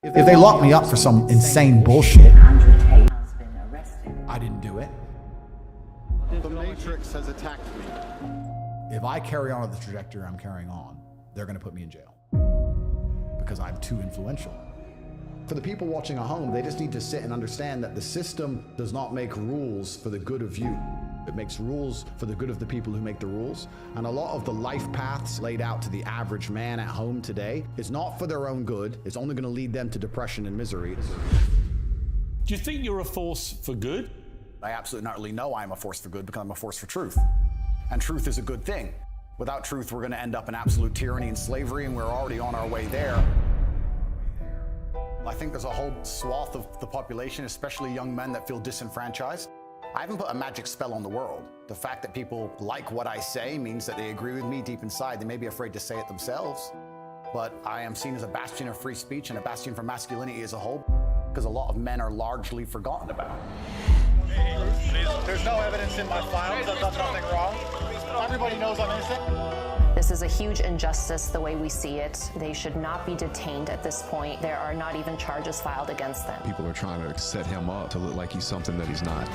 If they lock me up for some insane bullshit, I didn't do it. The Matrix has attacked me. If I carry on with the trajectory I'm carrying on, they're going to put me in jail because I'm too influential. For the people watching at home, they just need to sit and understand that the system does not make rules for the good of you. It makes rules for the good of the people who make the rules. And a lot of the life paths laid out to the average man at home today is not for their own good. It's only going to lead them to depression and misery. Do you think you're a force for good? I absolutely not really know I'm a force for good because I'm a force for truth. And truth is a good thing. Without truth, we're going to end up in absolute tyranny and slavery, and we're already on our way there. I think there's a whole swath of the population, especially young men, that feel disenfranchised. I haven't put a magic spell on the world. The fact that people like what I say means that they agree with me deep inside. They may be afraid to say it themselves, but I am seen as a bastion of free speech and a bastion for masculinity as a whole, because a lot of men are largely forgotten about. There's no evidence in my files. I've done nothing wrong. Everybody knows I'm innocent. This is a huge injustice the way we see it. They should not be detained at this point. There are not even charges filed against them. People are trying to set him up to look like he's something that he's not.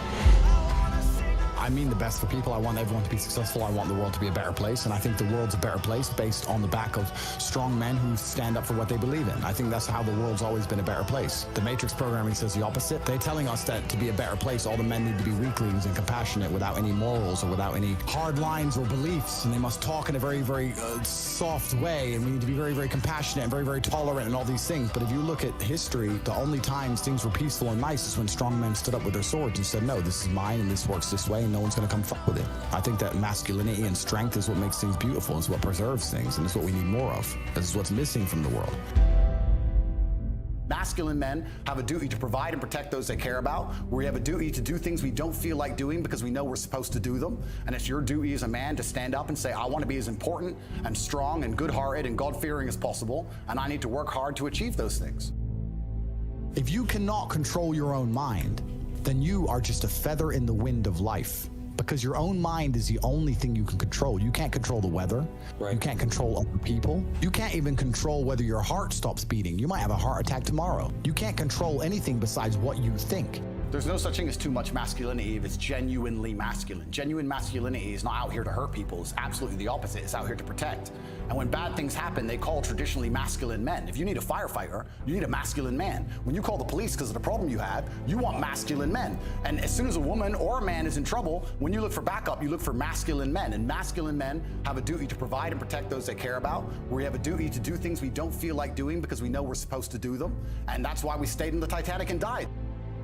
I mean the best for people. I want everyone to be successful. I want the world to be a better place. And I think the world's a better place based on the back of strong men who stand up for what they believe in. I think that's how the world's always been a better place. The Matrix programming says the opposite. They're telling us that to be a better place, all the men need to be weaklings and compassionate without any morals or without any hard lines or beliefs. And they must talk in a very, very soft way. And we need to be very, very compassionate and very, very tolerant and all these things. But if you look at history, the only times things were peaceful and nice is when strong men stood up with their swords and said, no, this is mine and this works this way. And no one's going to come fuck with it. I think that masculinity and strength is what makes things beautiful. It's what preserves things, and it's what we need more of. This is what's missing from the world. Masculine men have a duty to provide and protect those they care about. We have a duty to do things we don't feel like doing because we know we're supposed to do them. And it's your duty as a man to stand up and say, I want to be as important and strong and good-hearted and God-fearing as possible, and I need to work hard to achieve those things. If you cannot control your own mind, then you are just a feather in the wind of life. Because your own mind is the only thing you can control. You can't control the weather. Right. You can't control other people. You can't even control whether your heart stops beating. You might have a heart attack tomorrow. You can't control anything besides what you think. There's no such thing as too much masculinity if it's genuinely masculine. Genuine masculinity is not out here to hurt people. It's absolutely the opposite. It's out here to protect. And when bad things happen, they call traditionally masculine men. If you need a firefighter, you need a masculine man. When you call the police because of the problem you have, you want masculine men. And as soon as a woman or a man is in trouble, when you look for backup, you look for masculine men. And masculine men have a duty to provide and protect those they care about. We have a duty to do things we don't feel like doing because we know we're supposed to do them. And that's why we stayed in the Titanic and died.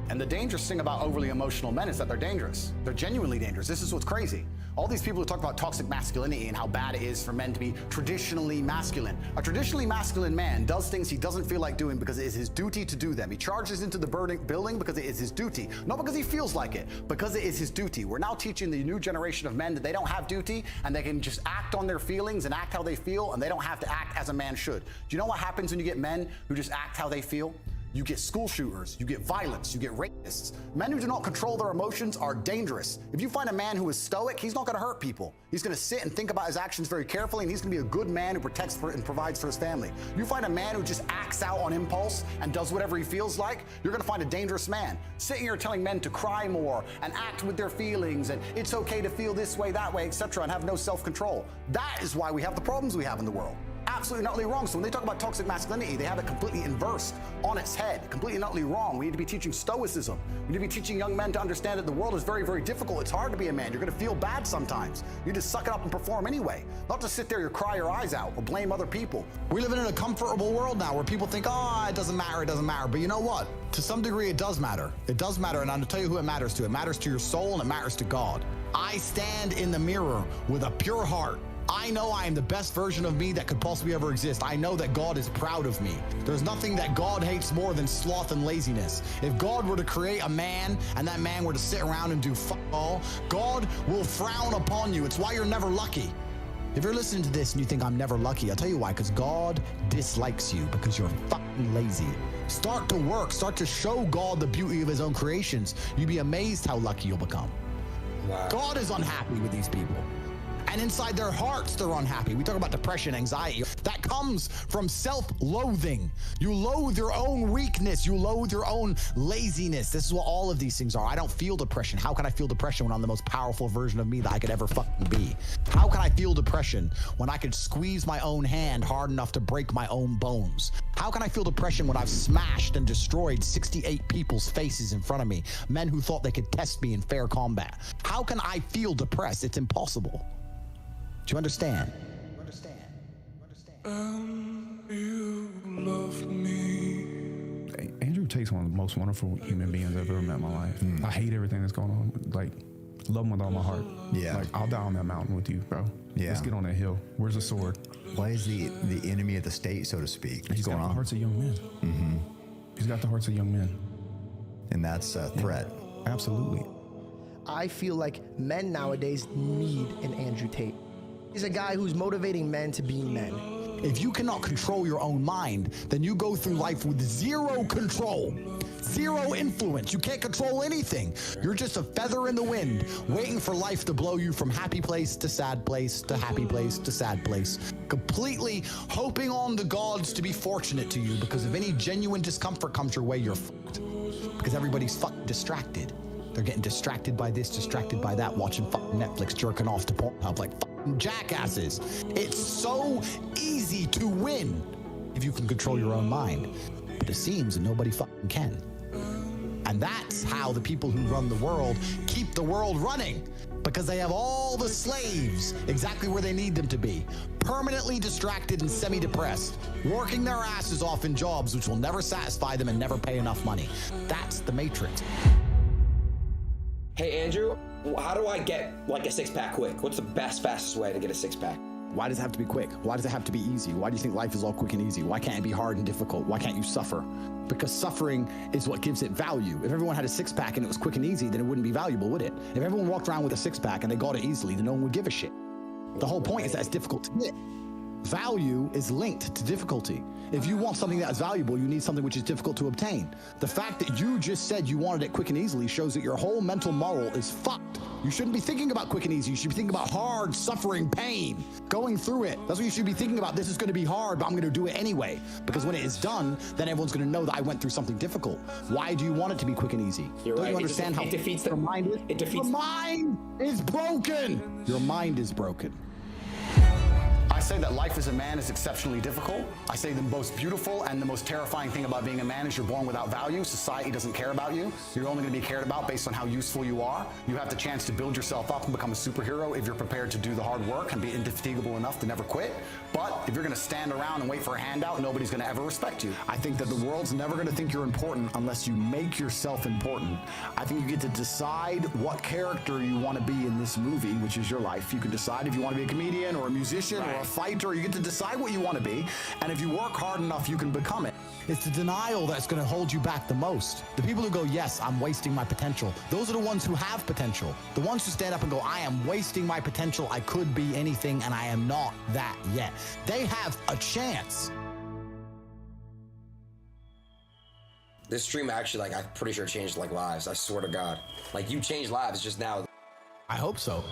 And the dangerous thing about overly emotional men is that they're dangerous. They're genuinely dangerous. This is what's crazy. All these people who talk about toxic masculinity and how bad it is for men to be traditionally masculine. A traditionally masculine man does things he doesn't feel like doing because it is his duty to do them. He charges into the building because it is his duty. Not because he feels like it, because it is his duty. We're now teaching the new generation of men that they don't have duty and they can just act on their feelings and act how they feel, and they don't have to act as a man should. Do you know what happens when you get men who just act how they feel? You get school shooters, you get violence, you get rapists. Men who do not control their emotions are dangerous. If you find a man who is stoic, he's not gonna hurt people. He's gonna sit and think about his actions very carefully, and he's gonna be a good man who protects and provides for his family. You find a man who just acts out on impulse and does whatever he feels like, you're gonna find a dangerous man. Sitting here telling men to cry more and act with their feelings, and it's okay to feel this way, that way, etc., and have no self-control. That is why we have the problems we have in the world. Absolutely and utterly wrong. So when they talk about toxic masculinity, they have it completely inversed on its head, completely and utterly wrong. We need to be teaching stoicism. We need to be teaching young men to understand that the world is very, very difficult. It's hard to be a man. You're going to feel bad sometimes. You just suck it up and perform anyway. Not to sit there and cry your eyes out or blame other people. We live in a comfortable world now where people think, oh, it doesn't matter, it doesn't matter. But you know what? To some degree, it does matter. It does matter, and I'm going to tell you who it matters to. It matters to your soul, and it matters to God. I stand in the mirror with a pure heart. I know I am the best version of me that could possibly ever exist. I know that God is proud of me. There's nothing that God hates more than sloth and laziness. If God were to create a man and that man were to sit around and do fuck all, God will frown upon you. It's why you're never lucky. If you're listening to this and you think I'm never lucky, I'll tell you why, because God dislikes you because you're fucking lazy. Start to work, start to show God the beauty of his own creations. You'd be amazed how lucky you'll become. Wow. God is unhappy with these people. And inside their hearts, they're unhappy. We talk about depression, anxiety. That comes from self-loathing. You loathe your own weakness. You loathe your own laziness. This is what all of these things are. I don't feel depression. How can I feel depression when I'm the most powerful version of me that I could ever fucking be? How can I feel depression when I could squeeze my own hand hard enough to break my own bones? How can I feel depression when I've smashed and destroyed 68 people's faces in front of me, men who thought they could test me in fair combat? How can I feel depressed? It's impossible. Do you understand? You love me. Andrew Tate's one of the most wonderful human beings I've ever met in my life. I hate everything that's going on. Like, love him with all my heart. Yeah. Like, I'll die on that mountain with you, bro. Yeah. Let's get on that hill. Where's the sword? Why is the enemy of the state, so to speak? What's He's going got the on? hearts of young men. Mm-hmm. He's got the hearts of young men. And that's a threat. Absolutely. I feel like men nowadays need an Andrew Tate. He's a guy who's motivating men to be men. If you cannot control your own mind, then you go through life with zero control, zero influence. You can't control anything. You're just a feather in the wind, waiting for life to blow you from happy place to sad place to happy place to sad place, completely hoping on the gods to be fortunate to you, because if any genuine discomfort comes your way, you're fucked. Because everybody's fucking distracted. They're getting distracted by this, distracted by that, watching fucking Netflix, jerking off to Pornhub like fucking jackasses. It's so easy to win if you can control your own mind. But it seems that nobody fucking can. And that's how the people who run the world keep the world running, because they have all the slaves exactly where they need them to be, permanently distracted and semi-depressed, working their asses off in jobs which will never satisfy them and never pay enough money. That's the Matrix. Hey, Andrew, how do I get like a six-pack quick? What's the fastest way to get a six-pack? Why does it have to be quick? Why does it have to be easy? Why do you think life is all quick and easy? Why can't it be hard and difficult? Why can't you suffer? Because suffering is what gives it value. If everyone had a six-pack and it was quick and easy, then it wouldn't be valuable, would it? If everyone walked around with a six-pack and they got it easily, then no one would give a shit. The whole point is that it's difficult to get. Value is linked to difficulty. If you want something that is valuable, you need something which is difficult to obtain. The fact that you just said you wanted it quick and easily shows that your whole mental model is fucked. You shouldn't be thinking about quick and easy. You should be thinking about hard, suffering, pain, going through it. That's what you should be thinking about. This is going to be hard, but I'm going to do it anyway. Because when it is done, then everyone's going to know that I went through something difficult. Why do you want it to be quick and easy? You're Don't right. you understand how it defeats the your mind is? It defeats. Your mind is broken. Your mind is broken. I say that life as a man is exceptionally difficult. I say the most beautiful and the most terrifying thing about being a man is you're born without value. Society doesn't care about you. You're only going to be cared about based on how useful you are. You have the chance to build yourself up and become a superhero if you're prepared to do the hard work and be indefatigable enough to never quit. But if you're going to stand around and wait for a handout, nobody's going to ever respect you. I think that the world's never going to think you're important unless you make yourself important. I think you get to decide what character you want to be in this movie, which is your life. You can decide if you want to be a comedian or a musician or a fighter. You get to decide what you want to be, and if you work hard enough, you can become it. It's the denial that's going to hold you back the most. The people who go, yes, I'm wasting my potential, those are the ones who have potential. The ones who stand up and go, I am wasting my potential, I could be anything, and I am not that yet. They have a chance. This stream actually, like, I'm pretty sure changed like lives. I swear to God, like you changed lives just now. I hope so.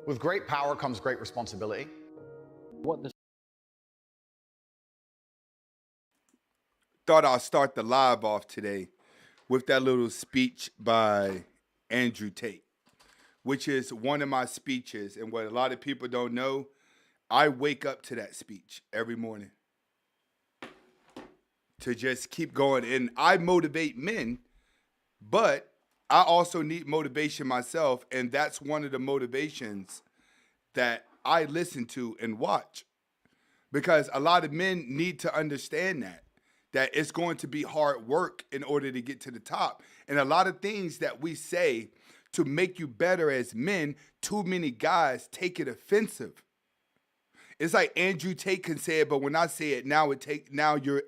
With great power comes great responsibility. Thought I'll start the live off today with that little speech by Andrew Tate, which is one of my speeches. And what a lot of people don't know, I wake up to that speech every morning to just keep going. And I motivate men, but I also need motivation myself, and that's one of the motivations that I listen to and watch. Because a lot of men need to understand that it's going to be hard work in order to get to the top. And a lot of things that we say to make you better as men, too many guys take it offensive. It's like Andrew Tate can say it, but when I say it, now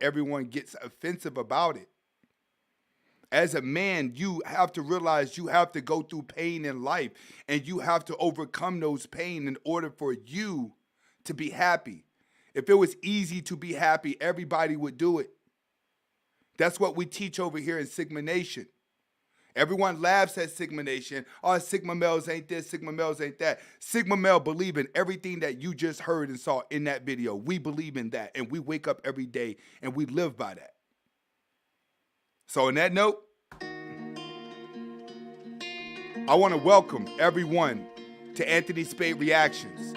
everyone gets offensive about it. As a man, you have to realize you have to go through pain in life, and you have to overcome those pain in order for you to be happy. If it was easy to be happy, everybody would do it. That's what we teach over here in Sigma Nation. Everyone laughs at Sigma Nation. Oh, Sigma males ain't this, Sigma males ain't that. Sigma male believe in everything that you just heard and saw in that video. We believe in that, and we wake up every day, and we live by that. So on that note, I want to welcome everyone to Anthony Spade Reactions.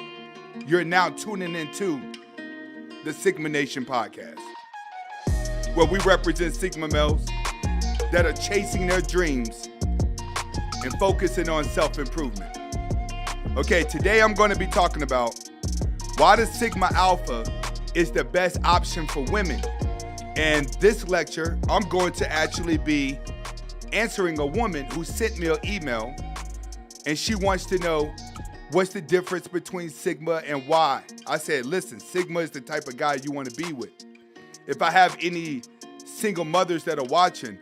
You're now tuning into the Sigma Nation podcast, where we represent Sigma males that are chasing their dreams and focusing on self-improvement. Okay, today I'm going to be talking about why the Sigma Alpha is the best option for women. And this lecture, I'm going to actually be answering a woman who sent me an email, and she wants to know what's the difference between Sigma and why. I said, listen, Sigma is the type of guy you want to be with. If I have any single mothers that are watching,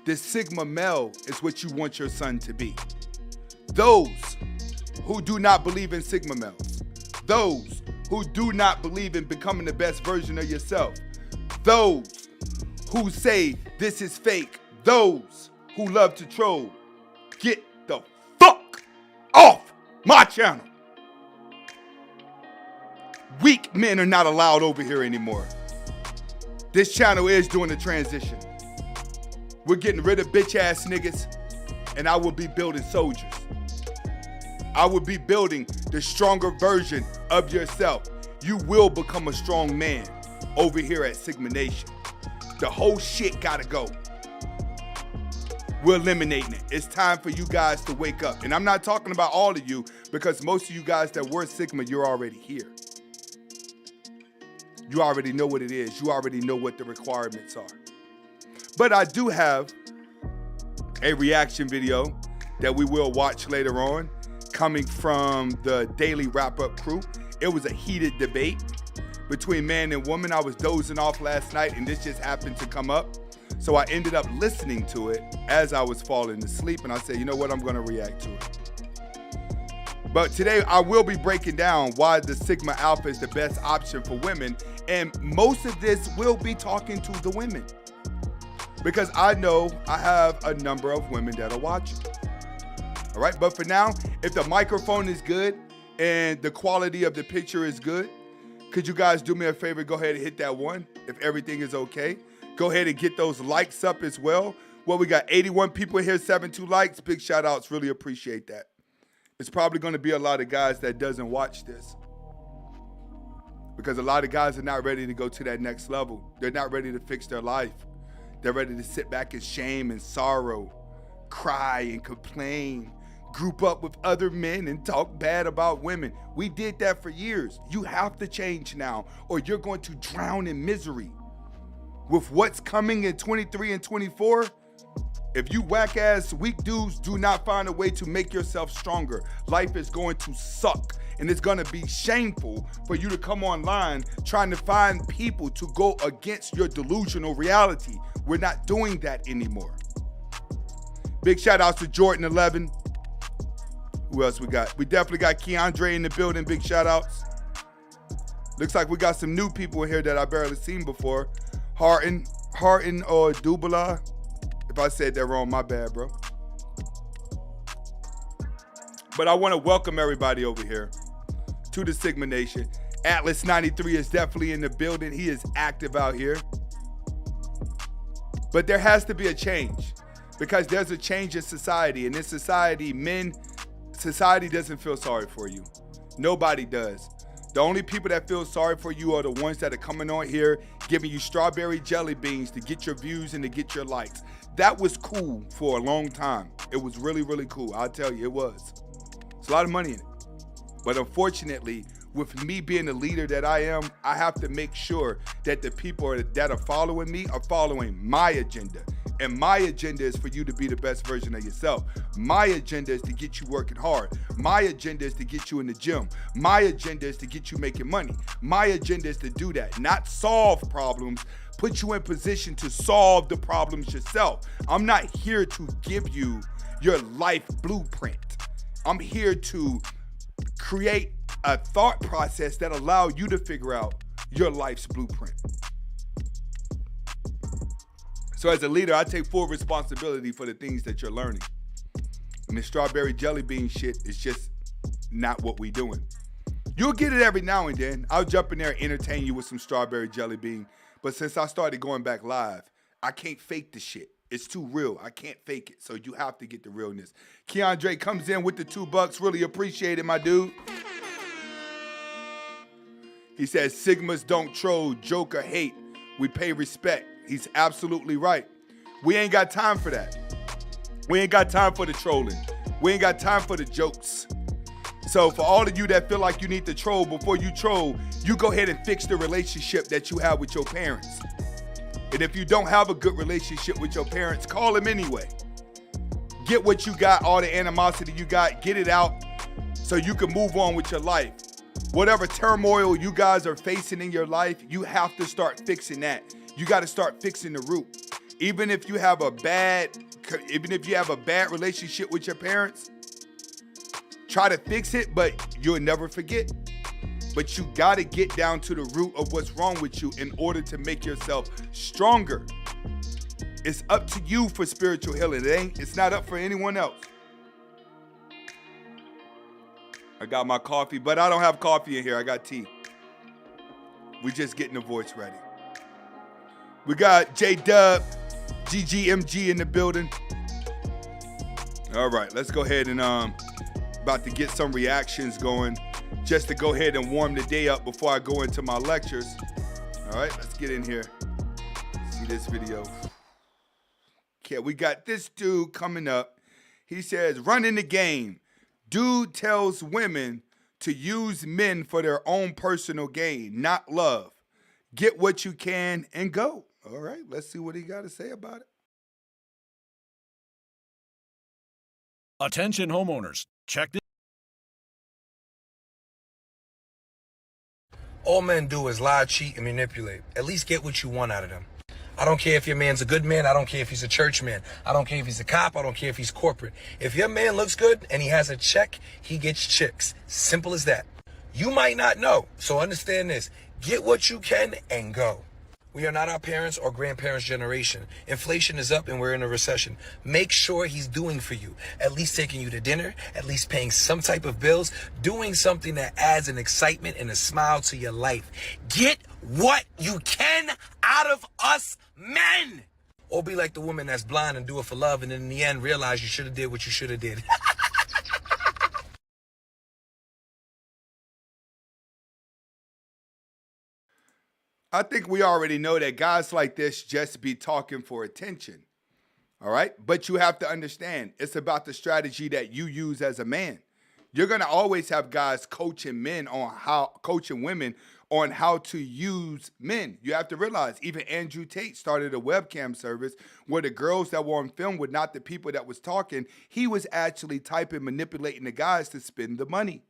this Sigma male is what you want your son to be. Those who do not believe in Sigma males, those who do not believe in becoming the best version of yourself, those who say this is fake, those who love to troll, get the fuck off my channel. Weak men are not allowed over here anymore. This channel is doing a transition. We're getting rid of bitch ass niggas, and I will be building soldiers. I will be building the stronger version of yourself. You will become a strong man over here at Sigma Nation. The whole shit gotta go. We're eliminating it. It's time for you guys to wake up. And I'm not talking about all of you, because most of you guys that were Sigma, you're already here. You already know what it is. You already know what the requirements are. But I do have a reaction video that we will watch later on, coming from the Daily Wrap-Up crew. It was a heated debate between man and woman. I was dozing off last night, and this just happened to come up. So I ended up listening to it as I was falling asleep, and I said, you know what, I'm gonna react to it. But today I will be breaking down why the Sigma Alpha is the best option for women, and most of this will be talking to the women, because I know I have a number of women that are watching. All right, but for now, if the microphone is good and the quality of the picture is good, could you guys do me a favor? Go ahead and hit that one if everything is okay. Go ahead and get those likes up as well. Well, we got 81 people here, 72 likes. Big shout outs, really appreciate that. It's probably gonna be a lot of guys that doesn't watch this, because a lot of guys are not ready to go to that next level. They're not ready to fix their life. They're ready to sit back in shame and sorrow, cry and complain, group up with other men and talk bad about women. We did that for years. You have to change now, or you're going to drown in misery. With what's coming in 23 and 24, if you whack ass weak dudes do not find a way to make yourself stronger, life is going to suck. And it's gonna be shameful for you to come online trying to find people to go against your delusional reality. We're not doing that anymore. Big shout outs to Jordan 11. Who else we got? We definitely got Keandre in the building. Big shout outs. Looks like we got some new people in here that I barely seen before. Harton or Dubala. If I said that wrong, my bad, bro. But I want to welcome everybody over here to the Sigma Nation. Atlas 93 is definitely in the building. He is active out here. But there has to be a change, because there's a change in society. And in society, society doesn't feel sorry for you. Nobody does. The only people that feel sorry for you are the ones that are coming on here, giving you strawberry jelly beans to get your views and to get your likes. That was cool for a long time. It was really, really cool. I'll tell you, it was. It's a lot of money in it. But unfortunately, with me being the leader that I am, I have to make sure that the people that are following me are following my agenda. And my agenda is for you to be the best version of yourself. My agenda is to get you working hard. My agenda is to get you in the gym. My agenda is to get you making money. My agenda is to do that, not solve problems, put you in position to solve the problems yourself. I'm not here to give you your life blueprint. I'm here to create a thought process that allow you to figure out your life's blueprint. So as a leader, I take full responsibility for the things that you're learning. And the strawberry jelly bean shit is just not what we doing. You'll get it every now and then. I'll jump in there and entertain you with some strawberry jelly bean. But since I started going back live, I can't fake the shit. It's too real. I can't fake it. So you have to get the realness. Keandre comes in with the $2. Really appreciate it, my dude. He says, Sigmas don't troll, joke, or hate. We pay respect. He's absolutely right. We ain't got time for that. We ain't got time for the trolling. We ain't got time for the jokes. So for all of you that feel like you need to troll before you troll, you go ahead and fix the relationship that you have with your parents. And if you don't have a good relationship with your parents, call them anyway. Get what you got, all the animosity you got, get it out so you can move on with your life. Whatever turmoil you guys are facing in your life, you have to start fixing that. You got to start fixing the root. Even if you have a bad relationship with your parents, try to fix it, but you'll never forget. But you got to get down to the root of what's wrong with you in order to make yourself stronger. It's up to you for spiritual healing. It's not up for anyone else. I got my coffee, but I don't have coffee in here. I got tea. We just getting the voice ready. We got J-Dub, GGMG in the building. All right, let's go ahead and about to get some reactions going just to go ahead and warm the day up before I go into my lectures. All right, let's get in here. See this video. Okay, we got this dude coming up. He says, running the game. Dude tells women to use men for their own personal gain, not love. Get what you can and go. All right, let's see what he got to say about it. Attention homeowners, check this. All men do is lie, cheat, and manipulate. At least get what you want out of them. I don't care if your man's a good man. I don't care if he's a church man. I don't care if he's a cop. I don't care if he's corporate. If your man looks good and he has a check, he gets chicks. Simple as that. You might not know, so understand this. Get what you can and go. We are not our parents' or grandparents' generation. Inflation is up and we're in a recession. Make sure he's doing for you. At least taking you to dinner, at least paying some type of bills, doing something that adds an excitement and a smile to your life. Get what you can out of us men. Or be like the woman that's blind and do it for love and then in the end realize you should have did what you should have did. I think we already know that guys like this just be talking for attention, all right? But you have to understand, it's about the strategy that you use as a man. You're going to always have guys coaching women on how to use men. You have to realize, even Andrew Tate started a webcam service where the girls that were on film were not the people that was talking. He was actually typing, manipulating the guys to spend the money.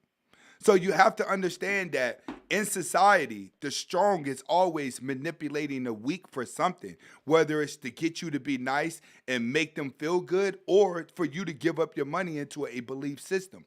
So you have to understand that in society, the strong is always manipulating the weak for something, whether it's to get you to be nice and make them feel good or for you to give up your money into a belief system.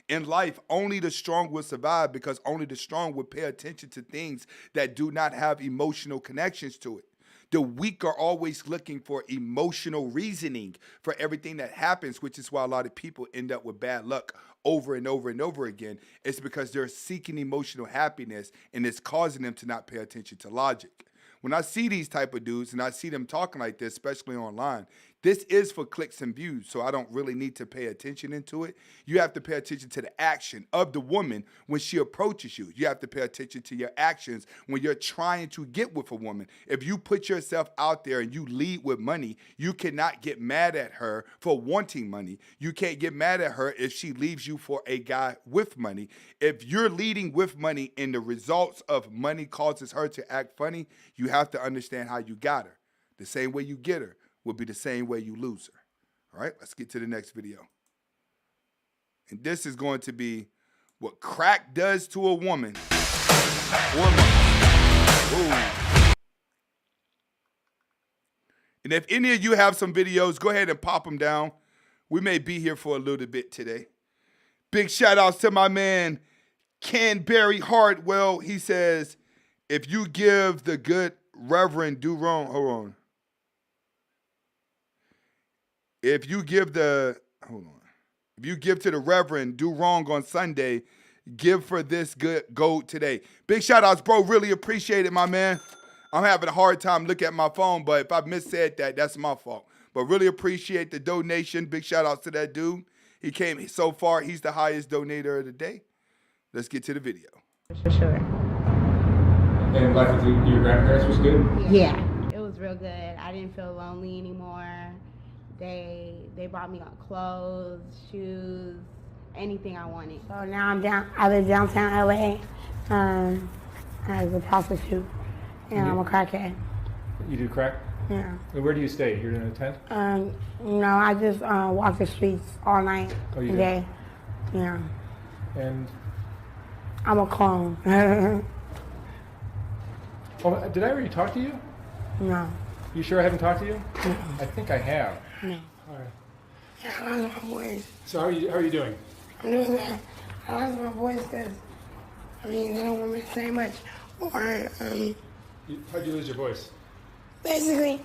In life, only the strong will survive because only the strong will pay attention to things that do not have emotional connections to it. The weak are always looking for emotional reasoning for everything that happens, which is why a lot of people end up with bad luck over and over and over again. It's because they're seeking emotional happiness and it's causing them to not pay attention to logic. When I see these type of dudes and I see them talking like this, especially online, this is for clicks and views, so I don't really need to pay attention into it. You have to pay attention to the action of the woman when she approaches you. You have to pay attention to your actions when you're trying to get with a woman. If you put yourself out there and you lead with money, you cannot get mad at her for wanting money. You can't get mad at her if she leaves you for a guy with money. If you're leading with money and the results of money causes her to act funny, you have to understand how you got her. The same way you get her. will be the same way you lose her. All right, let's get to the next video. And this is going to be what crack does to a woman. And if any of you have some videos, go ahead and pop them down. We may be here for a little bit today. Big shout outs to my man, Canberry Hartwell. He says, if you give the good reverend do wrong, hold on. If you give to the reverend do wrong on Sunday, give for this good gold today. Big shout outs, bro. Really appreciate it, my man. I'm having a hard time looking at my phone, but if I missaid that, that's my fault. But really appreciate the donation. Big shout outs to that dude. He came so far. He's the highest donator of the day. Let's get to the video. For sure. And life with your grandparents was good? Yeah, it was real good. I didn't feel lonely anymore. They brought me on clothes, shoes, anything I wanted. So now I live downtown LA as a prostitute, and I'm a crackhead. You do crack? Yeah. And where do you stay? You're in a tent? No, I just walk the streets all night, Oh, you all do? day. Yeah. And I'm a clone. oh, did I already talk to you? No. You sure I haven't talked to you? No. I think I have. No. All right. Yeah, I lost my voice. So how are you doing? I'm doing that. I lost my voice because, I don't want me to say much. Or, How'd you lose your voice? basically,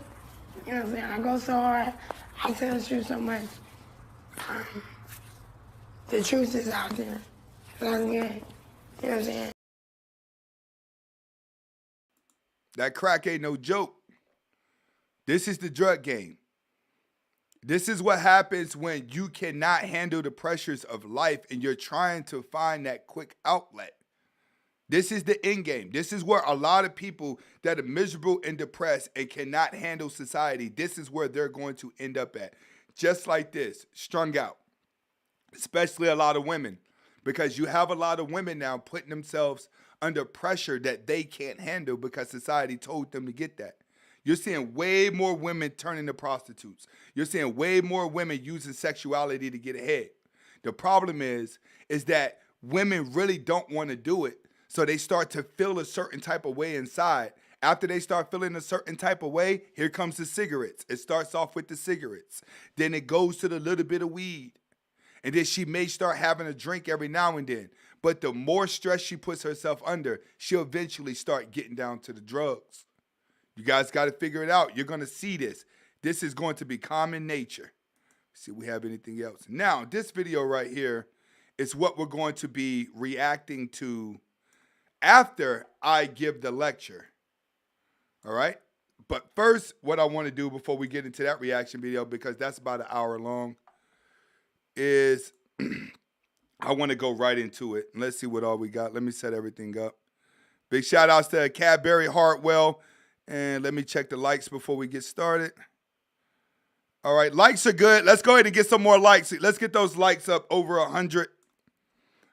you know what I'm saying? I go so hard, I tell the truth so much. The truth is out there. That's good. You know what I'm saying? That crack ain't no joke. This is the drug game. This is what happens when you cannot handle the pressures of life and you're trying to find that quick outlet. This is the end game. This is where a lot of people that are miserable and depressed and cannot handle society, this is where they're going to end up at. Just like this, strung out. Especially a lot of women. Because you have a lot of women now putting themselves under pressure that they can't handle because society told them to get that. You're seeing way more women turning to prostitutes. You're seeing way more women using sexuality to get ahead. The problem is that women really don't want to do it, so they start to feel a certain type of way inside. After they start feeling a certain type of way, here comes the cigarettes. It starts off with the cigarettes. Then it goes to the little bit of weed. And then she may start having a drink every now and then. But the more stress she puts herself under, she'll eventually start getting down to the drugs. You guys got to figure it out. You're going to see this. This is going to be common nature. See if we have anything else. Now, this video right here is what we're going to be reacting to after I give the lecture. All right? But first, what I want to do before we get into that reaction video, because that's about an hour long, is I want to go right into it. Let's see what all we got. Let me set everything up. Big shout outs to Cadbury Hartwell. And let me check the likes before we get started. All right, likes are good. Let's go ahead and get some more likes. Let's get those likes up over 100.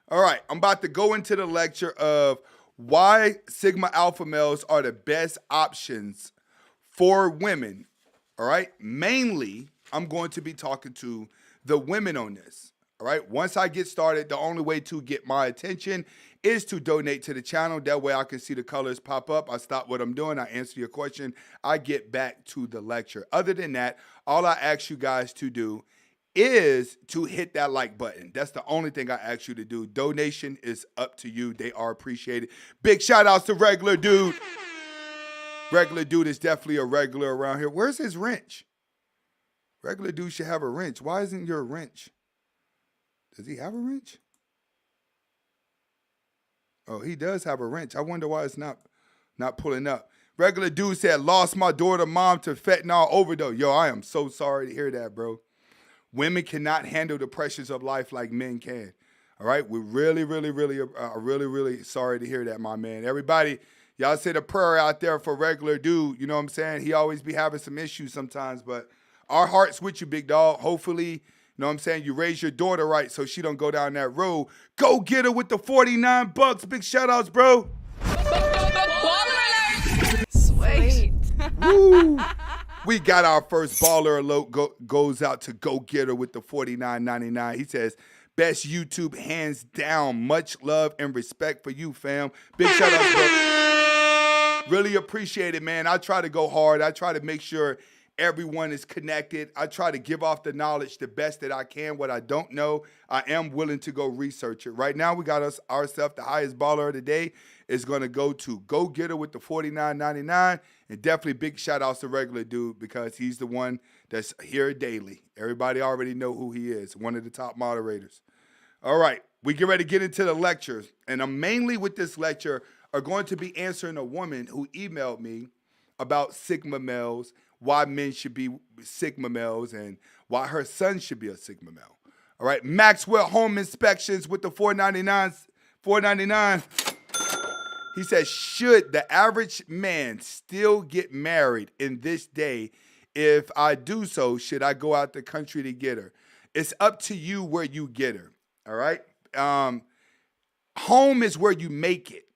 All right, I'm about to go into the lecture of why Sigma Alpha males are the best options for women. All right, mainly I'm going to be talking to the women on this. All right, once I get started, the only way to get my attention is to donate to the channel. That way I can see the colors pop up. I stop what I'm doing. I answer your question. I get back to the lecture. Other than that, all I ask you guys to do is to hit that like button. That's the only thing I ask you to do. Donation is up to you. They are appreciated. Big shout outs to Regular Dude. Regular Dude is definitely a regular around here. Where's his wrench? Regular Dude should have a wrench. Why isn't your wrench? Does he have a wrench? Oh, he does have a wrench. I wonder why it's not pulling up. Regular Dude said, lost my daughter mom to fentanyl overdose. Yo, I am so sorry to hear that, bro. Women cannot handle the pressures of life like men can. All right? We're really sorry to hear that, my man. Everybody, y'all said a prayer out there for Regular Dude. You know what I'm saying? He always be having some issues sometimes, but our heart's with you, big dog. Hopefully, you know what I'm saying, you raise your daughter right so she don't go down that road. Go get her with the 49 bucks. Big shout outs, bro. Sweet. Woo. We got our first baller alert goes out to Go Getter with the $49.99. He says, best YouTube hands down. Much love and respect for you, fam. Big shout out, bro. Really appreciate it, man. I try to go hard. I try to make sure everyone is connected. I try to give off the knowledge the best that I can. What I don't know, I am willing to go research it. Right now, we got ourselves the highest baller of the day is going to go to Go Getter with the $49.99. And definitely big shout outs to regular dude because he's the one that's here daily. Everybody already know who he is, one of the top moderators. All right, we get ready to get into the lectures. And I'm mainly with this lecture are going to be answering a woman who emailed me about Sigma males, why men should be Sigma males, and why her son should be a Sigma male. All right, Maxwell Home Inspections with the $4.99. He says, should the average man still get married in this day? If I do so, should I go out the country to get her? It's up to you where you get her, all right? Home is where you make it,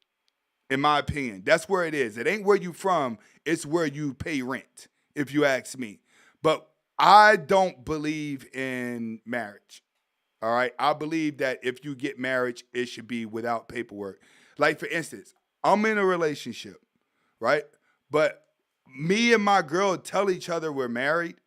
in my opinion. That's where it is. It ain't where you from. It's where you pay rent, if you ask me. But I don't believe in marriage, all right? I believe that if you get married, it should be without paperwork. Like, for instance, I'm in a relationship, right? But me and my girl tell each other we're married,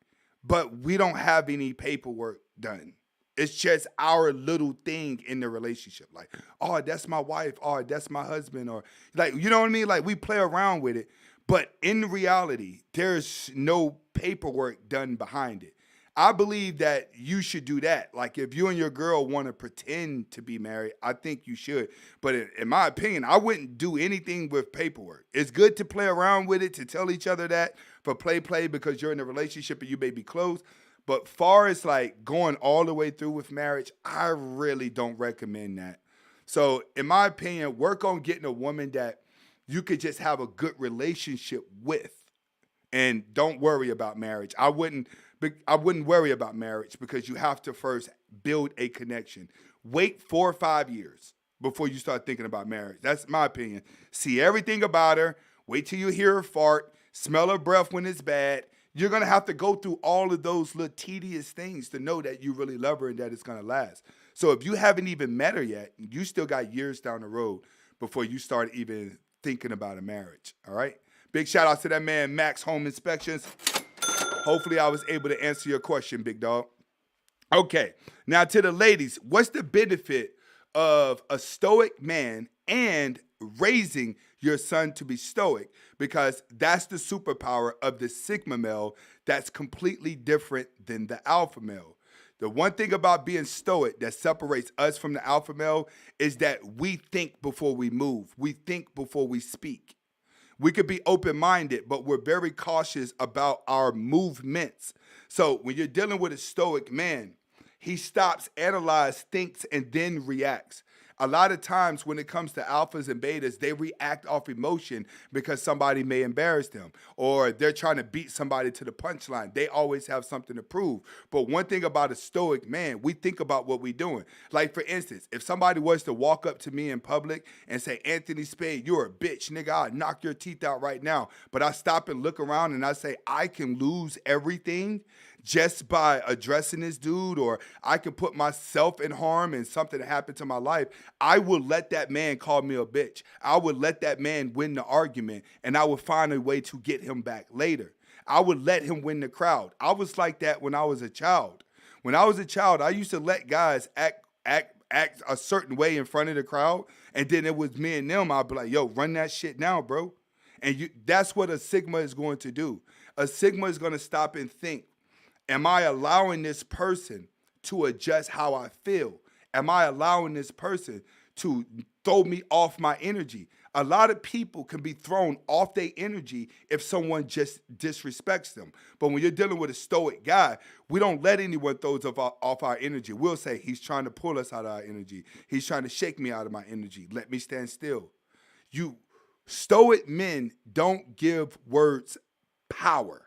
but we don't have any paperwork done. It's just our little thing in the relationship. Like, oh, that's my wife. Oh, that's my husband. Or, like, you know what I mean? Like, we play around with it. But in reality, there's no paperwork done behind it. I believe that you should do that. Like, if you and your girl want to pretend to be married, I think you should. But in my opinion, I wouldn't do anything with paperwork. It's good to play around with it, to tell each other that for play because you're in a relationship and you may be close. But far as like going all the way through with marriage, I really don't recommend that. So in my opinion, work on getting a woman that you could just have a good relationship with, and don't worry about marriage. I wouldn't worry about marriage because you have to first build a connection. Wait 4 or 5 years before you start thinking about marriage. That's my opinion. See everything about her. Wait till you hear her fart. Smell her breath when it's bad. You're going to have to go through all of those little tedious things to know that you really love her and that it's going to last. So if you haven't even met her yet, you still got years down the road before you start even thinking about a marriage, all right? Big shout out to that man, Max Home Inspections. Hopefully I was able to answer your question, big dog. Okay, now to the ladies, what's the benefit of a stoic man and raising your son to be stoic? Because that's the superpower of the Sigma male that's completely different than the alpha male. The one thing about being stoic that separates us from the alpha male is that we think before we move. We think before we speak. We could be open-minded, but we're very cautious about our movements. So when you're dealing with a stoic man, he stops, analyzes, thinks, and then reacts. A lot of times when it comes to alphas and betas, they react off emotion because somebody may embarrass them or they're trying to beat somebody to the punchline. They always have something to prove. But one thing about a stoic man, we think about what we're doing. Like, for instance, if somebody was to walk up to me in public and say, Anthony Spade, you're a bitch, nigga, I'll knock your teeth out right now. But I stop and look around and I say, I can lose everything just by addressing this dude, or I can put myself in harm and something happened to my life, I will let that man call me a bitch. I would let that man win the argument, and I would find a way to get him back later. I would let him win the crowd. I was like that when I was a child. When I was a child, I used to let guys act a certain way in front of the crowd, and then it was me and them. I'd be like, yo, run that shit now, bro. And that's what a Sigma is going to do. A Sigma is going to stop and think, am I allowing this person to adjust how I feel? Am I allowing this person to throw me off my energy? A lot of people can be thrown off their energy if someone just disrespects them. But when you're dealing with a stoic guy, we don't let anyone throw us off our energy. We'll say, he's trying to pull us out of our energy. He's trying to shake me out of my energy. Let me stand still. Stoic men don't give words power.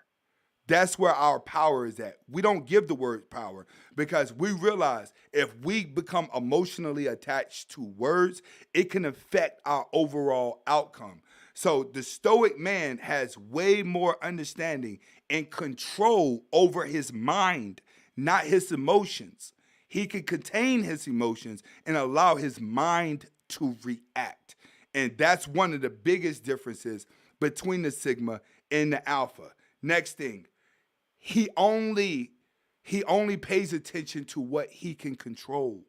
That's where our power is at. We don't give the word power because we realize if we become emotionally attached to words, it can affect our overall outcome. So the stoic man has way more understanding and control over his mind, not his emotions. He can contain his emotions and allow his mind to react. And that's one of the biggest differences between the Sigma and the Alpha. Next thing, he only pays attention to what he can control.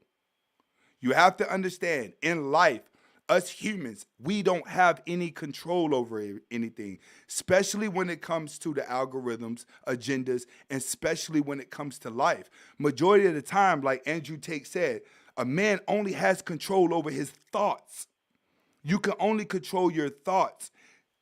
You have to understand, in life, us humans, we don't have any control over anything, especially when it comes to the algorithms, agendas, and especially when it comes to life. Majority of the time, like Andrew Tate said, a man only has control over his thoughts. You can only control your thoughts.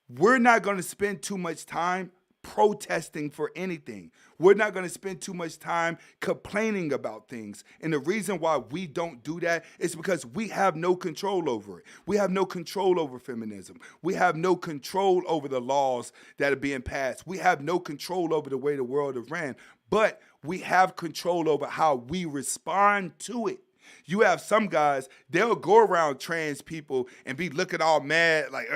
We're not going to spend too much time protesting for anything. We're not going to spend too much time complaining about things. And the reason why we don't do that is because we have no control over it. We have no control over feminism. We have no control over the laws that are being passed. We have no control over the way the world is ran. But we have control over how we respond to it. You have some guys, they'll go around trans people and be looking all mad, like,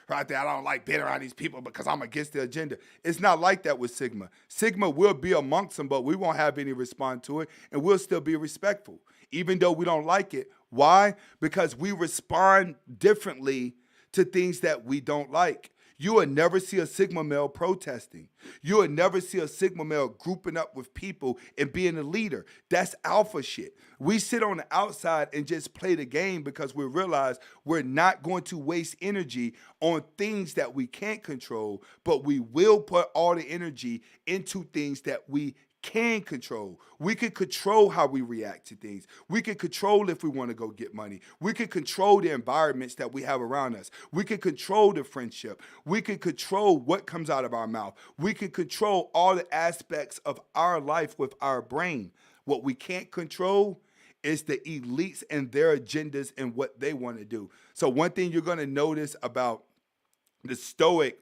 right there, I don't like being around these people because I'm against the agenda. It's not like that with Sigma. Sigma will be amongst them, but we won't have any response to it, and we'll still be respectful, even though we don't like it. Why? Because we respond differently to things that we don't like. You will never see a Sigma male protesting. You will never see a Sigma male grouping up with people and being a leader. That's alpha shit. We sit on the outside and just play the game because we realize we're not going to waste energy on things that we can't control, but we will put all the energy into things that we can control. We can control how we react to things. We can control if we want to go get money. We can control the environments that we have around us. We can control the friendship. We can control what comes out of our mouth. We can control all the aspects of our life with our brain. What we can't control is the elites and their agendas and what they want to do. So one thing you're going to notice about the stoic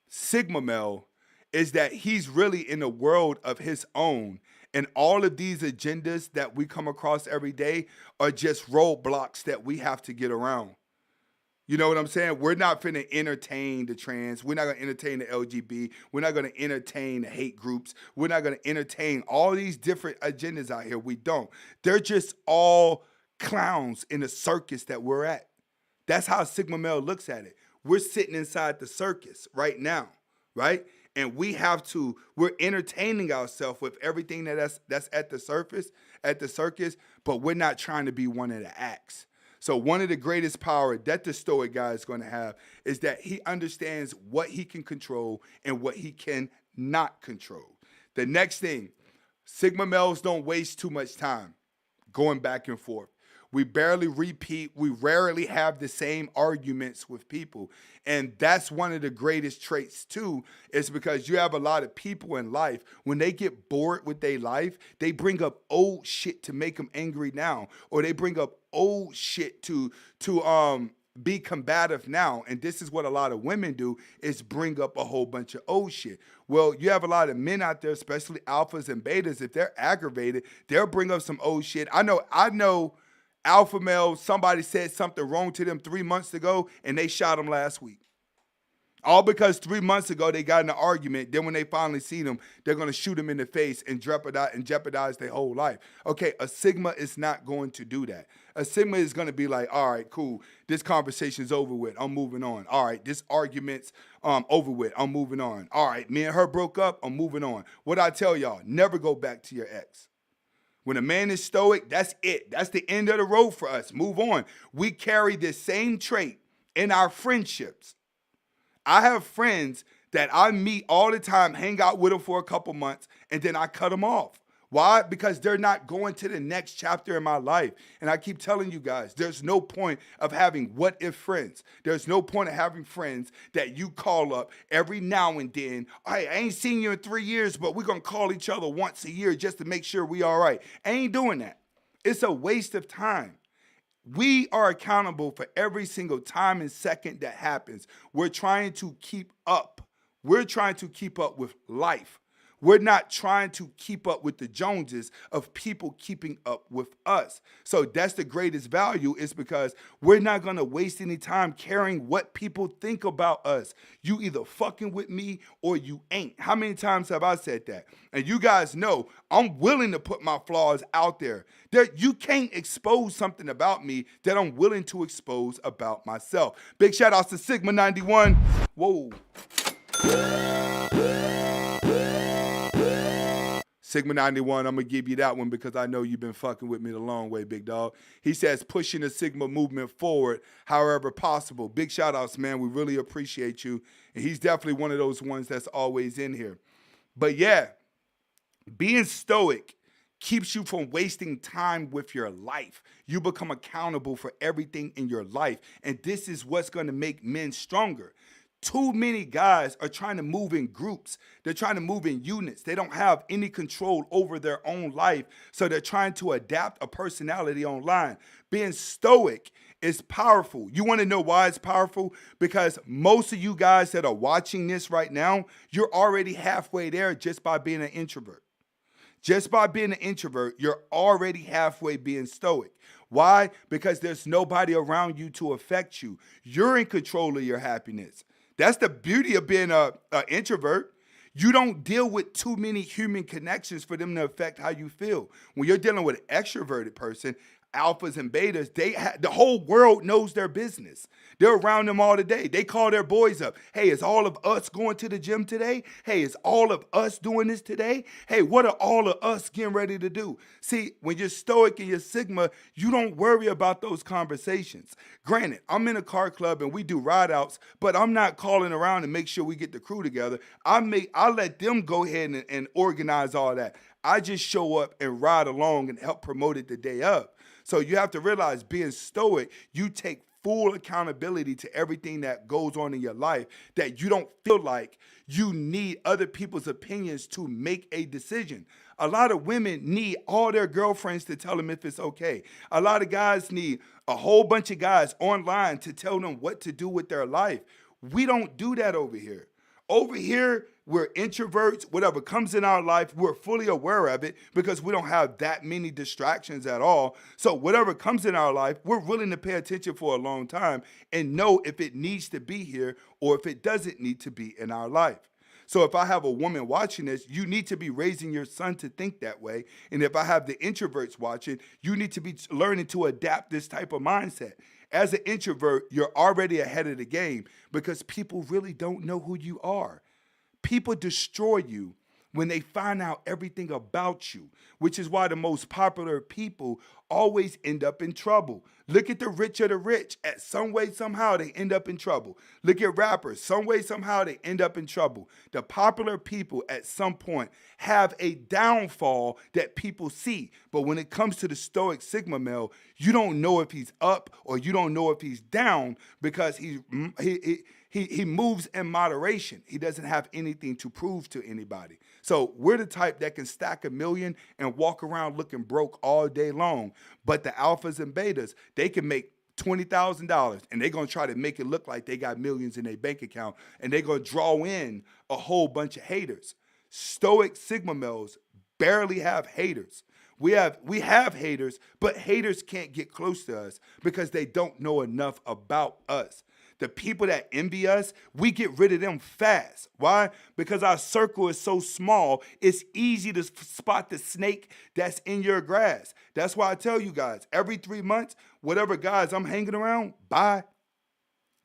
Sigma male is that he's really in a world of his own. And all of these agendas that we come across every day are just roadblocks that we have to get around. You know what I'm saying? We're not finna entertain the trans. We're not gonna entertain the LGBT. We're not gonna entertain the hate groups. We're not gonna entertain all these different agendas out here. We don't. They're just all clowns in the circus that we're at. That's how Sigma male looks at it. We're sitting inside the circus right now, right? And we're entertaining ourselves with everything that's at the circus, but we're not trying to be one of the acts. So one of the greatest power that the stoic guy is going to have is that he understands what he can control and what he can not control. The next thing, Sigma males don't waste too much time going back and forth. We barely repeat. We rarely have the same arguments with people. And that's one of the greatest traits too, is because you have a lot of people in life, when they get bored with their life, they bring up old shit to make them angry now. Or they bring up old shit to be combative now. And this is what a lot of women do, is bring up a whole bunch of old shit. Well, you have a lot of men out there, especially alphas and betas, if they're aggravated, they'll bring up some old shit. I know alpha male, somebody said something wrong to them 3 months ago and they shot them last week. All because 3 months ago they got in an argument. Then when they finally see them, they're going to shoot them in the face and jeopardize their whole life. Okay, a Sigma is not going to do that. A Sigma is going to be like, all right, cool. This conversation's over with. I'm moving on. All right, this argument's over with. I'm moving on. All right, me and her broke up. I'm moving on. What I tell y'all, never go back to your ex. When a man is stoic, that's it. That's the end of the road for us. Move on. We carry this same trait in our friendships. I have friends that I meet all the time, hang out with them for a couple months, and then I cut them off. Why? Because they're not going to the next chapter in my life. And I keep telling you guys, there's no point of having what if friends. There's no point of having friends that you call up every now and then. Hey, I ain't seen you in 3 years, but we're going to call each other once a year just to make sure we all right. I ain't doing that. It's a waste of time. We are accountable for every single time and second that happens. We're trying to keep up. We're trying to keep up with life. We're not trying to keep up with the Joneses of people keeping up with us. So that's the greatest value, is because we're not going to waste any time caring what people think about us. You either fucking with me or you ain't. How many times have I said that? And you guys know I'm willing to put my flaws out there. You can't expose something about me that I'm willing to expose about myself. Big shout outs to Sigma 91. Whoa. Sigma 91, I'm going to give you that one because I know you've been fucking with me the long way, big dog. He says, pushing the Sigma movement forward however possible. Big shout outs, man. We really appreciate you. And he's definitely one of those ones that's always in here. But yeah, being stoic keeps you from wasting time with your life. You become accountable for everything in your life. And this is what's going to make men stronger. Too many guys are trying to move in groups. They're trying to move in units. They don't have any control over their own life. So they're trying to adapt a personality online. Being stoic is powerful. You want to know why it's powerful? Because most of you guys that are watching this right now, you're already halfway there just by being an introvert. Just by being an introvert, you're already halfway being stoic. Why? Because there's nobody around you to affect you. You're in control of your happiness. That's the beauty of being an introvert. You don't deal with too many human connections for them to affect how you feel. When you're dealing with an extroverted person, alphas and betas, the whole world knows their business. They're around them all the day. They call their boys up. Hey, is all of us going to the gym today? Hey, is all of us doing this today? Hey, what are all of us getting ready to do? See, when you're stoic and you're Sigma, you don't worry about those conversations. Granted, I'm in a car club and we do ride outs, but I'm not calling around to make sure we get the crew together. I let them go ahead and organize all that. I just show up and ride along and help promote it the day of. So you have to realize, being stoic, you take full accountability to everything that goes on in your life, that you don't feel like you need other people's opinions to make a decision. A lot of women need all their girlfriends to tell them if it's okay. A lot of guys need a whole bunch of guys online to tell them what to do with their life. We don't do that over here. Over here, we're introverts. Whatever comes in our life, we're fully aware of it because we don't have that many distractions at all. So whatever comes in our life, we're willing to pay attention for a long time and know if it needs to be here or if it doesn't need to be in our life. So if I have a woman watching this, you need to be raising your son to think that way. And if I have the introverts watching, you need to be learning to adapt this type of mindset. As an introvert, you're already ahead of the game because people really don't know who you are. People destroy you when they find out everything about you, which is why the most popular people always end up in trouble. Look at the rich of the rich. At some way, somehow, they end up in trouble. Look at rappers. Some way, somehow, they end up in trouble. The popular people at some point have a downfall that people see. But when it comes to the stoic Sigma male, you don't know if he's up or you don't know if he's down because he moves in moderation. He doesn't have anything to prove to anybody. So we're the type that can stack $1 million and walk around looking broke all day long. But the alphas and betas, they can make $20,000 and they're going to try to make it look like they got millions in their bank account and they're going to draw in a whole bunch of haters. Stoic Sigma males barely have haters. We have haters, but haters can't get close to us because they don't know enough about us. The people that envy us, we get rid of them fast. Why? Because our circle is so small, it's easy to spot the snake that's in your grass. That's why I tell you guys, every 3 months, whatever guys I'm hanging around, bye.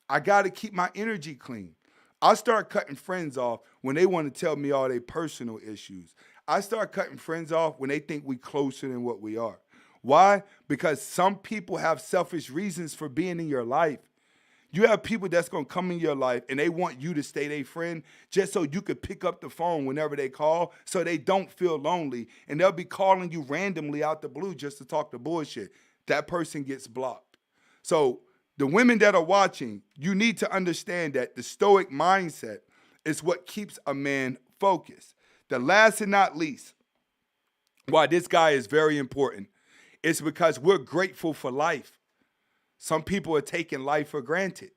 I got to keep my energy clean. I start cutting friends off when they want to tell me all their personal issues. I start cutting friends off when they think we closer than what we are. Why? Because some people have selfish reasons for being in your life. You have people that's going to come in your life and they want you to stay their friend just so you could pick up the phone whenever they call so they don't feel lonely. And they'll be calling you randomly out the blue just to talk the bullshit. That person gets blocked. So the women that are watching, you need to understand that the stoic mindset is what keeps a man focused. The last and not least, why this guy is very important, is because we're grateful for life. Some people are taking life for granted.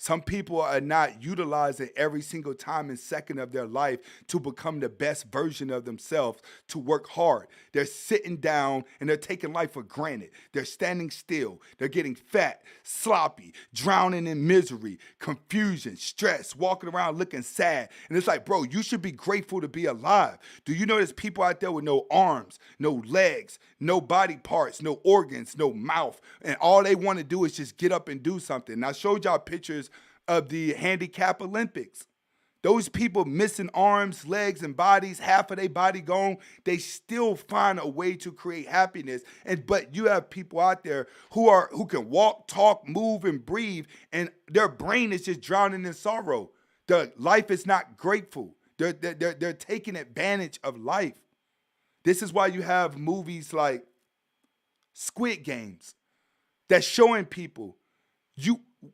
Some people are not utilizing every single time and second of their life to become the best version of themselves, to work hard. They're sitting down and they're taking life for granted. They're standing still. They're getting fat, sloppy, drowning in misery, confusion, stress, walking around looking sad. And it's like, bro, you should be grateful to be alive. Do you know there's people out there with no arms, no legs, no body parts, no organs, no mouth, and all they want to do is just get up and do something? And I showed y'all pictures of the handicap Olympics. Those people missing arms, legs, and bodies, half of their body gone, they still find a way to create happiness. But you have people out there who can walk, talk, move, and breathe, and their brain is just drowning in sorrow. Their life is not grateful. They're taking advantage of life. This is why you have movies like Squid Games that's showing people,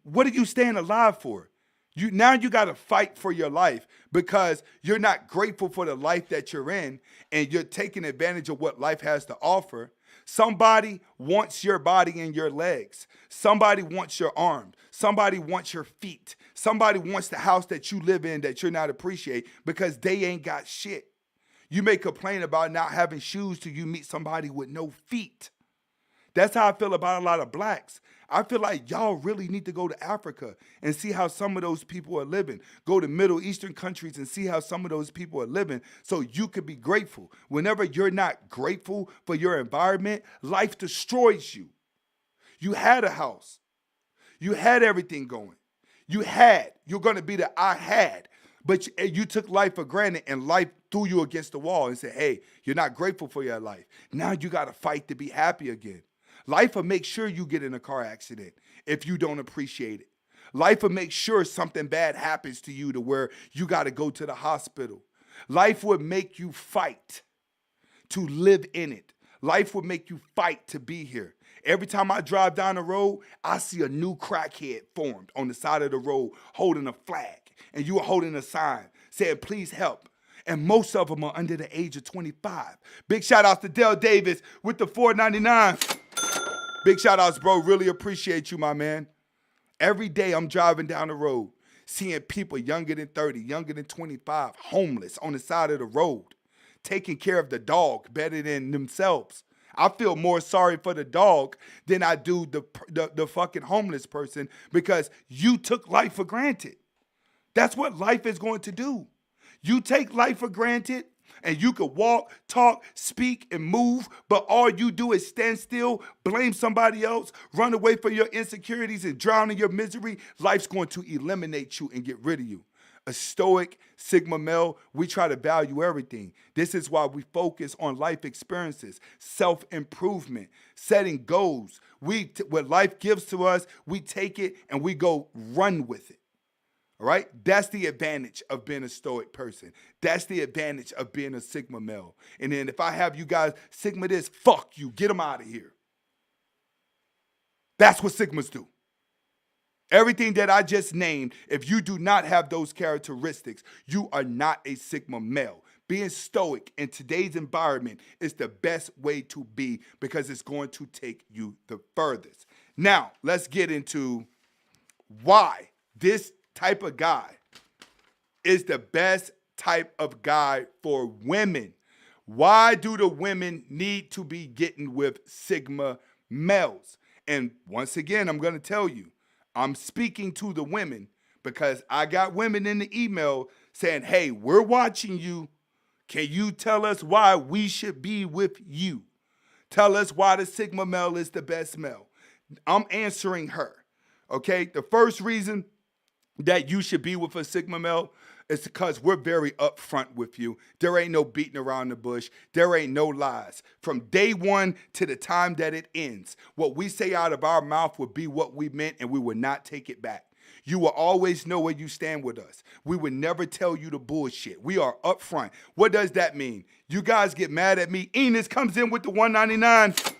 what are you staying alive for? Now you got to fight for your life because you're not grateful for the life that you're in, and you're taking advantage of what life has to offer. Somebody wants your body and your legs. Somebody wants your arms. Somebody wants your feet. Somebody wants the house that you live in that you're not appreciating because they ain't got shit. You may complain about not having shoes till you meet somebody with no feet. That's how I feel about a lot of blacks. I feel like y'all really need to go to Africa and see how some of those people are living. Go to Middle Eastern countries and see how some of those people are living so you could be grateful. Whenever you're not grateful for your environment, life destroys you. You had a house. You had everything going. You're going to be the I had. But you took life for granted and life threw you against the wall and said, hey, you're not grateful for your life. Now you got to fight to be happy again. Life will make sure you get in a car accident if you don't appreciate it. Life will make sure something bad happens to you to where you got to go to the hospital. Life would make you fight to live in it. Life would make you fight to be here. Every time I drive down the road, I see a new crackhead formed on the side of the road holding a flag, and you are holding a sign saying, please help. And most of them are under the age of 25. Big shout outs to Dale Davis with the $4.99. Big shout outs, bro. Really appreciate you, my man. Every day I'm driving down the road, seeing people younger than 30, younger than 25, homeless on the side of the road, taking care of the dog better than themselves. I feel more sorry for the dog than I do the fucking homeless person because you took life for granted. That's what life is going to do. You take life for granted, and you could walk, talk, speak, and move, but all you do is stand still, blame somebody else, run away from your insecurities, and drown in your misery. Life's going to eliminate you and get rid of you. A stoic, Sigma male, we try to value everything. This is why we focus on life experiences, self-improvement, setting goals. What life gives to us, we take it and we go run with it. All right? That's the advantage of being a stoic person. That's the advantage of being a Sigma male. And then if I have you guys Sigma this, fuck you. Get them out of here. That's what Sigmas do. Everything that I just named, if you do not have those characteristics, you are not a Sigma male. Being stoic in today's environment is the best way to be because it's going to take you the furthest. Now, let's get into why this type of guy is the best type of guy for women. Why do the women need to be getting with Sigma males? And once again, I'm going to tell you, I'm speaking to the women because I got women in the email saying, hey, we're watching you. Can you tell us why we should be with you? Tell us why the Sigma male is the best male. I'm answering her, okay? The first reason that you should be with a Sigma male is because we're very upfront with you. There ain't no beating around the bush. There ain't no lies. From day one to the time that it ends, what we say out of our mouth will be what we meant, and we will not take it back. You will always know where you stand with us. We would never tell you the bullshit. We are upfront. What does that mean? You guys get mad at me. Enos comes in with the $1.99.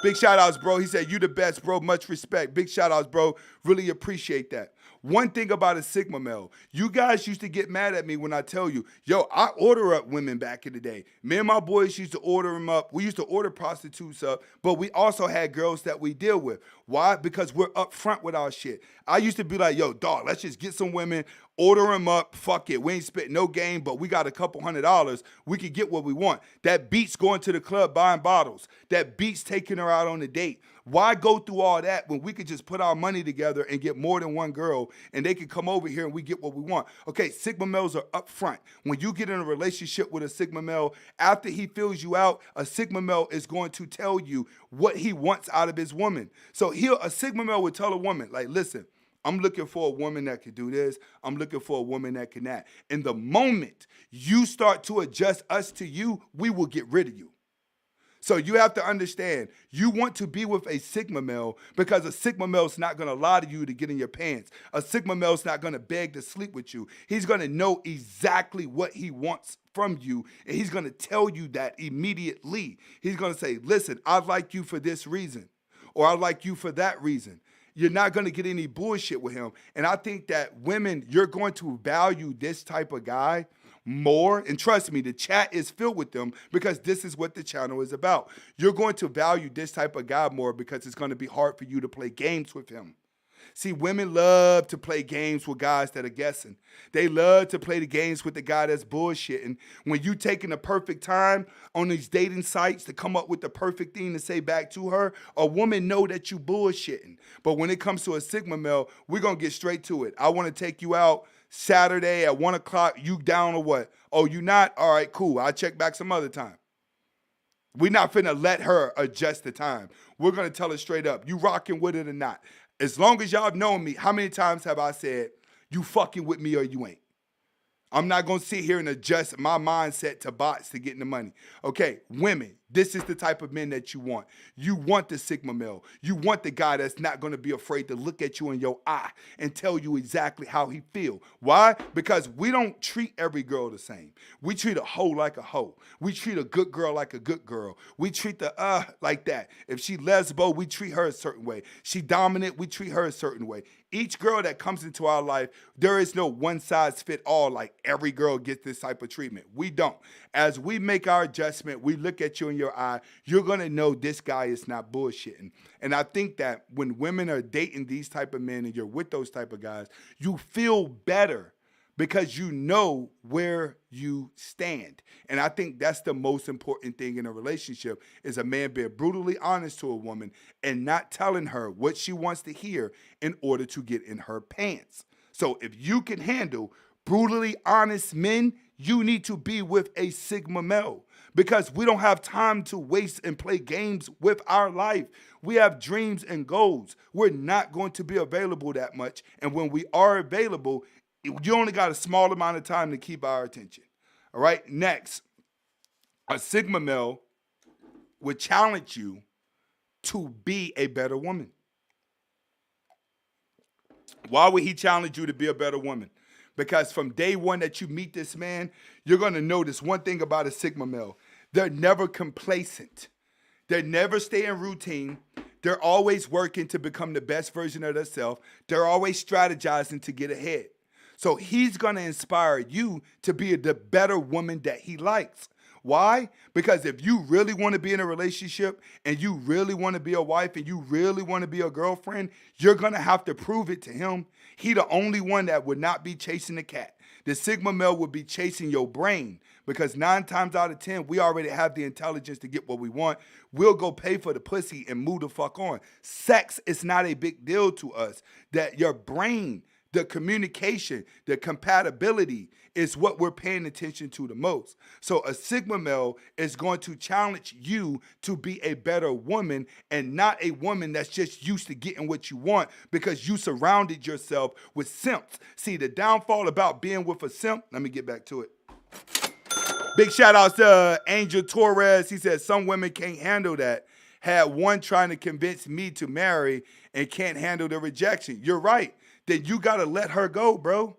Big shout outs, bro. He said, you the best, bro. Much respect. Big shout outs, bro. Really appreciate that. One thing about a Sigma male, you guys used to get mad at me when I tell you, yo, I order up women back in the day. Me and my boys used to order them up. We used to order prostitutes up, but we also had girls that we deal with. Why? Because we're upfront with our shit. I used to be like, yo, dog, let's just get some women, order them up, fuck it. We ain't spent no game, but we got a couple $100. We can get what we want. That beats going to the club buying bottles. That beats taking her out on a date. Why go through all that when we could just put our money together and get more than one girl and they can come over here and we get what we want? Okay, Sigma males are up front. When you get in a relationship with a Sigma male, after he fills you out, a Sigma male is going to tell you what he wants out of his woman. So a Sigma male would tell a woman, like, listen, I'm looking for a woman that can do this. I'm looking for a woman that can that. And the moment you start to adjust us to you, we will get rid of you. So you have to understand, you want to be with a Sigma male because a Sigma male is not going to lie to you to get in your pants. A Sigma male is not going to beg to sleep with you. He's going to know exactly what he wants from you, and he's going to tell you that immediately. He's going to say, listen, I like you for this reason, or I like you for that reason. You're not going to get any bullshit with him. And I think that women, you're going to value this type of guy more. And trust me, the chat is filled with them because this is what the channel is about. You're going to value this type of guy more because it's going to be hard for you to play games with him. See, women love to play games with guys that are guessing. They love to play the games with the guy that's bullshitting. When you taking the perfect time on these dating sites to come up with the perfect thing to say back to her, a woman know that you bullshitting. But when it comes to a Sigma male, we're going to get straight to it. I want to take you out Saturday at 1 o'clock. You down or what? Oh, you not? All right, cool. I'll check back some other time. We're not finna let her adjust the time. We're going to tell her straight up, you rocking with it or not. As long as y'all have known me, how many times have I said, you fucking with me or you ain't? I'm not going to sit here and adjust my mindset to bots to getting the money. Okay, women, this is the type of men that you want. You want the Sigma male. You want the guy that's not going to be afraid to look at you in your eye and tell you exactly how he feel. Why? Because we don't treat every girl the same. We treat a hoe like a hoe. We treat a good girl like a good girl. We treat the like that. If she lesbo, we treat her a certain way. She dominant, we treat her a certain way. Each girl that comes into our life, there is no one size fit all, like every girl gets this type of treatment. We don't. As we make our adjustment, we look at you in your eye, you're going to know this guy is not bullshitting. And I think that when women are dating these type of men and you're with those type of guys, you feel better because you know where you stand. And I think that's the most important thing in a relationship is a man being brutally honest to a woman and not telling her what she wants to hear in order to get in her pants. So if you can handle brutally honest men, you need to be with a Sigma male because we don't have time to waste and play games with our life. We have dreams and goals. We're not going to be available that much. And when we are available, you only got a small amount of time to keep our attention. All right, next, a Sigma male would challenge you to be a better woman. Why would he challenge you to be a better woman? Because from day one that you meet this man, you're going to notice one thing about a Sigma male. They're never complacent. They never stay in routine. They're always working to become the best version of themselves. They're always strategizing to get ahead. So he's going to inspire you to be the better woman that he likes. Why? Because if you really want to be in a relationship and you really want to be a wife and you really want to be a girlfriend, you're going to have to prove it to him. He the only one that would not be chasing the cat. The Sigma male would be chasing your brain because 9 times out of 10, we already have the intelligence to get what we want. We'll go pay for the pussy and move the fuck on. Sex is not a big deal to us. That your brain, the communication, the compatibility is what we're paying attention to the most. So a Sigma male is going to challenge you to be a better woman and not a woman that's just used to getting what you want because you surrounded yourself with simps. See, the downfall about being with a simp, let me get back to it. Big shout out to Angel Torres. He said, some women can't handle that. Had one trying to convince me to marry and can't handle the rejection. You're right. Then you got to let her go, bro.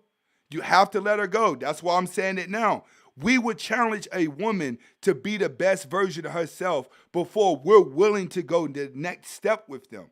You have to let her go. That's why I'm saying it now. We would challenge a woman to be the best version of herself before we're willing to go the next step with them.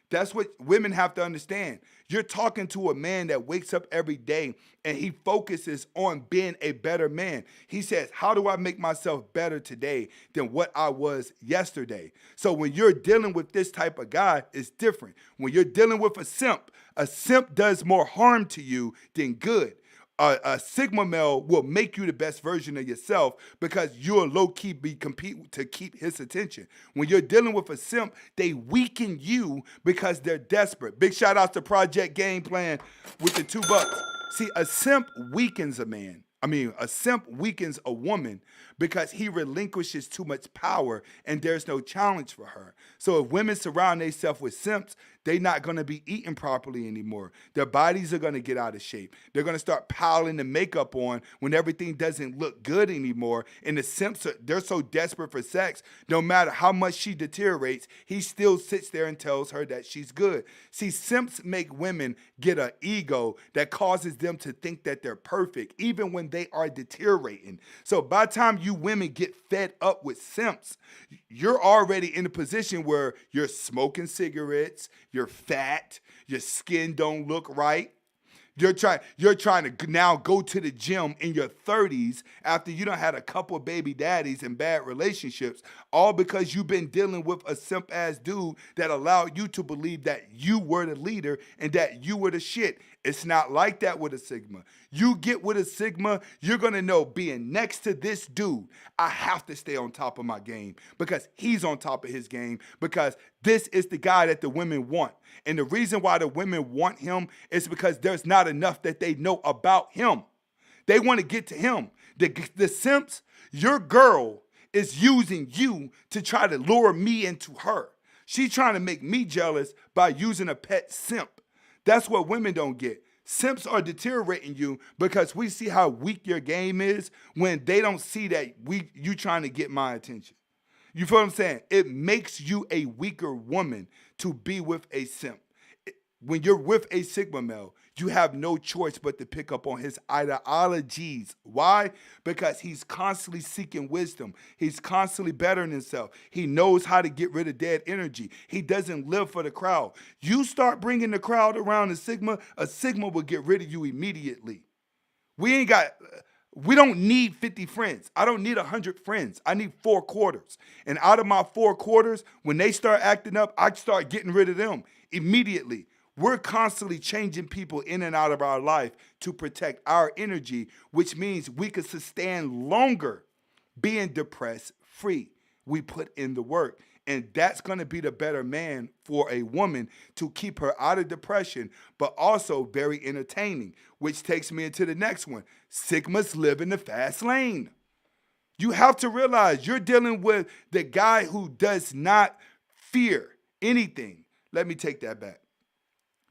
That's what women have to understand. You're talking to a man that wakes up every day and he focuses on being a better man. He says, how do I make myself better today than what I was yesterday? So when you're dealing with this type of guy, it's different. When you're dealing with a simp A simp does more harm to you than good. A Sigma male will make you the best version of yourself because you'll low-key be compete to keep his attention. When you're dealing with a simp, they weaken you because they're desperate. Big shout out to Project Game Plan with the $2. See, a simp weakens a man. A simp weakens a woman because he relinquishes too much power and there's no challenge for her. So if women surround themselves with simps, they're not going to be eating properly anymore. Their bodies are going to get out of shape. They're going to start piling the makeup on when everything doesn't look good anymore. And the simps, they're so desperate for sex, no matter how much she deteriorates, he still sits there and tells her that she's good. See, simps make women get an ego that causes them to think that they're perfect, even when they are deteriorating. So by the time you women get fed up with simps, you're already in a position where you're smoking cigarettes, you're fat, your skin don't look right. You're trying to now go to the gym in your 30s after you done had a couple of baby daddies and bad relationships, all because you've been dealing with a simp-ass dude that allowed you to believe that you were the leader and that you were the shit. It's not like that with a Sigma. You get with a Sigma, you're going to know being next to this dude, I have to stay on top of my game because he's on top of his game because this is the guy that the women want. And the reason why the women want him is because there's not enough that they know about him. They want to get to him. The simps, your girl is using you to try to lure me into her. She's trying to make me jealous by using a pet simp. That's what women don't get. Simps are deteriorating you because we see how weak your game is when they don't see that you trying to get my attention. You feel what I'm saying? It makes you a weaker woman to be with a simp. When you're with a Sigma male, you have no choice but to pick up on his ideologies. Why? Because he's constantly seeking wisdom. He's constantly bettering himself. He knows how to get rid of dead energy. He doesn't live for the crowd. You start bringing the crowd around a Sigma will get rid of you immediately. We don't need 50 friends. I don't need 100 friends. I need 4 quarters. And out of my 4 quarters, when they start acting up, I start getting rid of them immediately. We're constantly changing people in and out of our life to protect our energy, which means we could sustain longer being depressed free. We put in the work. And that's going to be the better man for a woman to keep her out of depression, but also very entertaining, which takes me into the next one. Sigmas live in the fast lane. You have to realize you're dealing with the guy who does not fear anything. Let me take that back.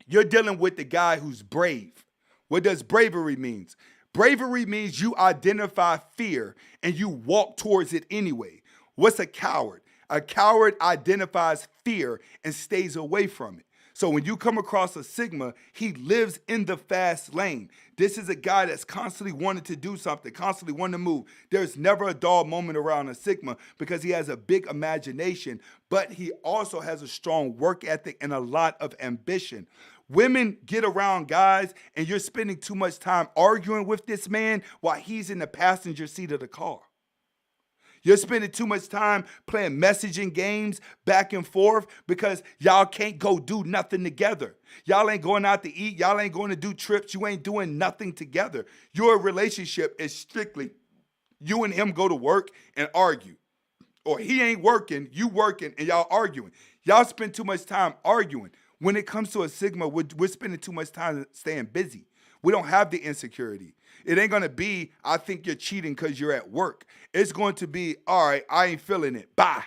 You're dealing with the guy who's brave. What does bravery mean? Bravery means you identify fear and you walk towards it anyway. What's a coward? A coward identifies fear and stays away from it. So when you come across a Sigma, he lives in the fast lane. This is a guy that's constantly wanting to do something, constantly wanting to move. There's never a dull moment around a Sigma because he has a big imagination, but he also has a strong work ethic and a lot of ambition. Women get around guys and you're spending too much time arguing with this man while he's in the passenger seat of the car. You're spending too much time playing messaging games back and forth because y'all can't go do nothing together. Y'all ain't going out to eat. Y'all ain't going to do trips. You ain't doing nothing together. Your relationship is strictly you and him go to work and argue. Or he ain't working, you working, and y'all arguing. Y'all spend too much time arguing. When it comes to a Sigma, we're spending too much time staying busy. We don't have the insecurity. It ain't going to be, I think you're cheating because you're at work. It's going to be, all right, I ain't feeling it. Bye.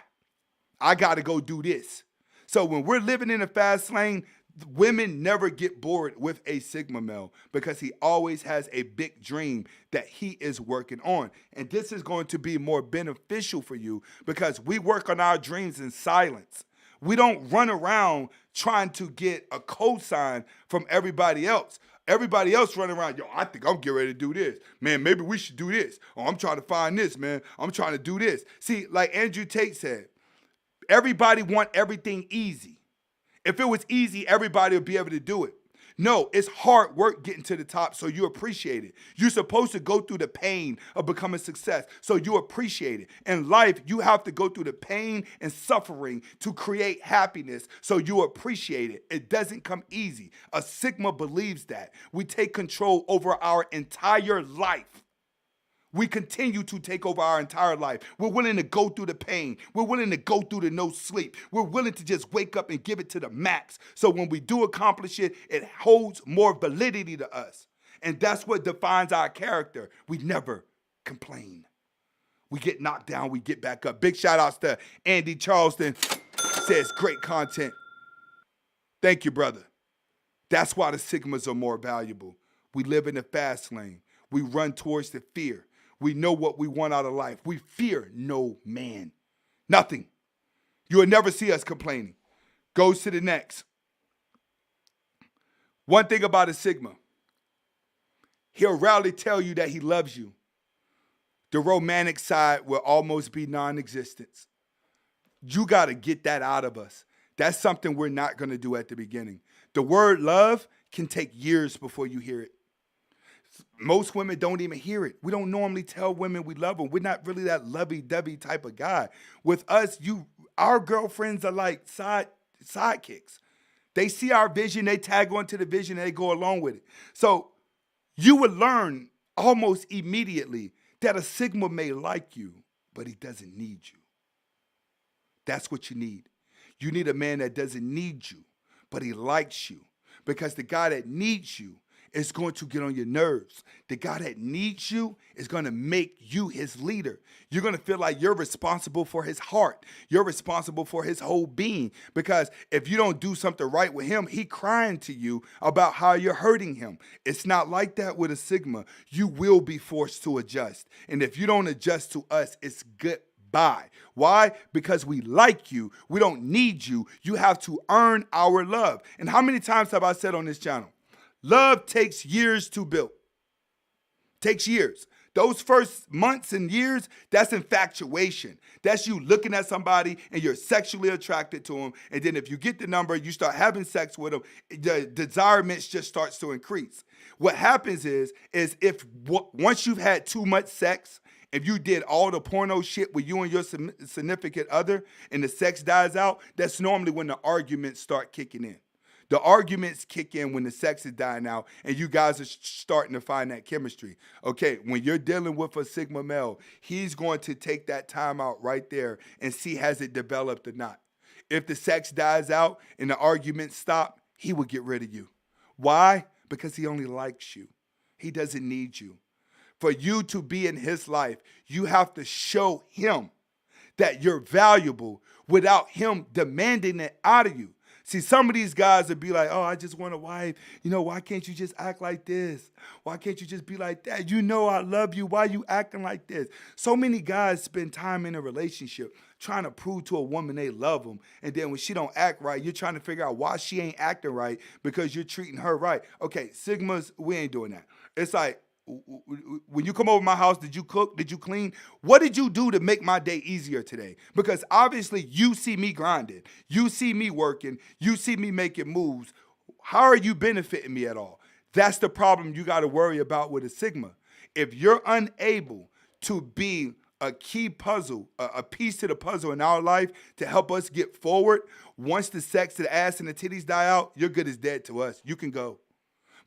I got to go do this. So when we're living in a fast lane, women never get bored with a Sigma male because he always has a big dream that he is working on. And this is going to be more beneficial for you because we work on our dreams in silence. We don't run around trying to get a cosign from everybody else. Everybody else running around, yo, I think I'm getting ready to do this. Man, maybe we should do this. Oh, I'm trying to find this, man. I'm trying to do this. See, like Andrew Tate said, everybody want everything easy. If it was easy, everybody would be able to do it. No, it's hard work getting to the top, so you appreciate it. You're supposed to go through the pain of becoming success, so you appreciate it. In life, you have to go through the pain and suffering to create happiness, so you appreciate it. It doesn't come easy. A Sigma believes that. We take control over our entire life. We continue to take over our entire life. We're willing to go through the pain. We're willing to go through the no sleep. We're willing to just wake up and give it to the max. So when we do accomplish it, it holds more validity to us. And that's what defines our character. We never complain. We get knocked down, we get back up. Big shout outs to Andy Charleston. Says great content. Thank you, brother. That's why the Sigmas are more valuable. We live in the fast lane. We run towards the fear. We know what we want out of life. We fear no man. Nothing. You will never see us complaining. Goes to the next. One thing about a Sigma, he'll rarely tell you that he loves you. The romantic side will almost be non-existent. You got to get that out of us. That's something we're not going to do at the beginning. The word love can take years before you hear it. Most women don't even hear it. We don't normally tell women we love them. We're not really that lovey-dovey type of guy. With us, our girlfriends are like sidekicks. They see our vision, they tag onto the vision, and they go along with it. So you would learn almost immediately that a Sigma may like you, but he doesn't need you. That's what you need. You need a man that doesn't need you, but he likes you. Because the guy that needs you is going to get on your nerves. The guy that needs you is going to make you his leader. You're going to feel like you're responsible for his heart. You're responsible for his whole being. Because if you don't do something right with him, he crying to you about how you're hurting him. It's not like that with a Sigma. You will be forced to adjust. And if you don't adjust to us, it's goodbye. Why? Because we like you. We don't need you. You have to earn our love. And how many times have I said on this channel? Love takes years to build. Takes years. Those first months and years, that's infatuation. That's you looking at somebody and you're sexually attracted to them. And then if you get the number, you start having sex with them, the desirement just starts to increase. What happens is if once you've had too much sex, if you did all the porno shit with you and your significant other and the sex dies out, that's normally when the arguments start kicking in. The arguments kick in when the sex is dying out and you guys are starting to find that chemistry. Okay, when you're dealing with a Sigma male, he's going to take that time out right there and see has it developed or not. If the sex dies out and the arguments stop, he will get rid of you. Why? Because he only likes you. He doesn't need you. For you to be in his life, you have to show him that you're valuable without him demanding it out of you. See, some of these guys would be like, oh, I just want a wife. You know, why can't you just act like this? Why can't you just be like that? You know I love you. Why are you acting like this? So many guys spend time in a relationship trying to prove to a woman they love them. And then when she don't act right, you're trying to figure out why she ain't acting right because you're treating her right. Okay, Sigmas, we ain't doing that. It's like, when you come over to my house, did you cook? Did you clean? What did you do to make my day easier today? Because obviously you see me grinding. You see me working. You see me making moves. How are you benefiting me at all? That's the problem you got to worry about with a Sigma. If you're unable to be a key puzzle, a piece to the puzzle in our life to help us get forward, once the sex, the ass, and the titties die out, you're good as dead to us. You can go.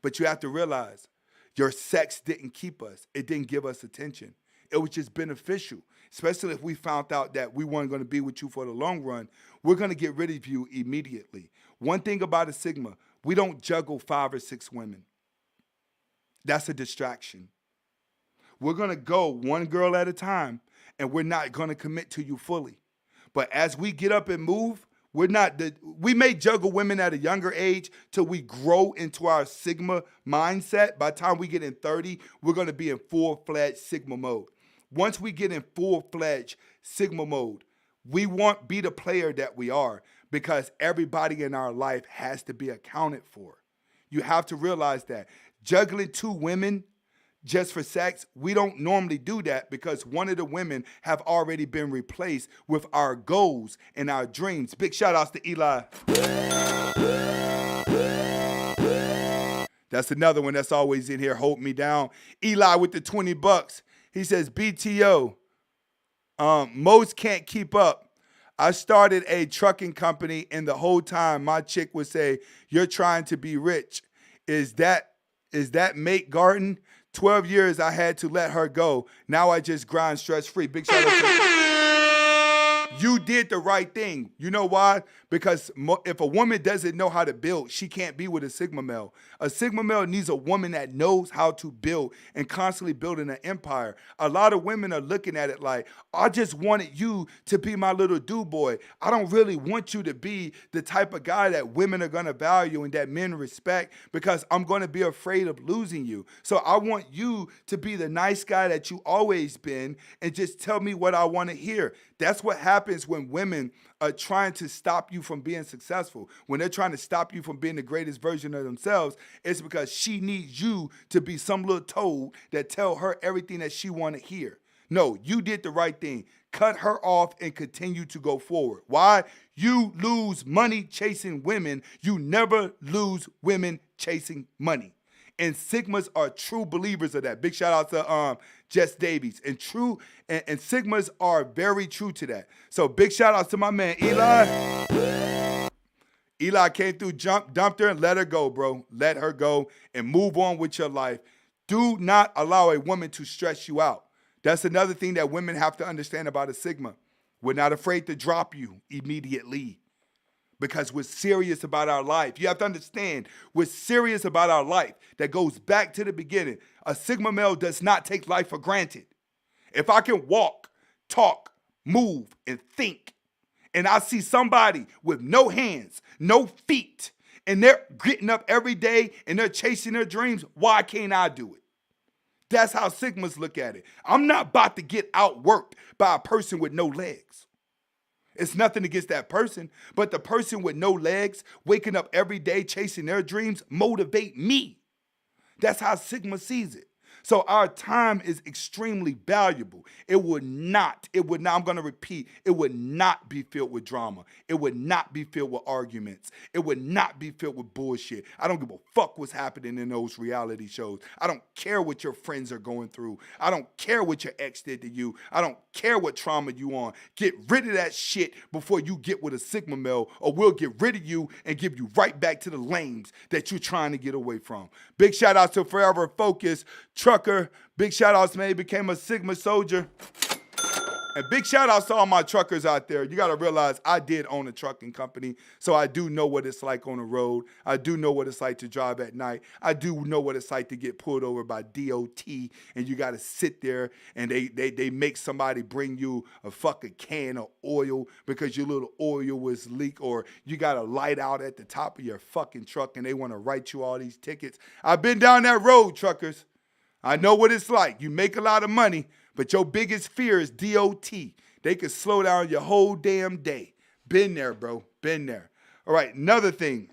But you have to realize, your sex didn't keep us. It didn't give us attention. It was just beneficial, especially if we found out that we weren't going to be with you for the long run. We're going to get rid of you immediately. One thing about a Sigma, we don't juggle 5 or 6 women. That's a distraction. We're going to go one girl at a time, and we're not going to commit to you fully. But as we get up and move, we may juggle women at a younger age till we grow into our Sigma mindset. By the time we get in 30, we're going to be in full-fledged Sigma mode. Once we get in full-fledged Sigma mode, we won't be the player that we are because everybody in our life has to be accounted for. You have to realize that. Juggling 2 women just for sex, we don't normally do that because one of the women have already been replaced with our goals and our dreams. Big shout outs to Eli. That's another one that's always in here holding me down. Eli with the $20. He says, BTO, most can't keep up. I started a trucking company, and the whole time my chick would say, you're trying to be rich. Is that mate garden? 12 years I had to let her go. Now I just grind stress-free. Big shout out to you did the right thing. You know why? Because if a woman doesn't know how to build, she can't be with a Sigma male. A Sigma male needs a woman that knows how to build and constantly building an empire. A lot of women are looking at it like, I just wanted you to be my little dude boy. I don't really want you to be the type of guy that women are going to value and that men respect because I'm going to be afraid of losing you. So I want you to be the nice guy that you always been and just tell me what I want to hear. That's what happens when women are trying to stop you from being successful. When they're trying to stop you from being the greatest version of themselves, it's because she needs you to be some little toad that tell her everything that she want to hear. No, you did the right thing. Cut her off and continue to go forward. Why? You lose money chasing women. You never lose women chasing money. And Sigmas are true believers of that. Big shout out to Jess Davies. And Sigmas are very true to that. So big shout out to my man Eli. Eli came through, dumped her, and let her go, bro. Let her go and move on with your life. Do not allow a woman to stress you out. That's another thing that women have to understand about a Sigma. We're not afraid to drop you immediately because we're serious about our life. You have to understand, we're serious about our life. That goes back to the beginning. A Sigma male does not take life for granted. If I can walk, talk, move, and think, and I see somebody with no hands, no feet, and they're getting up every day and they're chasing their dreams, why can't I do it? That's how Sigmas look at it. I'm not about to get outworked by a person with no legs. It's nothing against that person, but the person with no legs, waking up every day chasing their dreams, motivate me. That's how Sigma sees it. So our time is extremely valuable. It would not, I'm going to repeat, it would not be filled with drama. It would not be filled with arguments. It would not be filled with bullshit. I don't give a fuck what's happening in those reality shows. I don't care what your friends are going through. I don't care what your ex did to you. I don't care what trauma you on. Get rid of that shit before you get with a Sigma male, or we'll get rid of you and give you right back to the lames that you're trying to get away from. Big shout out to Forever Focus Trucker. Big shout outs, man. He became a Sigma soldier. And big shout outs to all my truckers out there. You got to realize I did own a trucking company, so I do know what it's like on the road. I do know what it's like to drive at night. I do know what it's like to get pulled over by DOT, and you got to sit there and they make somebody bring you a fucking can of oil because your little oil was leaked, or you got a light out at the top of your fucking truck and they want to write you all these tickets. I've been down that road, truckers. I know what it's like. You make a lot of money, but your biggest fear is DOT. They could slow down your whole damn day. Been there, bro. Been there. All right, another thing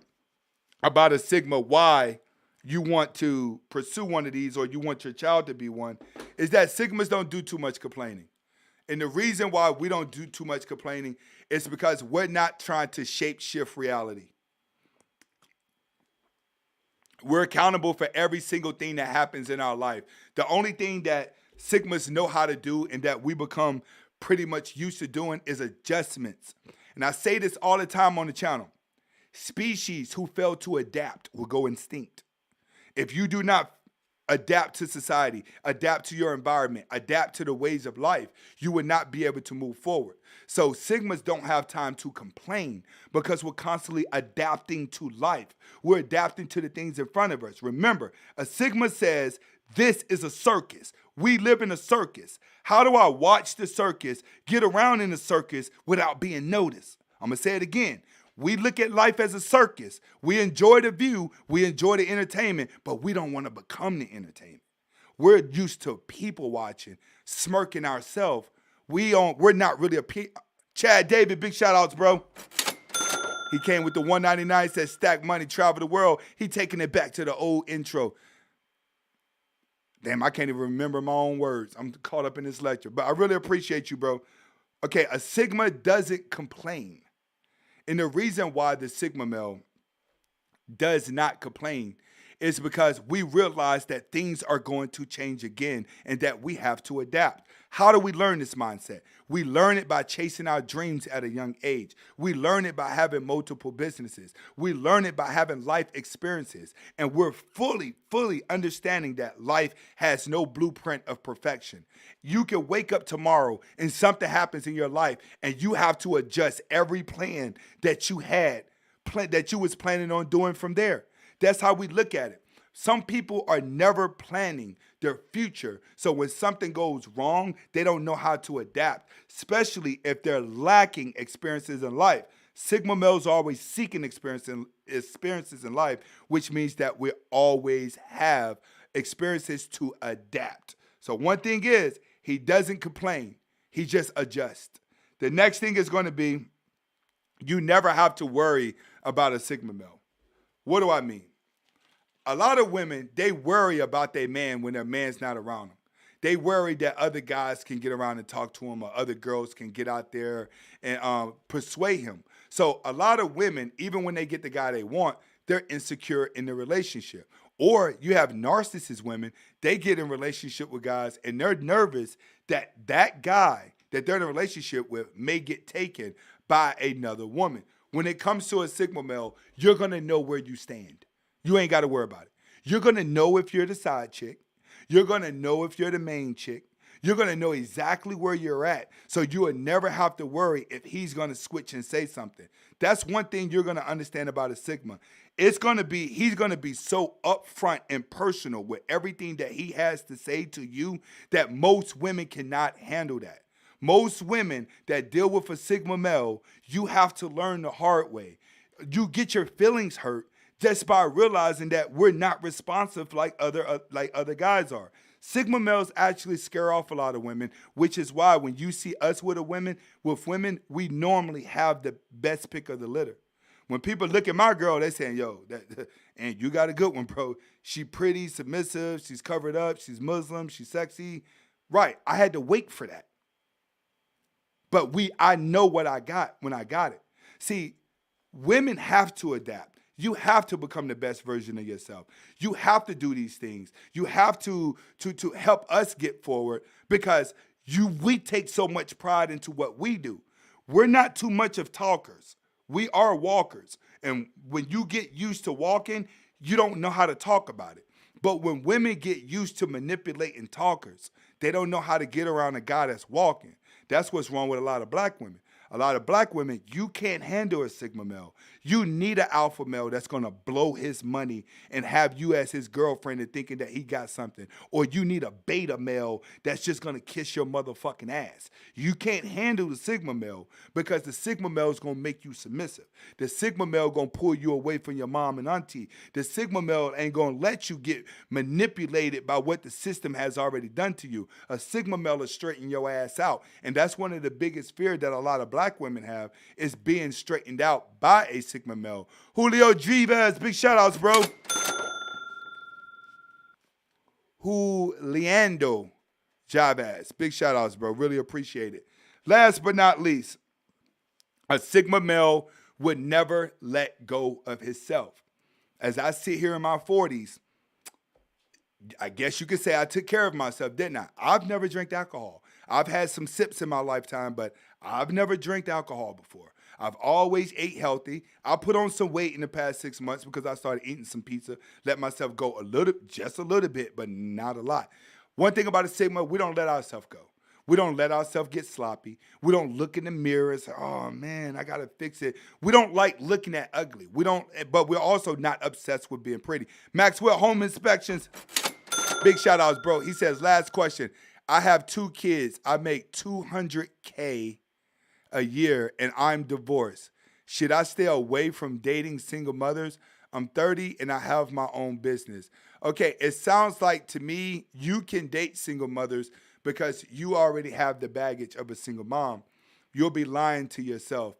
about a Sigma, why you want to pursue one of these or you want your child to be one, is that Sigmas don't do too much complaining. And the reason why we don't do too much complaining is because we're not trying to shape shift reality. We're accountable for every single thing that happens in our life. The only thing that Sigmas know how to do and that we become pretty much used to doing is adjustments. And I say this all the time on the channel. Species who fail to adapt will go extinct. If you do not adapt to society, adapt to your environment, adapt to the ways of life, you would not be able to move forward. So Sigmas don't have time to complain because we're constantly adapting to life. We're adapting to the things in front of us. Remember, a Sigma says, this is a circus. We live in a circus. How do I watch the circus, get around in the circus without being noticed? I'm going to say it again. We look at life as a circus. We enjoy the view. We enjoy the entertainment, but we don't want to become the entertainment. We're used to people watching, smirking ourselves. We're not really Chad David, big shout outs, bro. He came with the 199, said stack money, travel the world. He taking it back to the old intro. Damn, I can't even remember my own words. I'm caught up in this lecture, but I really appreciate you, bro. Okay, a Sigma doesn't complain. And the reason why the Sigma male does not complain is because we realize that things are going to change again and that we have to adapt. How do we learn this mindset? We learn it by chasing our dreams at a young age. We learn it by having multiple businesses. We learn it by having life experiences. And we're fully understanding that life has no blueprint of perfection. You can wake up tomorrow and something happens in your life and you have to adjust every plan that you had, that you was planning on doing from there. That's how we look at it. Some people are never planning their future. So when something goes wrong, they don't know how to adapt, especially if they're lacking experiences in life. Sigma males are always seeking experiences in life, which means that we always have experiences to adapt. So one thing is, he doesn't complain. He just adjusts. The next thing is going to be, you never have to worry about a Sigma male. What do I mean? A lot of women, they worry about their man when their man's not around them. They worry that other guys can get around and talk to him, or other girls can get out there and persuade him. So a lot of women, even when they get the guy they want, they're insecure in the relationship. Or you have narcissist women, they get in a relationship with guys and they're nervous that that guy that they're in a relationship with may get taken by another woman. When it comes to a Sigma male, you're going to know where you stand. You ain't got to worry about it. You're going to know if you're the side chick. You're going to know if you're the main chick. You're going to know exactly where you're at. So you will never have to worry if he's going to switch and say something. That's one thing you're going to understand about a Sigma. He's going to be so upfront and personal with everything that he has to say to you that most women cannot handle that. Most women that deal with a Sigma male, you have to learn the hard way. You get your feelings hurt just by realizing that we're not responsive like other guys are. Sigma males actually scare off a lot of women, which is why when you see us with women, we normally have the best pick of the litter. When people look at my girl, they saying, yo, and you got a good one, bro. She pretty, submissive, she's covered up, she's Muslim, she's sexy. Right, I had to wait for that. But I know what I got when I got it. See, women have to adapt. You have to become the best version of yourself. You have to do these things. You have to help us get forward because we take so much pride into what we do. We're not too much of talkers. We are walkers. And when you get used to walking, you don't know how to talk about it. But when women get used to manipulating talkers, they don't know how to get around a guy that's walking. That's what's wrong with a lot of black women. A lot of black women, you can't handle a Sigma male. You need an alpha male that's going to blow his money and have you as his girlfriend and thinking that he got something. Or you need a beta male that's just going to kiss your motherfucking ass. You can't handle the Sigma male because the Sigma male is going to make you submissive. The Sigma male going to pull you away from your mom and auntie. The Sigma male ain't going to let you get manipulated by what the system has already done to you. A Sigma male will straighten your ass out. And that's one of the biggest fears that a lot of black women have is being straightened out by a Sigma male. Julio Drivas, big shout outs, bro. Juliando Javaz, big shout outs, bro. Really appreciate it. Last but not least, a Sigma male would never let go of himself. As I sit here in my 40s, I guess you could say I took care of myself, didn't I? I've never drank alcohol. I've had some sips in my lifetime, but I've never drank alcohol before. I've always ate healthy. I put on some weight in the past 6 months because I started eating some pizza, let myself go just a little bit, but not a lot. One thing about a Sigma, we don't let ourselves go. We don't let ourselves get sloppy. We don't look in the mirror and say, oh man, I gotta fix it. We don't like looking at ugly. But we're also not obsessed with being pretty. Maxwell Home Inspections, big shout outs, bro. He says, last question. I have 2 kids. I make $200K a year and I'm divorced. Should I stay away from dating single mothers? I'm 30 and I have my own business. Okay, it sounds like to me you can date single mothers because you already have the baggage of a single mom. You'll be lying to yourself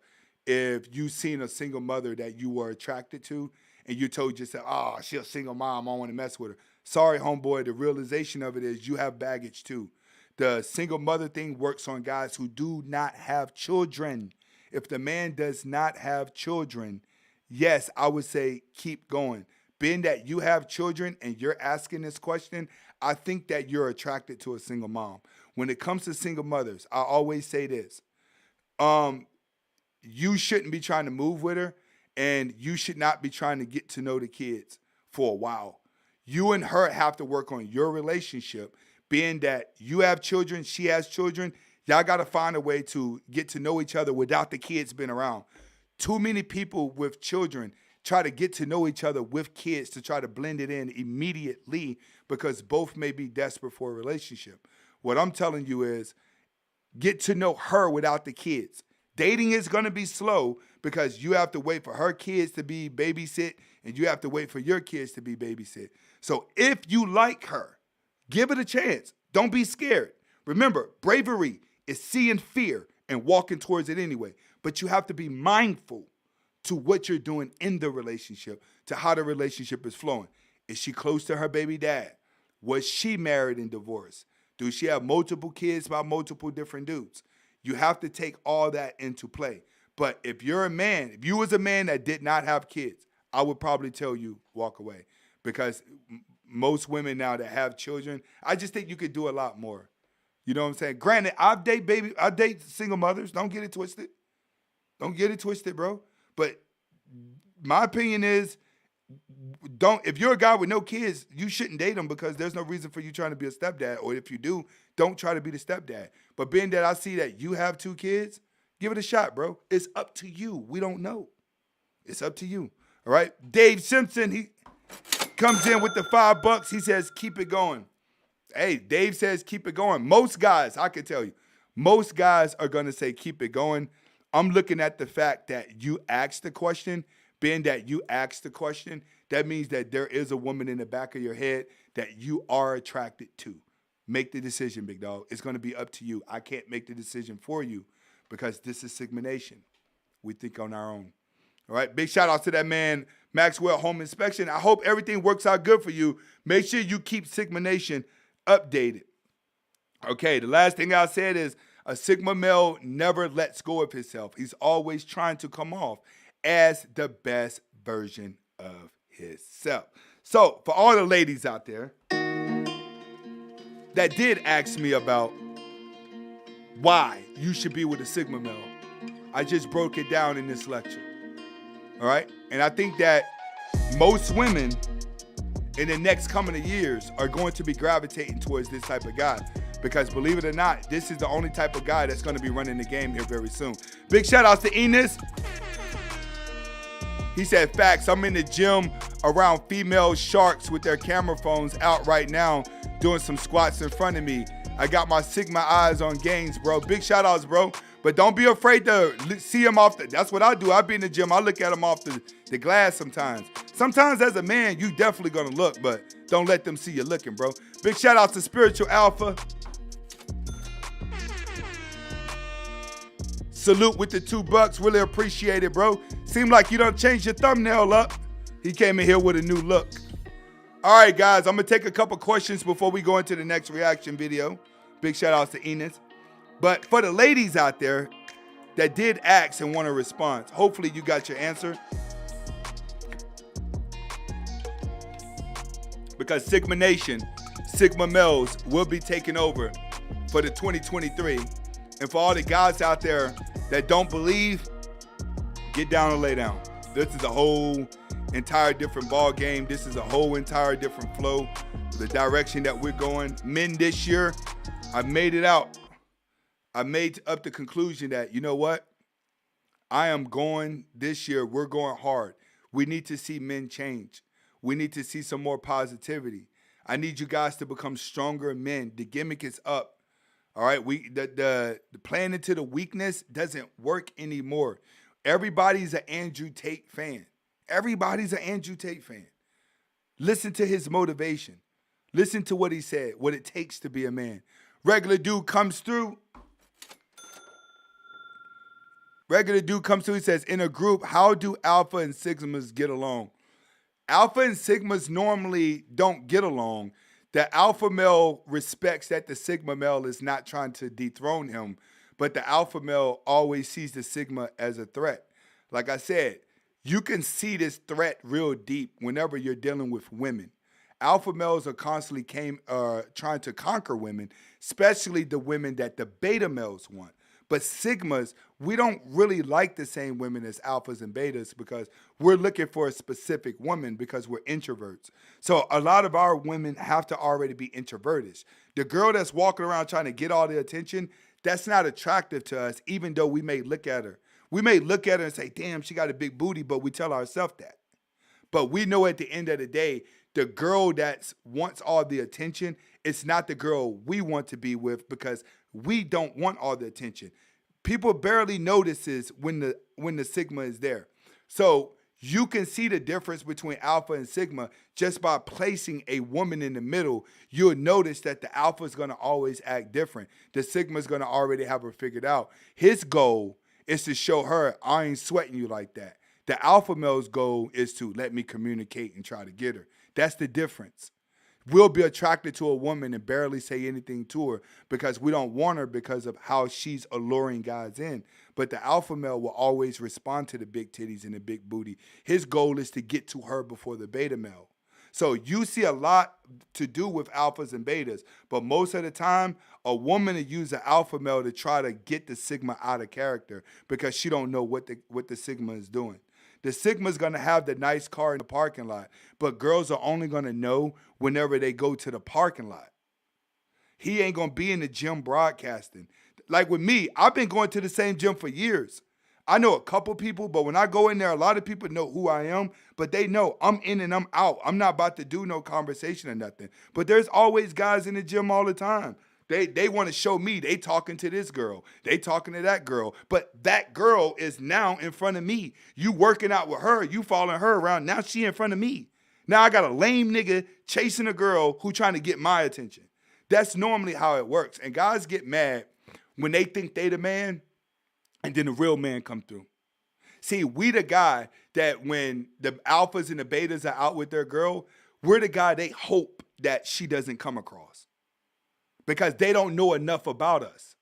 if you've seen a single mother that you were attracted to and you told yourself, oh, she's a single mom, I don't want to mess with her. Sorry, homeboy, the realization of it is you have baggage too. The single mother thing works on guys who do not have children. If the man does not have children, yes, I would say keep going being that you have children and you're asking this question, I think that you're attracted to a single mom. When it comes to single mothers, I always say this. You shouldn't be trying to move with her, and you should not be trying to get to know the kids for a while. You and her have to work on your relationship, being that you have children, she has children. Y'all got to find a way to get to know each other without the kids being around. Too many people with children try to get to know each other with kids to try to blend it in immediately because both may be desperate for a relationship. What I'm telling you is get to know her without the kids. Dating is going to be slow because you have to wait for her kids to be babysit and you have to wait for your kids to be babysit. So if you like her, give it a chance. Don't be scared. Remember, bravery is seeing fear and walking towards it anyway. But you have to be mindful to what you're doing in the relationship, to how the relationship is flowing. Is she close to her baby dad? Was she married and divorced? Do she have multiple kids by multiple different dudes? You have to take all that into play. But if you're a man, if you was a man that did not have kids, I would probably tell you walk away. Because most women now that have children, I just think you could do a lot more. You know what I'm saying? Granted, I date single mothers. Don't get it twisted. Don't get it twisted, bro. But my opinion is, if you're a guy with no kids, you shouldn't date them because there's no reason for you trying to be a stepdad. Or if you do, don't try to be the stepdad. But being that I see that you have 2 kids, give it a shot, bro. It's up to you. We don't know. It's up to you. All right? Dave Simpson, he comes in with the $5. He says, keep it going. Hey, Dave says, keep it going. Most guys, I can tell you, most guys are going to say, keep it going. I'm looking at the fact that you asked the question. Being that you asked the question, that means that there is a woman in the back of your head that you are attracted to. Make the decision, big dog. It's going to be up to you. I can't make the decision for you because this is Sigma Nation. We think on our own. All right, big shout out to that man, Maxwell Home Inspection. I hope everything works out good for you. Make sure you keep Sigma Nation updated. Okay, the last thing I said is a Sigma male never lets go of himself. He's always trying to come off as the best version of himself. So, for all the ladies out there that did ask me about why you should be with a Sigma male, I just broke it down in this lecture. All right? And I think that most women in the next coming of years are going to be gravitating towards this type of guy. Because believe it or not, this is the only type of guy that's going to be running the game here very soon. Big shout outs to Enos. He said, facts, I'm in the gym around female sharks with their camera phones out right now doing some squats in front of me. I got my Sigma eyes on gains, bro. Big shout outs, bro. But don't be afraid to see him off that's what I do. I be in the gym. I look at him off the glass sometimes. Sometimes as a man, you definitely going to look, but don't let them see you looking, bro. Big shout out to Spiritual Alpha. Salute with the $2. Really appreciate it, bro. Seem like you done changed your thumbnail up. He came in here with a new look. All right, guys. I'm going to take a couple questions before we go into the next reaction video. Big shout outs to Enos. But for the ladies out there that did ask and want a response, hopefully you got your answer. Because Sigma Nation, Sigma males will be taking over for the 2023. And for all the guys out there that don't believe, get down and lay down. This is a whole entire different ball game. This is a whole entire different flow. The direction that we're going. Men this year, I made it out. I made up the conclusion that, you know what? I am going this year. We're going hard. We need to see men change. We need to see some more positivity. I need you guys to become stronger men. The gimmick is up. All right, the playing into the weakness doesn't work anymore. Everybody's an Andrew Tate fan. Everybody's an Andrew Tate fan. Listen to his motivation. Listen to what he said, what it takes to be a man. Regular dude comes through. He says, in a group, how do Alpha and Sigmas get along? Alpha and Sigmas normally don't get along. The alpha male respects that the Sigma male is not trying to dethrone him, but the alpha male always sees the Sigma as a threat. Like I said, you can see this threat real deep whenever you're dealing with women. Alpha males are constantly trying to conquer women, especially the women that the beta males want. But sigmas, we don't really like the same women as alphas and betas because we're looking for a specific woman because we're introverts. So a lot of our women have to already be introverted. The girl that's walking around trying to get all the attention, that's not attractive to us, even though we may look at her. We may look at her and say, damn, she got a big booty, but we tell ourselves that. But we know at the end of the day, the girl that wants all the attention, it's not the girl we want to be with because we don't want all the attention. People barely notices when the sigma is there. So you can see the difference between alpha and sigma just by placing a woman in the middle. You'll notice that the alpha is going to always act different. The sigma is going to already have her figured out. His goal is to show her, I ain't sweating you like that. The alpha male's goal is to let me communicate and try to get her. That's the difference. We'll be attracted to a woman and barely say anything to her because we don't want her because of how she's alluring guys in. But the alpha male will always respond to the big titties and the big booty. His goal is to get to her before the beta male. So you see a lot to do with alphas and betas, but most of the time, a woman will use an alpha male to try to get the sigma out of character because she don't know what the sigma is doing. The sigma's gonna have the nice car in the parking lot, but girls are only gonna know whenever they go to the parking lot. He ain't gonna be in the gym broadcasting. Like with me, I've been going to the same gym for years. I know a couple people, but when I go in there, a lot of people know who I am, but they know I'm in and I'm out. I'm not about to do no conversation or nothing. But there's always guys in the gym all the time. They want to show me they talking to this girl. They talking to that girl. But that girl is now in front of me. You working out with her. You following her around. Now she in front of me. Now I got a lame nigga chasing a girl who trying to get my attention. That's normally how it works. And guys get mad when they think they the man and then the real man come through. See, we the guy that when the alphas and the betas are out with their girl, we're the guy they hope that she doesn't come across. Because they don't know enough about us.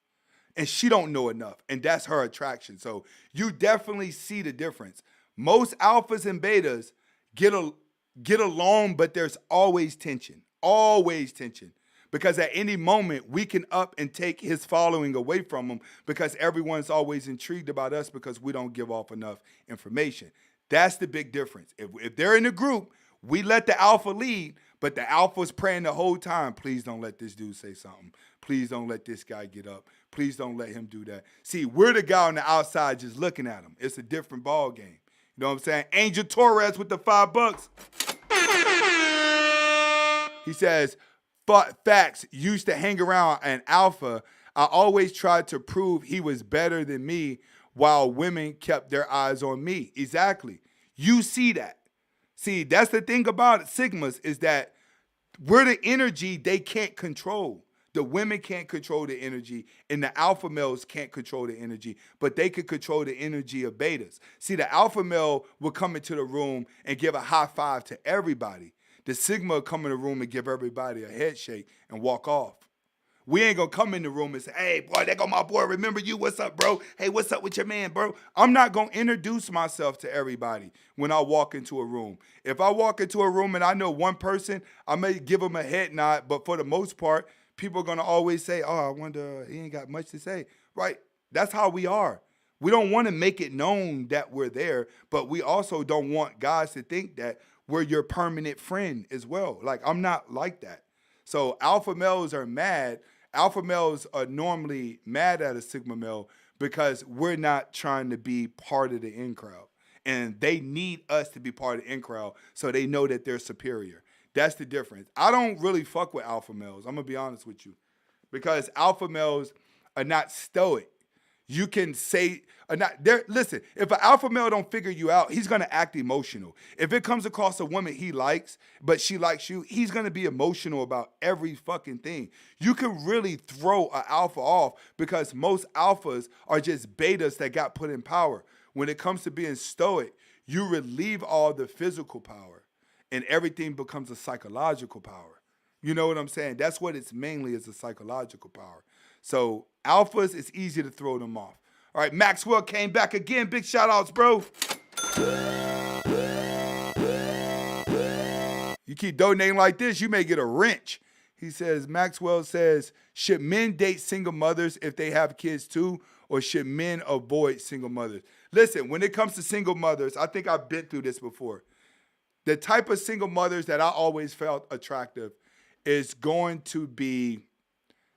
And she don't know enough. And that's her attraction. So you definitely see the difference. Most alphas and betas get along, but there's always tension. Always tension. Because at any moment, we can up and take his following away from him because everyone's always intrigued about us because we don't give off enough information. That's the big difference. If they're in a group, we let the alpha lead, but the alpha's praying the whole time, please don't let this dude say something. Please don't let this guy get up. Please don't let him do that. See, we're the guy on the outside just looking at him. It's a different ball game. You know what I'm saying? Angel Torres with the $5. He says, facts, used to hang around an alpha. I always tried to prove he was better than me while women kept their eyes on me. Exactly. You see that. See, that's the thing about sigmas is that we're the energy they can't control. The women can't control the energy, and the alpha males can't control the energy, but they can control the energy of betas. See, the alpha male will come into the room and give a high five to everybody. The sigma will come in the room and give everybody a head shake and walk off. We ain't gonna come in the room and say, hey, boy, there go my boy. Remember you? What's up, bro? Hey, what's up with your man, bro? I'm not gonna introduce myself to everybody when I walk into a room. If I walk into a room and I know one person, I may give them a head nod, but for the most part, people are gonna always say, oh, I wonder, he ain't got much to say, right? That's how we are. We don't wanna make it known that we're there, but we also don't want guys to think that we're your permanent friend as well. Like, I'm not like that. So alpha males are mad. Alpha males are normally mad at a sigma male because we're not trying to be part of the in crowd. And they need us to be part of the in crowd so they know that they're superior. That's the difference. I don't really fuck with alpha males. I'm going to be honest with you. Because alpha males are not stoic. You can say, listen, if an alpha male don't figure you out, he's going to act emotional. If it comes across a woman he likes, but she likes you, he's going to be emotional about every fucking thing. You can really throw an alpha off because most alphas are just betas that got put in power. When it comes to being stoic, you relieve all the physical power and everything becomes a psychological power. You know what I'm saying? That's what it's mainly is, a psychological power. So alphas, it's easy to throw them off. All right, Maxwell came back again. Big shout outs, bro. You keep donating like this, you may get a wrench. He says, Maxwell says, should men date single mothers if they have kids too, or should men avoid single mothers? Listen, when it comes to single mothers, I think I've been through this before. The type of single mothers that I always felt attractive is going to be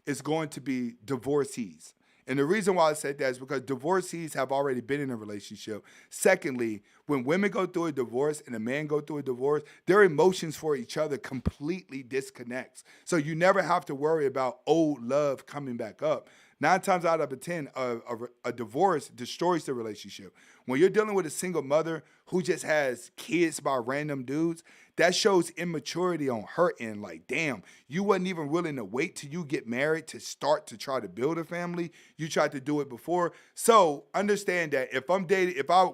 divorcees. And the reason why I said that is because divorcees have already been in a relationship. Secondly, when women go through a divorce and a man go through a divorce, their emotions for each other completely disconnects. So you never have to worry about old love coming back up. 9 times out of 10, a divorce destroys the relationship. When you're dealing with a single mother who just has kids by random dudes, that shows immaturity on her end. Like, damn, you wasn't even willing to wait till you get married to start to try to build a family. You tried to do it before. So understand that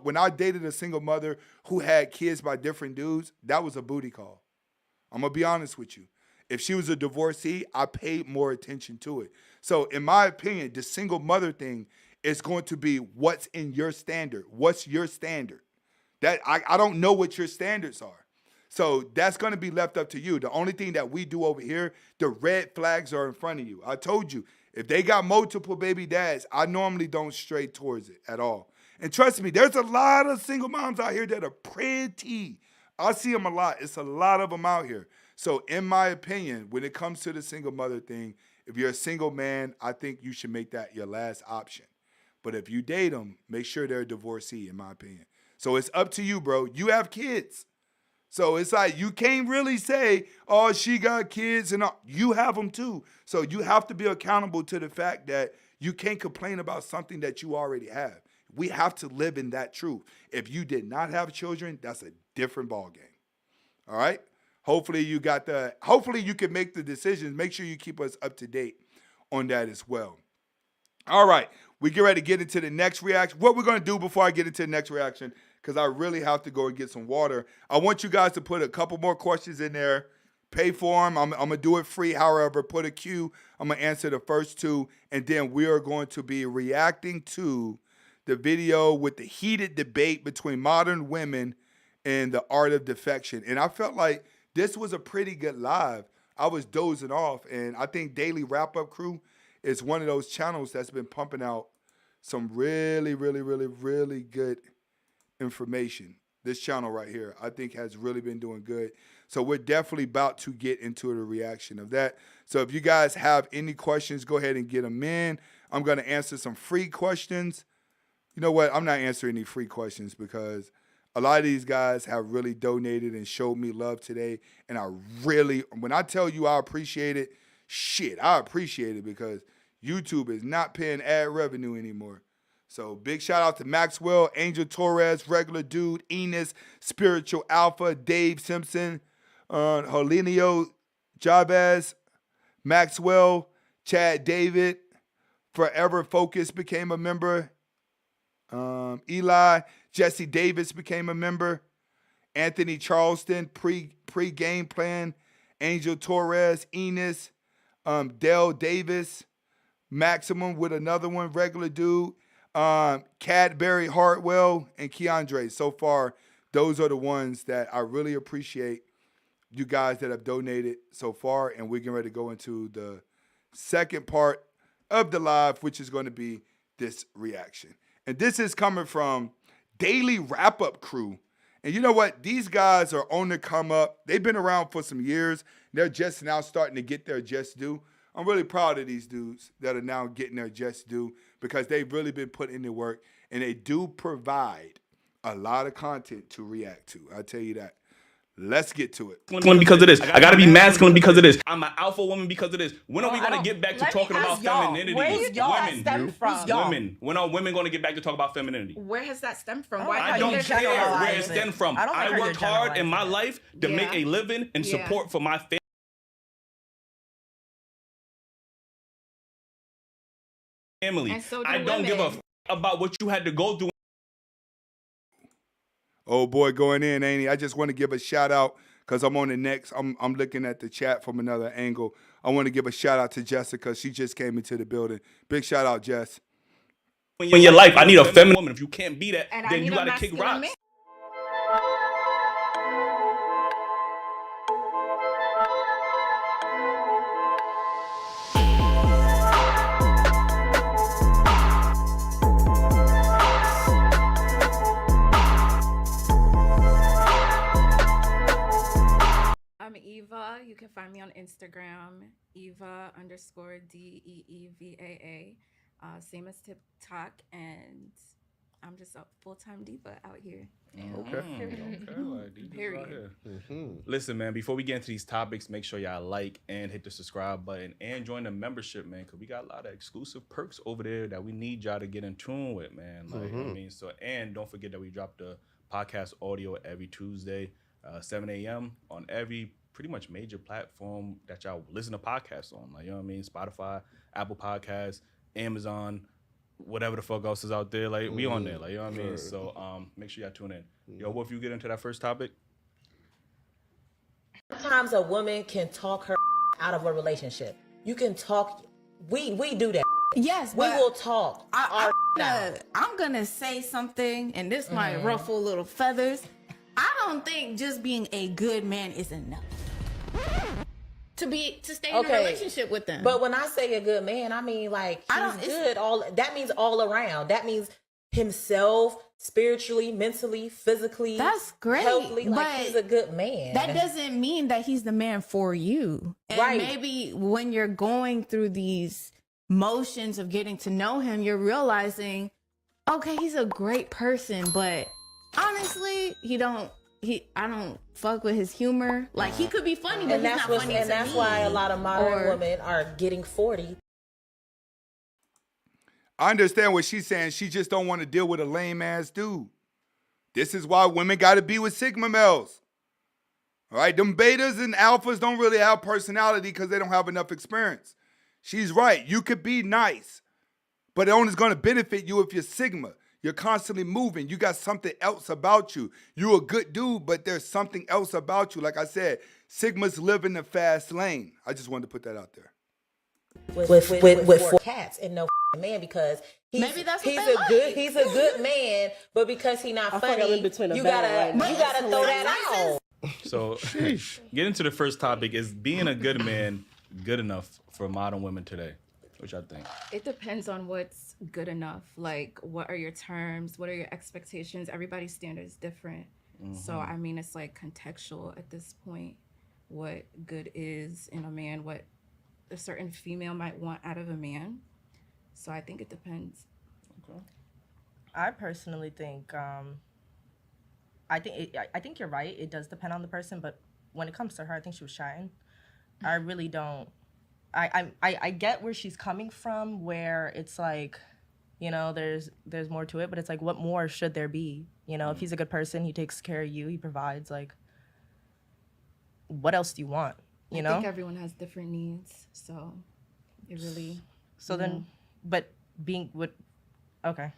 when I dated a single mother who had kids by different dudes, that was a booty call. I'm gonna be honest with you. If she was a divorcee, I paid more attention to it. So in my opinion, the single mother thing is going to be what's in your standard. What's your standard? That I don't know what your standards are. So that's going to be left up to you. The only thing that we do over here, the red flags are in front of you. I told you, if they got multiple baby dads, I normally don't stray towards it at all. And trust me, there's a lot of single moms out here that are pretty. I see them a lot. It's a lot of them out here. So in my opinion, when it comes to the single mother thing, if you're a single man, I think you should make that your last option. But if you date them, make sure they're a divorcee, in my opinion. So it's up to you, bro. You have kids. So it's like you can't really say, oh, she got kids and all. You have them too. So you have to be accountable to the fact that you can't complain about something that you already have. We have to live in that truth. If you did not have children, that's a different ballgame. All right? Hopefully you can make the decisions. Make sure you keep us up to date on that as well. All right. We get ready to get into the next reaction. What we're going to do before I get into the next reaction, because I really have to go and get some water, I want you guys to put a couple more questions in there. Pay for them. I'm going to do it free. However, put a queue. I'm going to answer the first 2, and then we are going to be reacting to the video with the heated debate between modern women and the art of defection. And I felt like this was a pretty good live. I was dozing off, and I think Daily Wrap-Up Crew is one of those channels that's been pumping out some really, really, really, really good information. This channel right here, I think, has really been doing good. So we're definitely about to get into the reaction of that. So if you guys have any questions, go ahead and get them in. I'm going to answer some free questions. You know what? I'm not answering any free questions because a lot of these guys have really donated and showed me love today. And when I tell you I appreciate it, I appreciate it because YouTube is not paying ad revenue anymore. So big shout out to Maxwell, Angel Torres, Regular Dude, Enos, Spiritual Alpha, Dave Simpson, Jolinio Jabez, Maxwell, Chad David, Forever Focus became a member. Eli, Jesse Davis became a member. Anthony Charleston, pre-game plan. Angel Torres, Enos, Dell Davis, Maximum with another one, Regular Dude. Cadbury Hartwell and Keandre. So far, those are the ones that I really appreciate, you guys that have donated so far. And we're getting ready to go into the second part of the live, which is going to be this reaction. And this is coming from Daily Wrap-Up Crew. And you know what? These guys are on the come up. They've been around for some years. They're just now starting to get their just due. I'm really proud of these dudes that are now getting their just due because they've really been putting in the work, and they do provide a lot of content to react to. I'll tell you that. Let's get to it. Because of this. I gotta be masculine because of this. I'm an alpha woman because of this. When are we gonna get back to talking about femininity? Where does y'all stem from? Women. When are women gonna get back to talk about femininity? Where has that stemmed from? I don't care where it stemmed from. I worked hard in my life to make a living and support for my family. So I don't give a about what you had to go through. Oh boy, going in, ain't he? I just want to give a shout out because I'm on the next. I'm looking at the chat from another angle. I want to give a shout out to Jessica. She just came into the building. Big shout out, Jess. In your life, I need a feminine woman. If you can't be that, then you got to kick rocks. Eva. You can find me on Instagram, Eva_DEEVAA. Same as TikTok, and I'm just a full-time diva out here. Period. Listen, man, before we get into these topics, make sure y'all like and hit the subscribe button and join the membership, man, because we got a lot of exclusive perks over there that we need y'all to get in tune with, man. Like, you know what I mean? So, and don't forget that we drop the podcast audio every Tuesday, 7 a.m. on every pretty much major platform that y'all listen to podcasts on. Like, you know what I mean? Spotify, Apple Podcasts, Amazon, whatever the fuck else is out there. Like, we on there. Like, you know what I mean? So, make sure y'all tune in. Yo, Wolf, you get into that first topic? Sometimes a woman can talk her out of a relationship. You can talk. We do that. Yes, we will talk. I'm gonna say something, and this might ruffle little feathers. I don't think just being a good man is enough to stay in a relationship with them. But when I say a good man, I mean like he's good. That means all around. That means himself, spiritually, mentally, physically. That's great. Healthily, like he's a good man. That doesn't mean that he's the man for you. And right. Maybe when you're going through these motions of getting to know him, you're realizing, okay, he's a great person, but honestly, I don't fuck with his humor. Like, he could be funny, but he's not funny. And that's why a lot of modern women are getting 40. I understand what she's saying. She just don't want to deal with a lame ass dude. This is why women got to be with Sigma males. All right, them betas and alphas don't really have personality because they don't have enough experience. She's right. You could be nice, but it only is going to benefit you if you're Sigma. You're constantly moving. You got something else about you. You're a good dude, but there's something else about you. Like I said, Sigmas live in the fast lane. I just wanted to put that out there. With 4 cats and no man, because he's a good man, but because he's not funny, you gotta throw that out. So, get into the first topic. Is being a good man good enough for modern women today? Which I think. It depends on what's good enough. Like, what are your terms? What are your expectations? Everybody's standard is different. So, I mean, it's like contextual at this point, what good is in a man, what a certain female might want out of a man. So I think it depends. Okay. I personally think, I think you're right. It does depend on the person, but when it comes to her, I think she was chatting. I really don't. I get where she's coming from, where it's like, you know, there's more to it, but it's like, what more should there be? You know, if he's a good person, he takes care of you, he provides, like, what else do you want? You know? I think everyone has different needs, so it really. So then, but being with, okay.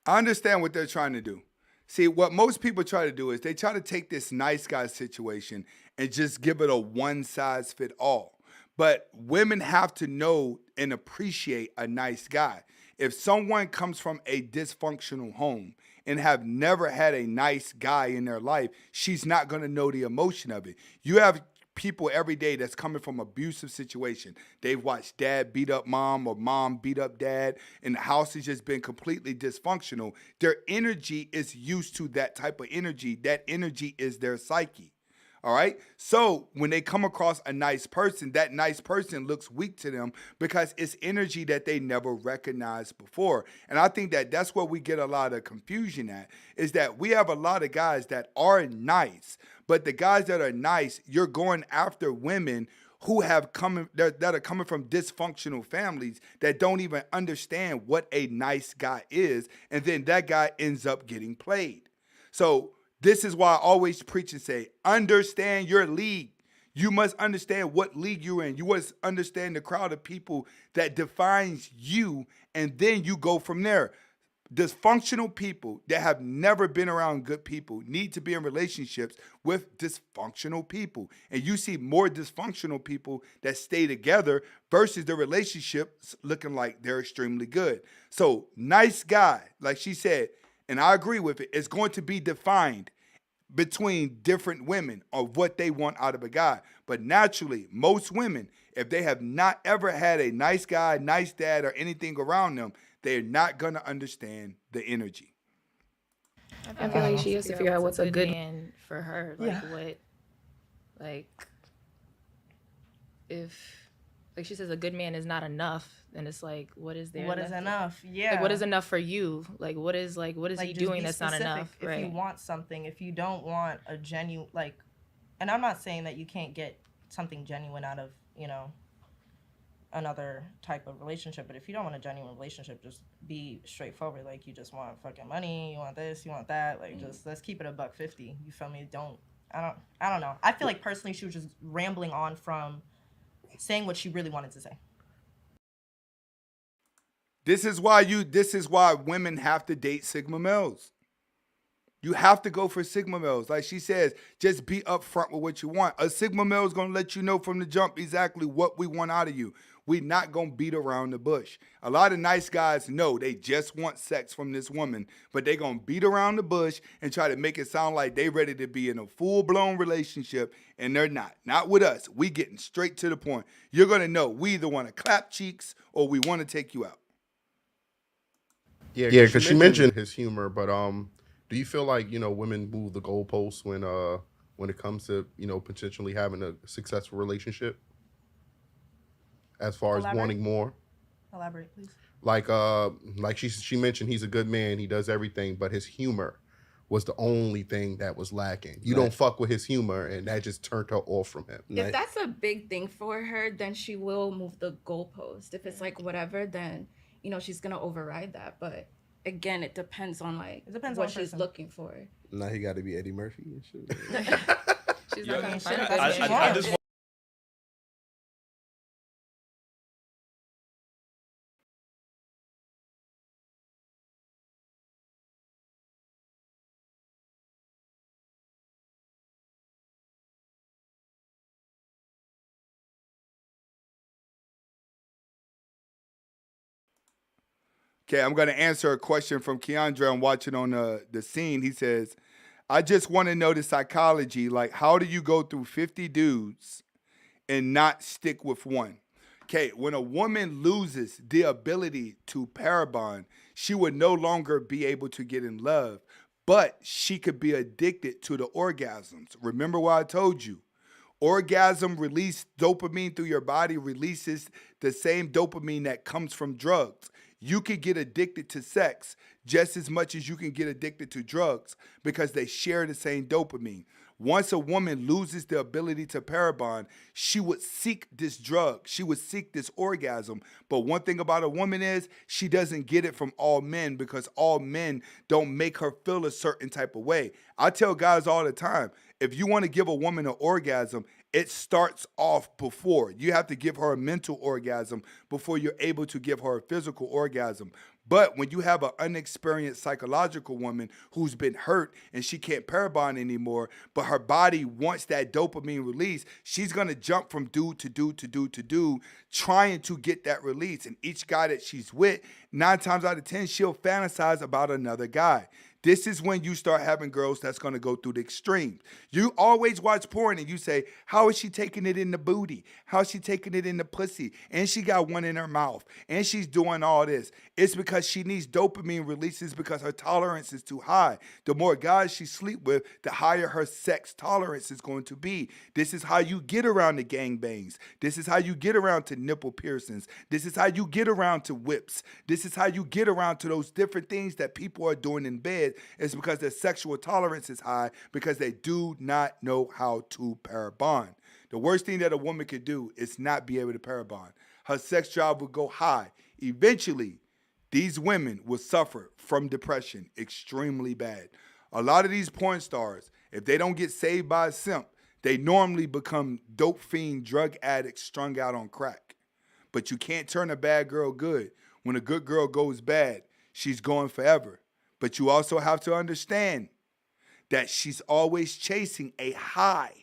I understand what they're trying to do. See, what most people try to do is they try to take this nice guy situation and just give it a one-size-fit-all. But women have to know and appreciate a nice guy. If someone comes from a dysfunctional home and have never had a nice guy in their life, she's not going to know the emotion of it. You have people every day that's coming from abusive situation. They've watched dad beat up mom or mom beat up dad, and the house has just been completely dysfunctional. Their energy is used to that type of energy. That energy is their psyche. All right. So when they come across a nice person, that nice person looks weak to them because it's energy that they never recognized before. And I think that that's where we get a lot of confusion at, is that we have a lot of guys that are nice, but the guys that are nice, you're going after women who have that are coming from dysfunctional families that don't even understand what a nice guy is. And then that guy ends up getting played. So this is why I always preach and say, understand your league. You must understand what league you're in. You must understand the crowd of people that defines you, and then you go from there. Dysfunctional people that have never been around good people need to be in relationships with dysfunctional people. And you see more dysfunctional people that stay together versus the relationships looking like they're extremely good. So nice guy, like she said, and I agree with it, it's going to be defined between different women of what they want out of a guy. But naturally, most women, if they have not ever had a nice guy, nice dad, or anything around them, they're not going to understand the energy. I feel like she has to figure out what's a good man for her. Like Yeah. what, like if, like she says, a good man is not enough, then it's like, what is there? What is enough? Yeah. Like what is enough for you? Like what is he just doing be that's specific. not enough? If Right. you want something, if you don't want a genuine, like, and I'm not saying that you can't get something genuine out of, you know, another type of relationship, but if you don't want a genuine relationship, just be straightforward. Like, you just want fucking money, you want this, you want that. Like, just let's keep it $150. You feel me? I don't know. I feel like personally she was just rambling on from saying what she really wanted to say. This is why women have to date Sigma males. You have to go for Sigma males. Like she says, just be upfront with what you want. A Sigma male is going to let you know from the jump exactly what we want out of you. We're not going to beat around the bush. A lot of nice guys know they just want sex from this woman, but they're going to beat around the bush and try to make it sound like they ready to be in a full-blown relationship, and they're not. Not with us. We getting straight to the point. You're going to know we either want to clap cheeks or we want to take you out. Yeah, because she mentioned his humor, but do you feel like, you know, women move the goalposts when it comes to, you know, potentially having a successful relationship? As far as wanting more? Elaborate, please. Like she mentioned, he's a good man, he does everything, but his humor was the only thing that was lacking. You don't fuck with his humor, and that just turned her off from him. If that's a big thing for her, then she will move the goalpost. If it's like whatever, then you know she's gonna override that. But again, it depends on what she's looking for. Now he got to be Eddie Murphy and shit. She's not gonna find out. I just Okay, I'm going to answer a question from Keandre. I'm watching on the scene. He says, I just want to know the psychology. Like, how do you go through 50 dudes and not stick with one? Okay, when a woman loses the ability to parabond, she would no longer be able to get in love, but she could be addicted to the orgasms. Remember what I told you? Orgasm release dopamine through your body releases the same dopamine that comes from drugs. You can get addicted to sex just as much as you can get addicted to drugs because they share the same dopamine. Once a woman loses the ability to parabond, she would seek this drug. She would seek this orgasm. But one thing about a woman is she doesn't get it from all men because all men don't make her feel a certain type of way. I tell guys all the time, if you want to give a woman an orgasm, it starts off before. You have to give her a mental orgasm before you're able to give her a physical orgasm. But when you have an unexperienced psychological woman who's been hurt and she can't parabond anymore, but her body wants that dopamine release, she's going to jump from dude to dude to dude to dude, trying to get that release. And each guy that she's with, 9 times out of 10, she'll fantasize about another guy. This is when you start having girls that's going to go through the extremes. You always watch porn and you say, how is she taking it in the booty? How is she taking it in the pussy? And she got one in her mouth. And she's doing all this. It's because she needs dopamine releases because her tolerance is too high. The more guys she sleep with, the higher her sex tolerance is going to be. This is how you get around the gangbangs. This is how you get around to nipple piercings. This is how you get around to whips. This is how you get around to those different things that people are doing in bed. It's because their sexual tolerance is high because they do not know how to parabond. The worst thing that a woman could do is not be able to parabond. Her sex drive will go high. Eventually, these women will suffer from depression extremely bad. A lot of these porn stars, if they don't get saved by a simp, they normally become dope fiend drug addicts strung out on crack. But you can't turn a bad girl good. When a good girl goes bad, she's going forever. But you also have to understand that she's always chasing a high.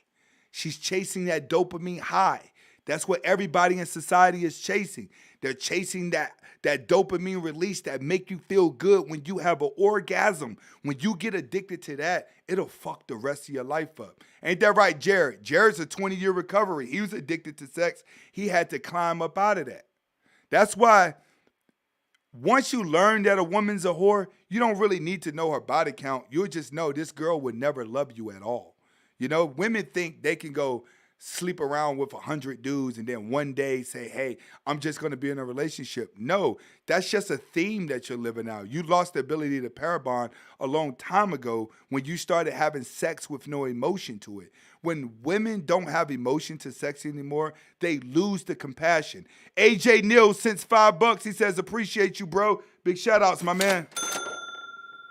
She's chasing that dopamine high. That's what everybody in society is chasing. They're chasing that dopamine release that make you feel good when you have an orgasm. When you get addicted to that, it'll fuck the rest of your life up. Ain't that right, Jared? Jared's a 20-year recovery. He was addicted to sex. He had to climb up out of that. That's why once you learn that a woman's a whore, you don't really need to know her body count. You'll just know this girl would never love you at all. You know, women think they can go sleep around with 100 dudes and then one day say, hey, I'm just going to be in a relationship. No, that's just a theme that you're living out. You lost the ability to pair bond a long time ago when you started having sex with no emotion to it. When women don't have emotion to sex anymore, they lose the compassion. AJ Neal sends $5. He says, appreciate you, bro. Big shout outs, my man.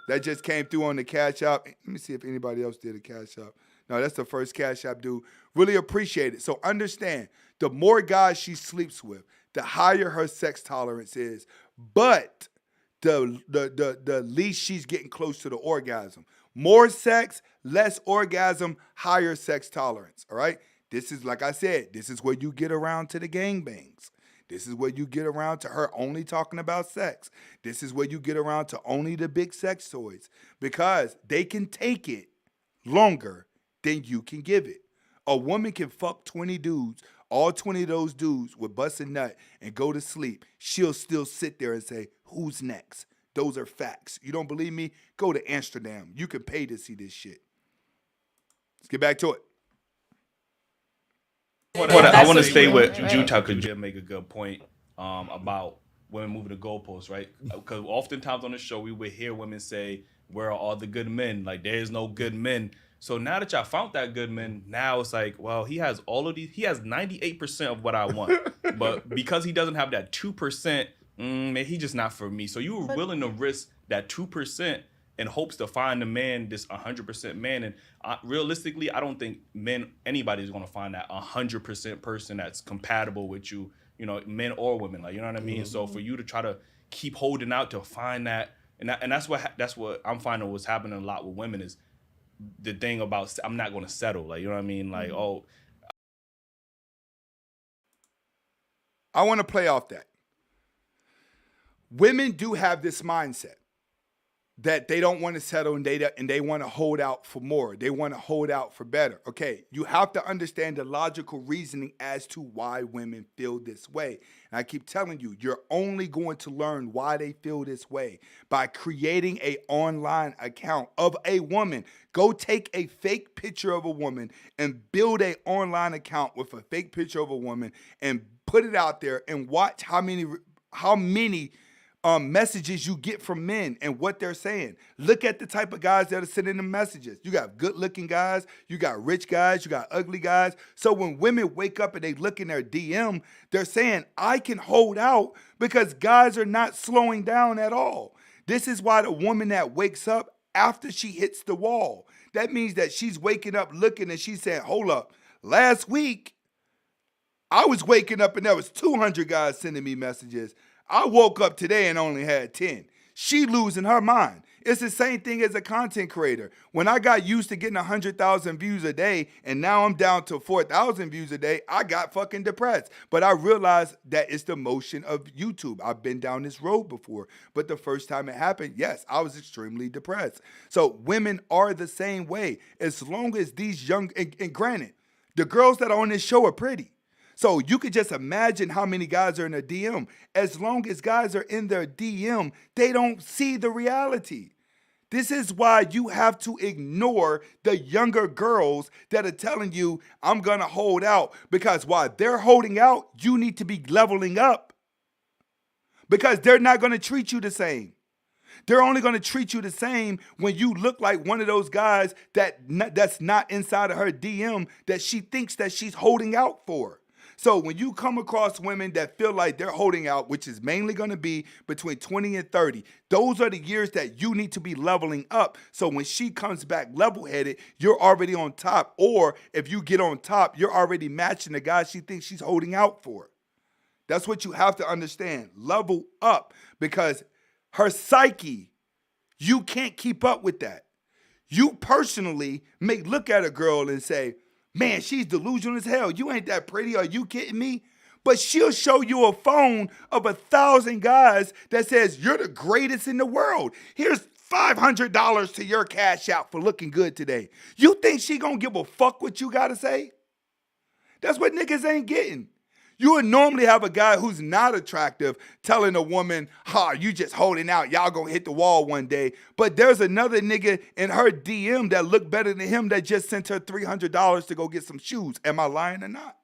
That just came through on the Cash App. Let me see if anybody else did a Cash App. No, that's the first Cash App dude. Really appreciate it. So understand, the more guys she sleeps with, the higher her sex tolerance is, but the least she's getting close to the orgasm. More sex, less orgasm, higher sex tolerance, all right? This is, like I said, this is where you get around to the gangbangs. This is where you get around to her only talking about sex. This is where you get around to only the big sex toys, because they can take it longer than you can give it. A woman can fuck 20 dudes, all 20 of those dudes would bust a nut and go to sleep. She'll still sit there and say, who's next? Those are facts. You don't believe me? Go to Amsterdam. You can pay to see this shit. Let's get back to it. I want to stay with Utah because Jim make a good point about women moving the goalposts, right? Because oftentimes on the show we would hear women say, where are all the good men? Like, there is no good men. So now that y'all found that good man, now it's like, well, he has all of these. He has 98% of what I want. But because he doesn't have that 2%, man, he just not for me. So you were willing to risk that 2% in hopes to find a man, this 100% man. And realistically, I don't think anybody's going to find that 100% person that's compatible with you, you know, men or women. Like, you know what I mean? Mm-hmm. So for you to try to keep holding out to find that, and that's what I'm finding what's happening a lot with women is, the thing about I'm not going to settle, like, you know what I mean? Like, oh, I want to play off that. Women do have this mindset that they don't want to settle and they want to hold out for more. They want to hold out for better. Okay, you have to understand the logical reasoning as to why women feel this way. And I keep telling you, you're only going to learn why they feel this way by creating an online account of a woman. Go take a fake picture of a woman and build an online account with a fake picture of a woman and put it out there and watch how many messages you get from men and what they're saying. Look at the type of guys that are sending them messages. You got good-looking guys, you got rich guys, you got ugly guys. So when women wake up and they look in their DM, they're saying, I can hold out because guys are not slowing down at all. This is why the woman that wakes up after she hits the wall, that means that she's waking up looking and she's saying, hold up, last week, I was waking up and there was 200 guys sending me messages. I woke up today and only had 10. She losing her mind. It's the same thing as a content creator. When I got used to getting 100,000 views a day and now I'm down to 4,000 views a day, I got fucking depressed. But I realized that it's the motion of YouTube. I've been down this road before. But the first time it happened, yes, I was extremely depressed. So women are the same way. As long as these young, and granted, the girls that are on this show are pretty. So you could just imagine how many guys are in a DM. As long as guys are in their DM, they don't see the reality. This is why you have to ignore the younger girls that are telling you, I'm going to hold out. Because while they're holding out, you need to be leveling up. Because they're not going to treat you the same. They're only going to treat you the same when you look like one of those guys that's not inside of her DM that she thinks that she's holding out for. So when you come across women that feel like they're holding out, which is mainly going to be between 20 and 30, those are the years that you need to be leveling up. So when she comes back level-headed, you're already on top. Or if you get on top, you're already matching the guy she thinks she's holding out for. That's what you have to understand. Level up, because her psyche, you can't keep up with that. You personally may look at a girl and say, man, she's delusional as hell. You ain't that pretty. Are you kidding me? But she'll show you a phone of 1,000 guys that says, you're the greatest in the world. Here's $500 to your cash out for looking good today. You think she gonna give a fuck what you gotta say? That's what niggas ain't getting. You would normally have a guy who's not attractive telling a woman, you just holding out. Y'all gonna hit the wall one day. But there's another nigga in her DM that looked better than him that just sent her $300 to go get some shoes. Am I lying or not?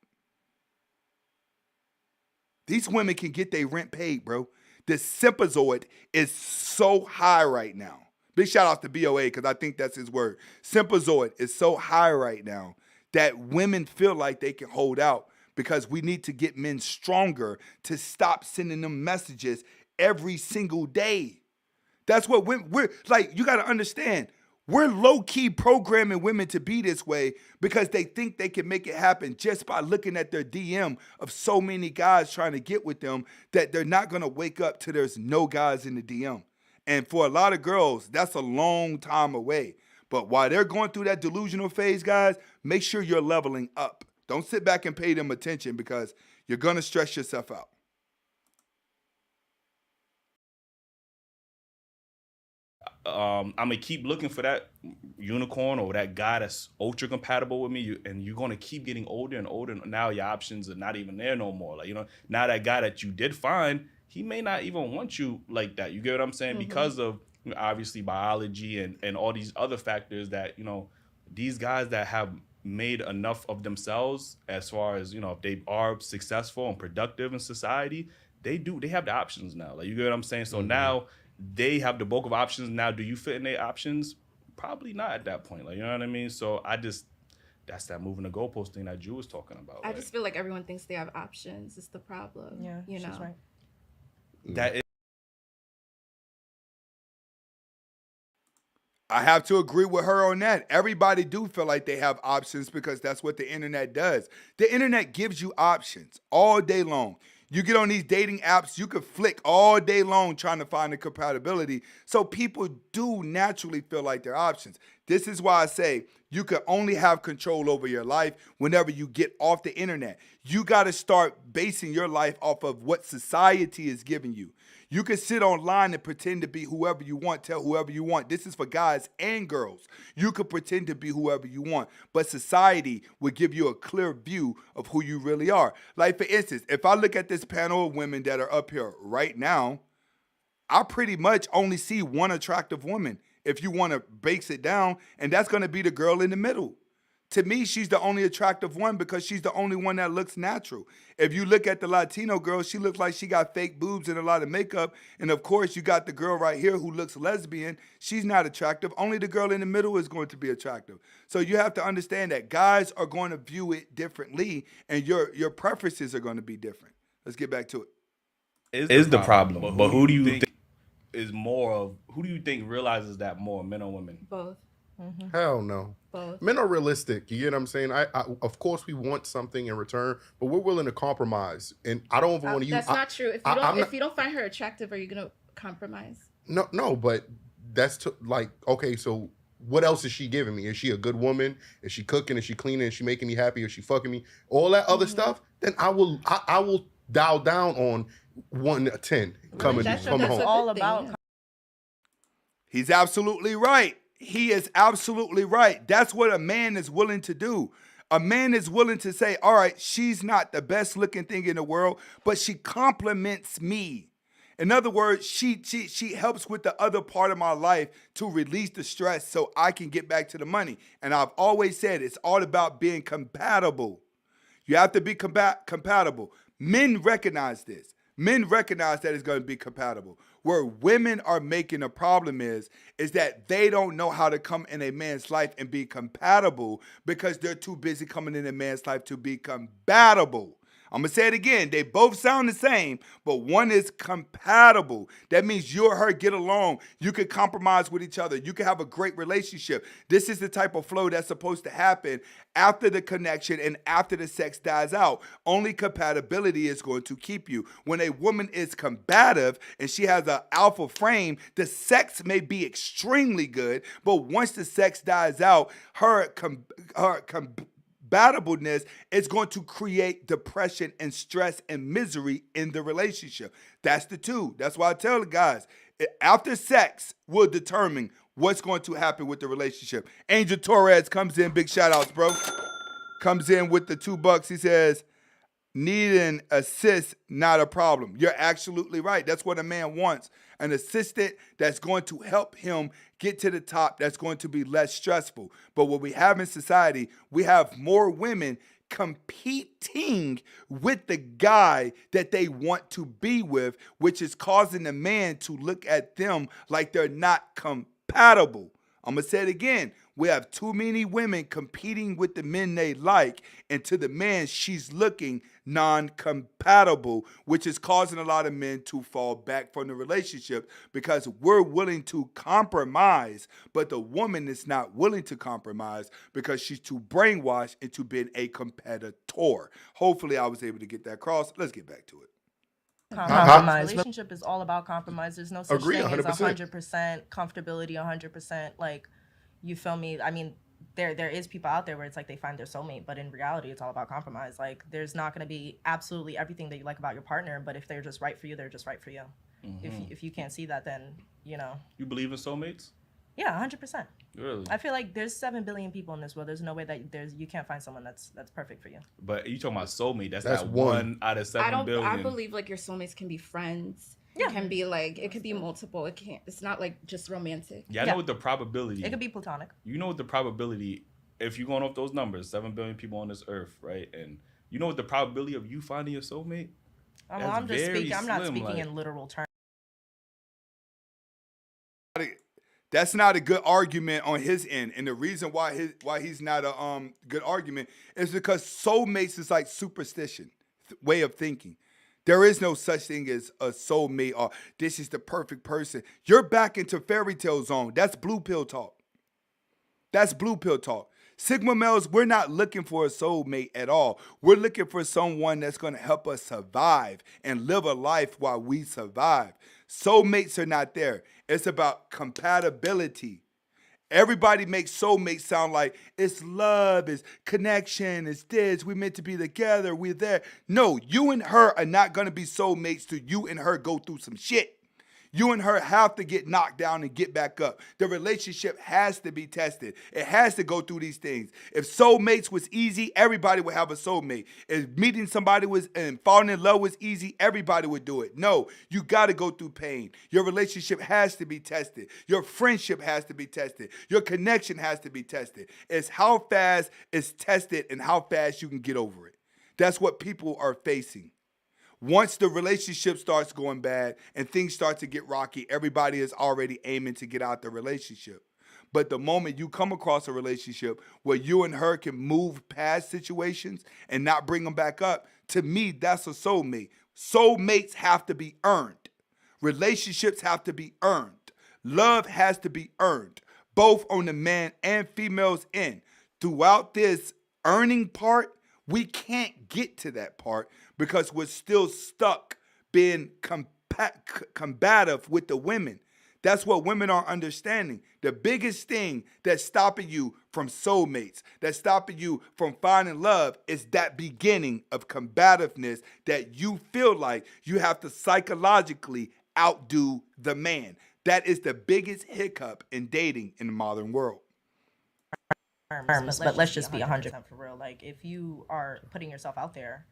These women can get their rent paid, bro. The Sympazoid is so high right now. Big shout out to BOA because I think that's his word. Sympazoid is so high right now that women feel like they can hold out because we need to get men stronger to stop sending them messages every single day. That's what we're like, you got to understand. We're low-key programming women to be this way because they think they can make it happen just by looking at their DM of so many guys trying to get with them that they're not going to wake up till there's no guys in the DM. And for a lot of girls, that's a long time away. But while they're going through that delusional phase, guys, make sure you're leveling up. Don't sit back and pay them attention because you're going to stress yourself out. I'm gonna keep looking for that unicorn or that guy that's ultra compatible with me, and you're gonna keep getting older and older. And now your options are not even there no more. Like, you know, now that guy that you did find, he may not even want you like that. You get what I'm saying? Because of, you know, obviously biology and all these other factors that, you know, these guys that have made enough of themselves as far as, you know, if they are successful and productive in society, they have the options now. Like, you get what I'm saying? So now they have the bulk of options. Now, do you fit in their options? Probably not at that point. Like, you know what I mean? So that's that moving the goalpost thing that Drew was talking about. I just feel like everyone thinks they have options. It's the problem. Yeah, you know. She's right. That is. I have to agree with her on that. Everybody do feel like they have options because that's what the internet does. The internet gives you options all day long. You get on these dating apps, you could flick all day long trying to find the compatibility. So people do naturally feel like they're options. This is why I say you can only have control over your life whenever you get off the internet. You got to start basing your life off of what society is giving you. You can sit online and pretend to be whoever you want, tell whoever you want. This is for guys and girls. You could pretend to be whoever you want, but society will give you a clear view of who you really are. Like, for instance, if I look at this panel of women that are up here right now, I pretty much only see one attractive woman, if you want to base it down, and that's going to be the girl in the middle. To me, she's the only attractive one because she's the only one that looks natural. If you look at the Latino girl, she looks like she got fake boobs and a lot of makeup. And of course, you got the girl right here who looks lesbian. She's not attractive. Only the girl in the middle is going to be attractive. So you have to understand that guys are going to view it differently, and your preferences are going to be different. Let's get back to it. Is the problem. But who do you think is more of, who do you think realizes that more, men or women? Both. Hell no. Both. Men are realistic. You get what I'm saying? I of course we want something in return, but we're willing to compromise. And I don't even want to use. That's not true. If you don't find her attractive, are you gonna compromise? No. But that's like, okay. So what else is she giving me? Is she a good woman? Is she cooking? Is she cleaning? Is she making me happy? Is she fucking me? All that other stuff. Then I will dial down on 1 to 10 coming home. All about. He's absolutely right. He is absolutely right. That's what a man is willing to do. A man is willing to say, all right, she's not the best looking thing in the world, but she compliments me. In other words, she helps with the other part of my life to release the stress so I can get back to the money. And I've always said it's all about being compatible. You have to be compatible. Men recognize this. Men recognize that it's going to be compatible. Where women are making a problem is that they don't know how to come in a man's life and be compatible because they're too busy coming in a man's life to be compatible. I'm going to say it again. They both sound the same, but one is compatible. That means you and her get along. You can compromise with each other. You can have a great relationship. This is the type of flow that's supposed to happen after the connection and after the sex dies out. Only compatibility is going to keep you. When a woman is combative and she has an alpha frame, the sex may be extremely good, but once the sex dies out, her compatibleness is going to create depression and stress and misery in the relationship. That's the two. That's why I tell the guys, after sex will determine what's going to happen with the relationship. Angel Torres comes in, big shout outs, bro. Comes in with the $2. He says, needing assist, not a problem. You're absolutely right. That's what a man wants. An assistant that's going to help him get to the top, that's going to be less stressful. But what we have in society, we have more women competing with the guy that they want to be with, which is causing the man to look at them like they're not compatible. I'm going to say it again. We have too many women competing with the men they like, and to the man, she's looking non-compatible, which is causing a lot of men to fall back from the relationship because we're willing to compromise, but the woman is not willing to compromise because she's too brainwashed into being a competitor. Hopefully, I was able to get that across. Let's get back to it. Compromise. Relationship is all about compromise. There's no such Agree, thing 100%. as 100% comfortability, 100% like, you feel me? I mean, there is people out there where it's like they find their soulmate, but in reality, it's all about compromise. Like, there's not going to be absolutely everything that you like about your partner, but if they're just right for you, they're just right for you. If you can't see that, then, you know. You believe in soulmates? Yeah, 100%. Really? I feel like there's 7 billion people in this world. There's no way that you can't find someone that's perfect for you. But you talking about soulmate? That's That's not one. one out of 7 billion. I believe like your soulmates can be friends. Yeah. It can be like, it could be multiple. It's not like just romantic. Yeah, I know what the probability. It could be platonic. You know what the probability, if you're going off those numbers, 7 billion people on this earth, right? And you know what the probability of you finding your soulmate? Well, That's I'm just very speaking. I'm not slim, speaking like- in literal terms. That's not a good argument on his end, and the reason why he's not a good argument is because soulmates is like superstition, way of thinking. There is no such thing as a soulmate or this is the perfect person. You're back into fairy tale zone. That's blue pill talk. That's blue pill talk. Sigma males, we're not looking for a soulmate at all. We're looking for someone that's going to help us survive and live a life while we survive. Soulmates are not there. It's about compatibility. Everybody makes soulmates sound like it's love, it's connection, it's this, we're meant to be together, we're there. No, you and her are not going to be soulmates till you and her go through some shit. You and her have to get knocked down and get back up. The relationship has to be tested. It has to go through these things. If soulmates was easy, everybody would have a soulmate. If meeting somebody was and falling in love was easy, everybody would do it. No, you got to go through pain. Your relationship has to be tested. Your friendship has to be tested. Your connection has to be tested. It's how fast it's tested and how fast you can get over it. That's what people are facing. Once the relationship starts going bad and things start to get rocky, everybody is already aiming to get out the relationship. But the moment you come across a relationship where you and her can move past situations and not bring them back up, to me, that's a soulmate. Soulmates have to be earned. Relationships have to be earned. Love has to be earned, both on the man and female's end. Throughout this earning part, we can't get to that part because we're still stuck being combative with the women. That's what women are understanding. The biggest thing that's stopping you from soulmates, that's stopping you from finding love is that beginning of combativeness that you feel like you have to psychologically outdo the man. That is the biggest hiccup in dating in the modern world. But let's just be 100% for real. Like, if you are putting yourself out there,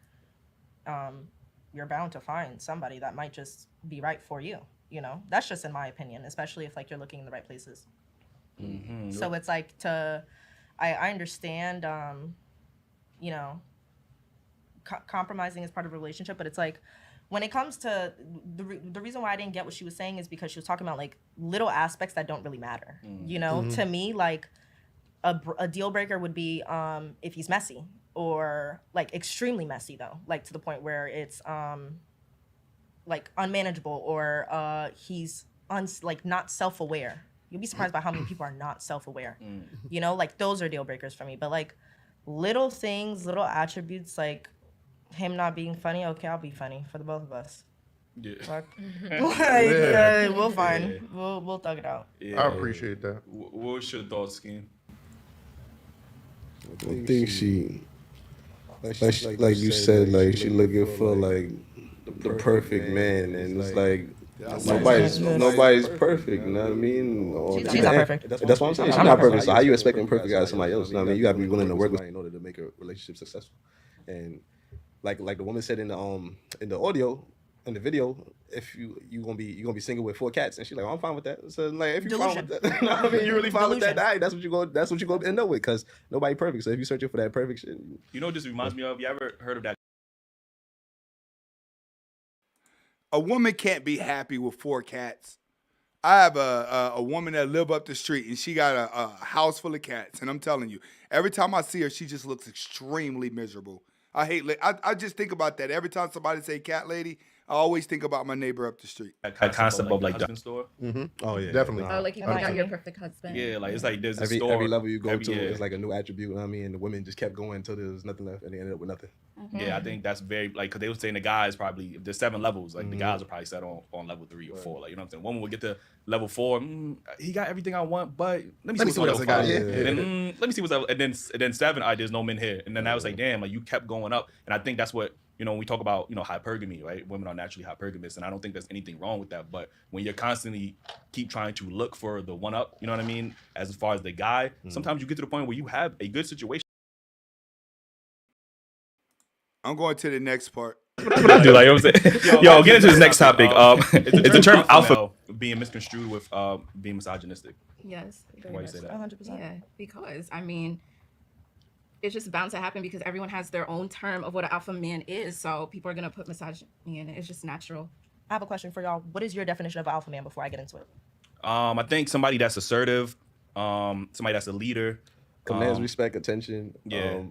you're bound to find somebody that might just be right for you. You know, that's just in my opinion, especially if like you're looking in the right places. Mm-hmm. So it's like I understand, you know, compromising is part of a relationship, but it's like when it comes to the reason why I didn't get what she was saying is because she was talking about like little aspects that don't really matter. You know, to me, like a deal breaker would be if he's messy or like extremely messy though, like to the point where it's like unmanageable or he's like not self-aware. You'll be surprised by how many people are not self-aware. You know, like those are deal breakers for me. But like little things, little attributes, like him not being funny. Okay, I'll be funny for the both of us. Yeah. We'll find. We'll thug it out. Yeah. I appreciate that. What's your thoughts, Scheme? I think she, like you said, like she looking for like the perfect man, and it's like nobody's perfect. You know what I mean? She's not perfect. That's what I'm saying. She's not perfect. So how you expecting perfect out of somebody else? You know what I mean? You got to be willing to work with her in order to make a relationship successful. And like the woman said in the audio, in the video, if you gonna be single with 4 cats, and she's like, oh, I'm fine with that. So like, if you fine with that, I mean, you really fine with that? All right, that's what you go end up with, because nobody perfect. So if you're searching for that perfect shit, You know what this reminds me of? You ever heard of that? A woman can't be happy with 4 cats. I have a woman that live up the street, and she got a house full of cats. And I'm telling you, every time I see her, she just looks extremely miserable. I just think about that. Every time somebody say cat lady, I always think about my neighbor up the street. That concept of like the husband store. Mm-hmm. Oh yeah, definitely. Oh, like you got your perfect husband. Yeah, like it's like there's a every store. level you go to, yeah. it's like a new attribute. You know what I mean, and the women just kept going until there was nothing left, and they ended up with nothing. Yeah, I think that's very like because they were saying the guys probably there's 7 levels. Like the guys are probably set on level 3 or 4. Like you know what I'm saying. Woman would get to level 4. He got everything I want, but let me see what else I got. And then let me see what's up. And then 7. There's no men here. And then I was like, damn, like you kept going up. And I think that's what when we talk about hypergamy, right? Women are naturally hypergamous, and I don't think there's anything wrong with that. But when you're constantly keep trying to look for the one up, you know what I mean? As far as the guy, sometimes you get to the point where you have a good situation. I'm going to the next part. That's what I do. Like you know what I'm saying. Yo, get into this next topic. It's the term alpha being misconstrued with being misogynistic. Yes. Why you say that? 100%. Yeah, because I mean, it's just bound to happen because everyone has their own term of what an alpha man is. So people are gonna put misogyny in it. It's just natural. I have a question for y'all. What is your definition of an alpha man before I get into it? I think somebody that's assertive, somebody that's a leader, commands respect, attention. Yeah.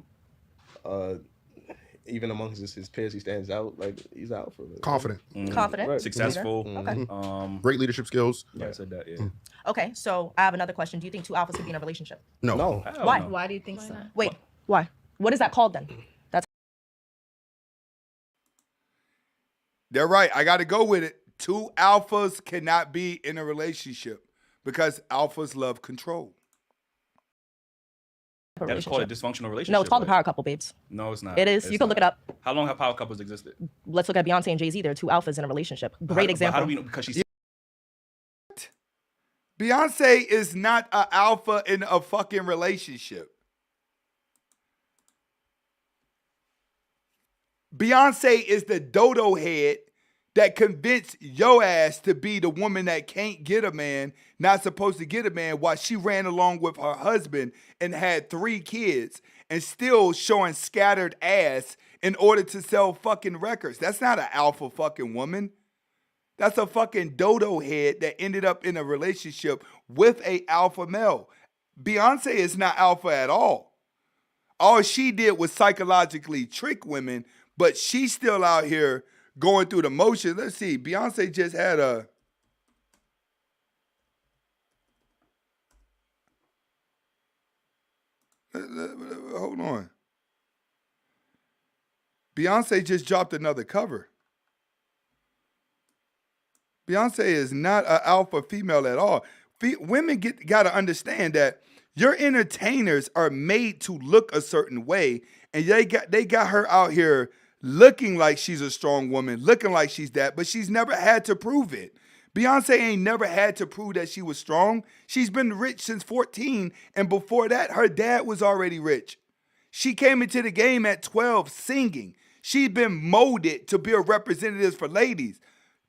Even amongst his peers, he stands out. Like he's out for it. Confident. Confident. Right. Successful. Okay. Great leadership skills. Yeah, I said that. Yeah. Okay, so I have another question. Do you think 2 alphas could be in a relationship? No. Why? Why do you think so? Wait, why? What is that called then? That's They're right. I got to go with it. 2 alphas cannot be in a relationship because alphas love control. That's called a dysfunctional relationship. No, it's called right? a power couple, babes. No, it's not. It is. It's You can not. look it up. How long have power couples existed? Let's look at Beyonce and Jay-Z. They're 2 alphas in a relationship. Great example. How do we know? Because she's Beyonce is not an alpha in a fucking relationship. Beyonce is the dodo head that convinced your ass to be the woman that can't get a man, not supposed to get a man, while she ran along with her husband and had 3 kids and still showing scattered ass in order to sell fucking records. That's not an alpha fucking woman. That's a fucking dodo head that ended up in a relationship with a alpha male. Beyonce is not alpha at all. All she did was psychologically trick women, but she's still out here going through the motions. Let's see. Beyonce just had a... Hold on. Beyonce just dropped another cover. Beyonce is not an alpha female at all. Women got to understand that your entertainers are made to look a certain way, and they got her out here looking like she's a strong woman, looking like she's that, but she's never had to prove it. Beyonce ain't never had to prove that she was strong. She's been rich since 14, and before that, her dad was already rich. She came into the game at 12 singing. She's been molded to be a representative for ladies.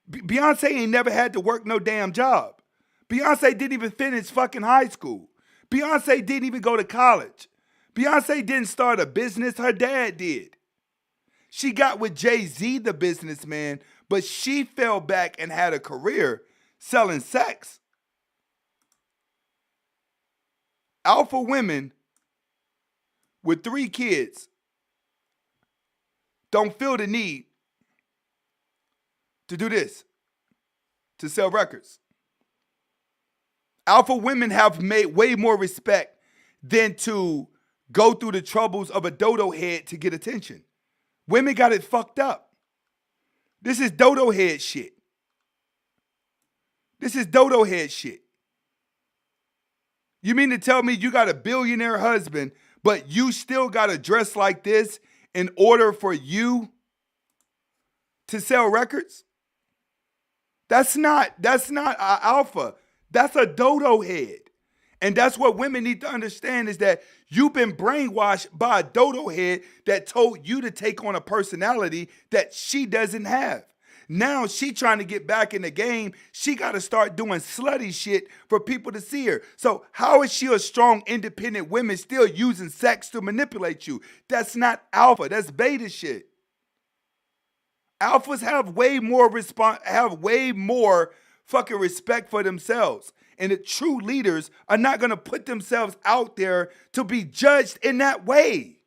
Beyonce ain't never had to work no damn job. Beyonce didn't even finish fucking high school. Beyonce didn't even go to college. Beyonce didn't start a business. Her dad did. She got with Jay-Z, the businessman, but she fell back and had a career selling sex. Alpha women with 3 kids don't feel the need to do this, to sell records. Alpha women have made way more respect than to go through the troubles of a dodo head to get attention. Women got it fucked up. This is dodo head shit. This is dodo head shit. You mean to tell me you got a billionaire husband, but you still got to dress like this in order for you to sell records? That's not an alpha. That's a dodo head. And that's what women need to understand is that you've been brainwashed by a dodo head that told you to take on a personality that she doesn't have. Now she trying to get back in the game. She got to start doing slutty shit for people to see her. So how is she a strong, independent woman still using sex to manipulate you? That's not alpha. That's beta shit. Alphas have way more fucking respect for themselves. And the true leaders are not going to put themselves out there to be judged in that way.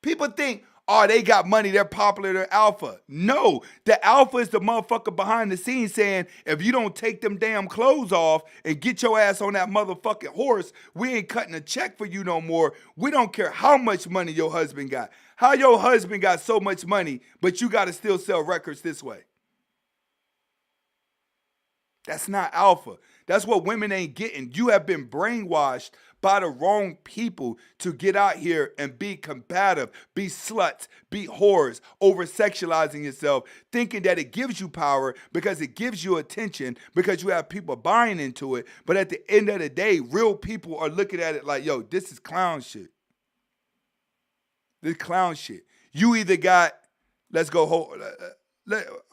People think, oh, they got money, they're popular, they're alpha. No, the alpha is the motherfucker behind the scenes saying, if you don't take them damn clothes off and get your ass on that motherfucking horse, we ain't cutting a check for you no more. We don't care how much money your husband got. How your husband got so much money, but you got to still sell records this way. That's not alpha. That's what women ain't getting. You have been brainwashed by the wrong people to get out here and be combative, be sluts, be whores, over-sexualizing yourself, thinking that it gives you power because it gives you attention, because you have people buying into it. But at the end of the day, real people are looking at it like, yo, this is clown shit. This clown shit. You either got,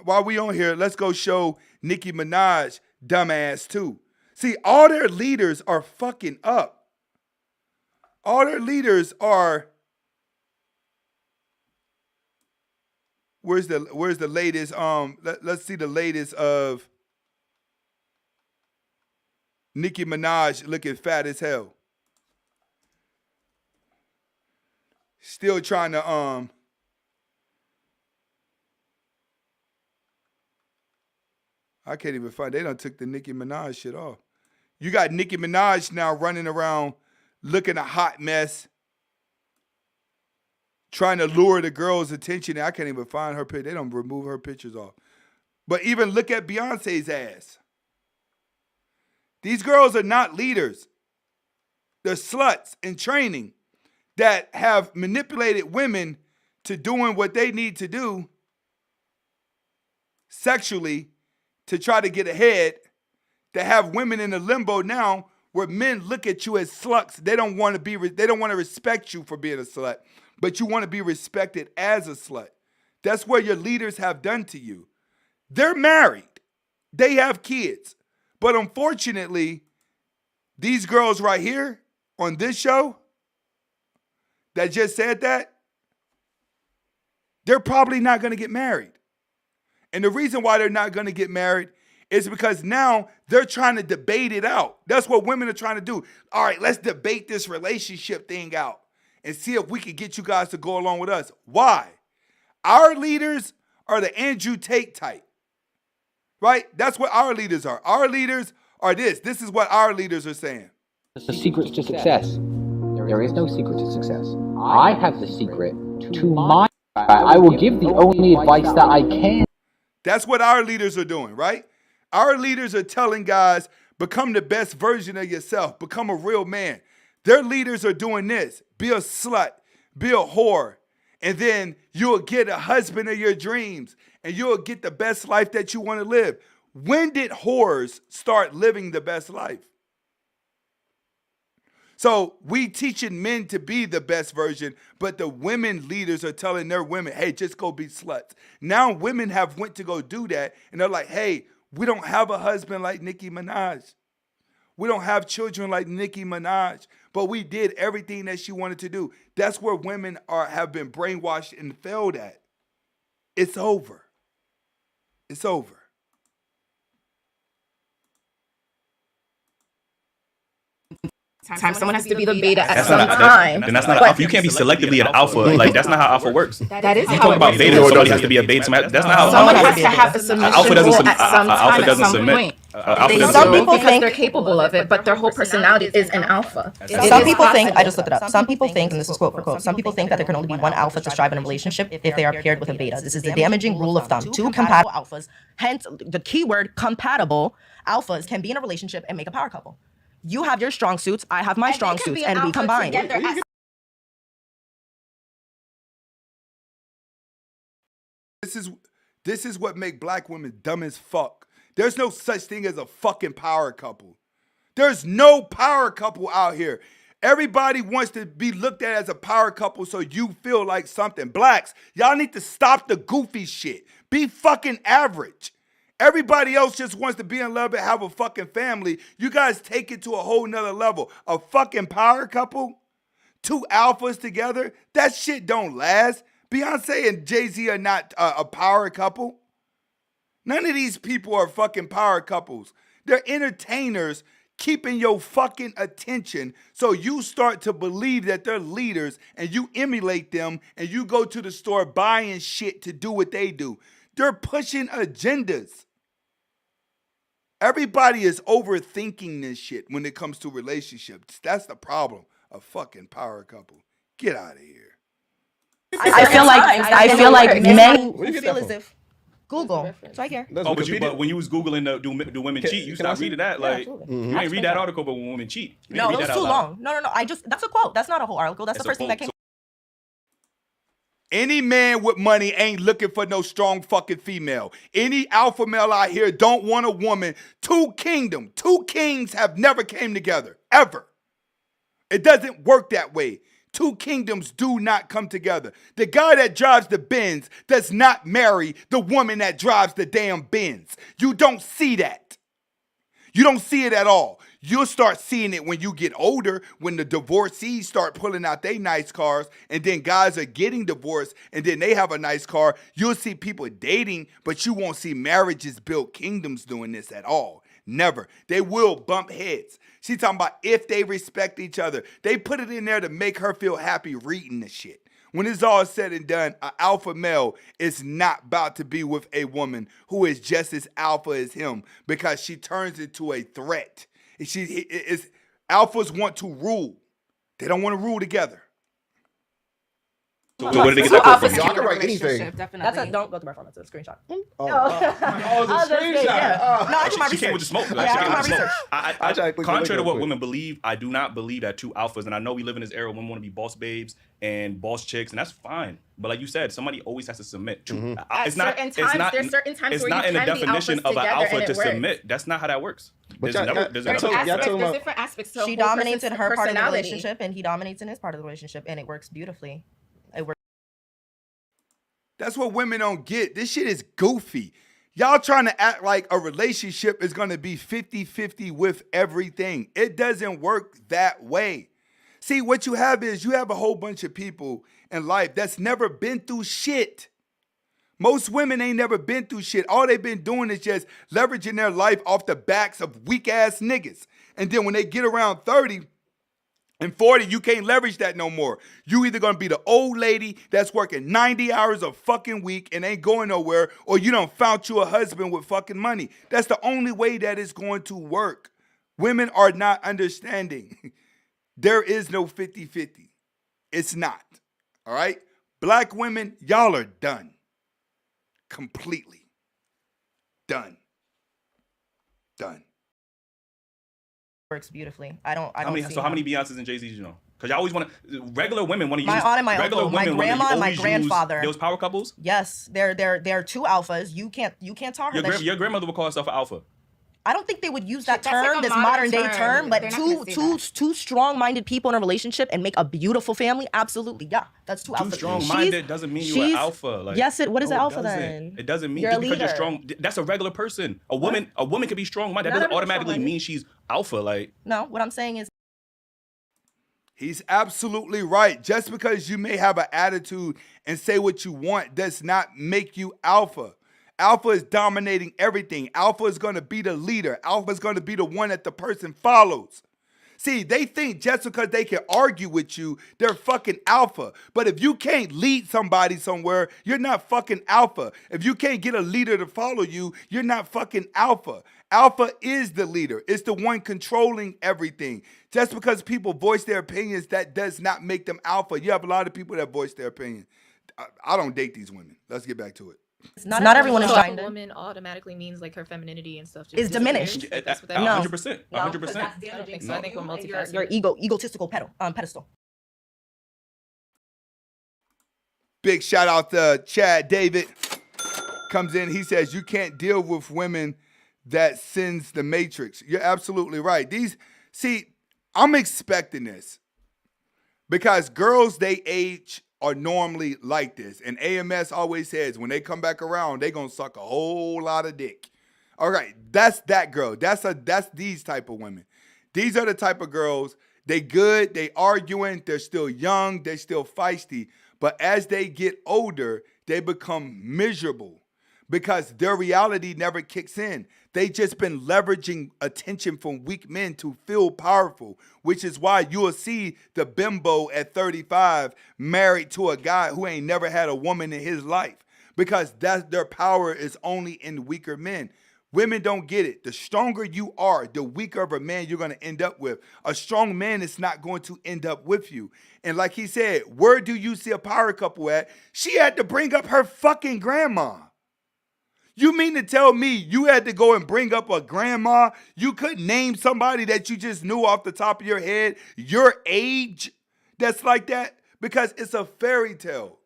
while we on here, let's go show Nicki Minaj dumbass too. See, all their leaders are fucking up. All their leaders are. Where's the latest? Let's see the latest of Nicki Minaj looking fat as hell. Still trying to I can't even find. They done took the Nicki Minaj shit off. You got Nicki Minaj now running around looking a hot mess, trying to lure the girls' attention. I can't even find her picture. They don't remove her pictures off. But even look at Beyonce's ass. These girls are not leaders. They're sluts in training that have manipulated women to doing what they need to do sexually to try to get ahead, to have women in a limbo now where men look at you as sluts. They don't want to respect you for being a slut, but you want to be respected as a slut. That's what your leaders have done to you. They're married. They have kids. But unfortunately, these girls right here on this show that just said that, they're probably not going to get married. And the reason why they're not going to get married is because now they're trying to debate it out. That's what women are trying to do. All right, let's debate this relationship thing out and see if we can get you guys to go along with us. Why? Our leaders are the Andrew Tate type, right? That's what our leaders are. Our leaders are this. This is what our leaders are saying. The secrets to success. There is no secret to success. I have the secret to my. I will give the only advice that I can. That's what our leaders are doing, right? Our leaders are telling guys, become the best version of yourself. Become a real man. Their leaders are doing this. Be a slut. Be a whore. And then you'll get a husband of your dreams. And you'll get the best life that you want to live. When did whores start living the best life? So we teaching men to be the best version, but the women leaders are telling their women, hey, just go be sluts. Now women have went to go do that, and they're like, hey, we don't have a husband like Nicki Minaj. We don't have children like Nicki Minaj, but we did everything that she wanted to do. That's where women have been brainwashed and failed at. It's over. It's over. Time someone has to be the beta at some time. Then that's not alpha. You can't be selectively an alpha. Like that's not how alpha works. That is you how talk about beta. Somebody has to be a beta. That's not how someone has to have a submission role at some time, at some point. Some people think they're capable of it, but their whole personality is an alpha. Some people think, I just looked it up, some people think, and this is quote for quote, some people think that there can only be one alpha to strive in a relationship if they are paired with a beta. This is the damaging rule of thumb. Two compatible alphas, hence the keyword compatible alphas, can be in a relationship and make a power couple. You have your strong suits, I have my strong suits, and we combine. This is what make black women dumb as fuck. There's no such thing as a fucking power couple. There's no power couple out here. Everybody wants to be looked at as a power couple so you feel like something. Blacks, y'all need to stop the goofy shit. Be fucking average. Everybody else just wants to be in love and have a fucking family. You guys take it to a whole nother level. A fucking power couple? 2 alphas together? That shit don't last. Beyonce and Jay-Z are not a power couple. None of these people are fucking power couples. They're entertainers keeping your fucking attention so you start to believe that they're leaders and you emulate them and you go to the store buying shit to do what they do. They're pushing agendas. Everybody is overthinking this shit when it comes to relationships. That's the problem. A fucking power couple. Get out of here. I feel like men who feel as if Google. It's right here. But when you was Googling do women cheat, you stopped reading that. Like you ain't read that article, but when women cheat. No, it was too long. No. That's a quote. That's not a whole article. That's the first thing that came. Any man with money ain't looking for no strong fucking female. Any alpha male out here don't want a woman. 2 kings have never came together, ever. It doesn't work that way. 2 kingdoms do not come together. The guy that drives the Benz does not marry the woman that drives the damn Benz. You don't see that. You don't see it at all. You'll start seeing it when you get older, when the divorcees start pulling out their nice cars, and then guys are getting divorced, and then they have a nice car. You'll see people dating, but you won't see marriages built kingdoms doing this at all. Never. They will bump heads. She's talking about if they respect each other. They put it in there to make her feel happy reading the shit. When it's all said and done, an alpha male is not about to be with a woman who is just as alpha as him because she turns into a threat. Alphas want to rule. They don't want to rule together. So where did they get that quote from? Y'all can write anything. That's don't go to my phone. That's a screenshot. Oh, it's a screenshot. No, I do my She came with the smoke. Contrary to what women believe, I do not believe that 2 alphas, and I know we live in this era when women want to be boss babes and boss chicks, and that's fine. But like you said, somebody always has to submit. There's certain times where you can in the be definition alphas of an alpha together to and it works. submit. That's not how that works. There's different aspects to she dominates in her part of the relationship, and he dominates in his part of the relationship, and it works beautifully. It works. That's what women don't get. This shit is goofy. Y'all trying to act like a relationship is going to be 50-50 with everything. It doesn't work that way. See, what you have is you have a whole bunch of people in life that's never been through shit. Most women ain't never been through shit. All they've been doing is just leveraging their life off the backs of weak-ass niggas. And then when they get around 30 and 40, you can't leverage that no more. You either gonna be the old lady that's working 90 hours a fucking week and ain't going nowhere, or you done found you a husband with fucking money. That's the only way that it's going to work. Women are not understanding. There is no 50-50. It's not. All right? Black women, y'all are done. Completely. Done. Works beautifully. I don't how many Beyoncés and Jay-Z's you know? Because y'all always want to. Regular women want to use. My aunt and my uncle, my grandma and my grandfather. Those power couples. Yes, they're 2 alphas. You can't tell her. Your grandmother would call herself an alpha. I don't think they would use that term, this modern day term, but two strong-minded people in a relationship and make a beautiful family. Absolutely, yeah, that's 2 alphas. Too strong-minded doesn't mean you're an alpha. Like, yes, what is an alpha then? It doesn't mean just because you're strong. That's a regular person. A woman can be strong-minded. That doesn't automatically mean she's alpha. Like, no, what I'm saying is. He's absolutely right. Just because you may have an attitude and say what you want does not make you alpha. Alpha is dominating everything. Alpha is going to be the leader. Alpha is going to be the one that the person follows. See, they think just because they can argue with you, they're fucking alpha. But if you can't lead somebody somewhere, you're not fucking alpha. If you can't get a leader to follow you, you're not fucking alpha. Alpha is the leader. It's the one controlling everything. Just because people voice their opinions, that does not make them alpha. You have a lot of people that voice their opinion. I don't date these women. Let's get back to it. Not everyone is trying to. Woman automatically means like her femininity and stuff is diminished. 100%. 100%. I don't think so. I think we're multifaceted. Your egotistical pedestal. Big shout out to Chad David. Comes in. He says you can't deal with women that sends the matrix. You're absolutely right. I'm expecting this because girls they age are normally like this. And AMS always says when they come back around, they gonna suck a whole lot of dick. All right, that's that girl. That's these type of women. These are the type of girls, they good, they arguing, they're still young, they're still feisty. But as they get older, they become miserable because their reality never kicks in. They just been leveraging attention from weak men to feel powerful, which is why you will see the bimbo at 35 married to a guy who ain't never had a woman in his life because their power is only in weaker men. Women don't get it. The stronger you are, the weaker of a man you're going to end up with. A strong man is not going to end up with you. And like he said, where do you see a power couple at? She had to bring up her fucking grandma. You mean to tell me you had to go and bring up a grandma? You couldn't name somebody that you just knew off the top of your head, your age, that's like that? Because it's a fairy tale.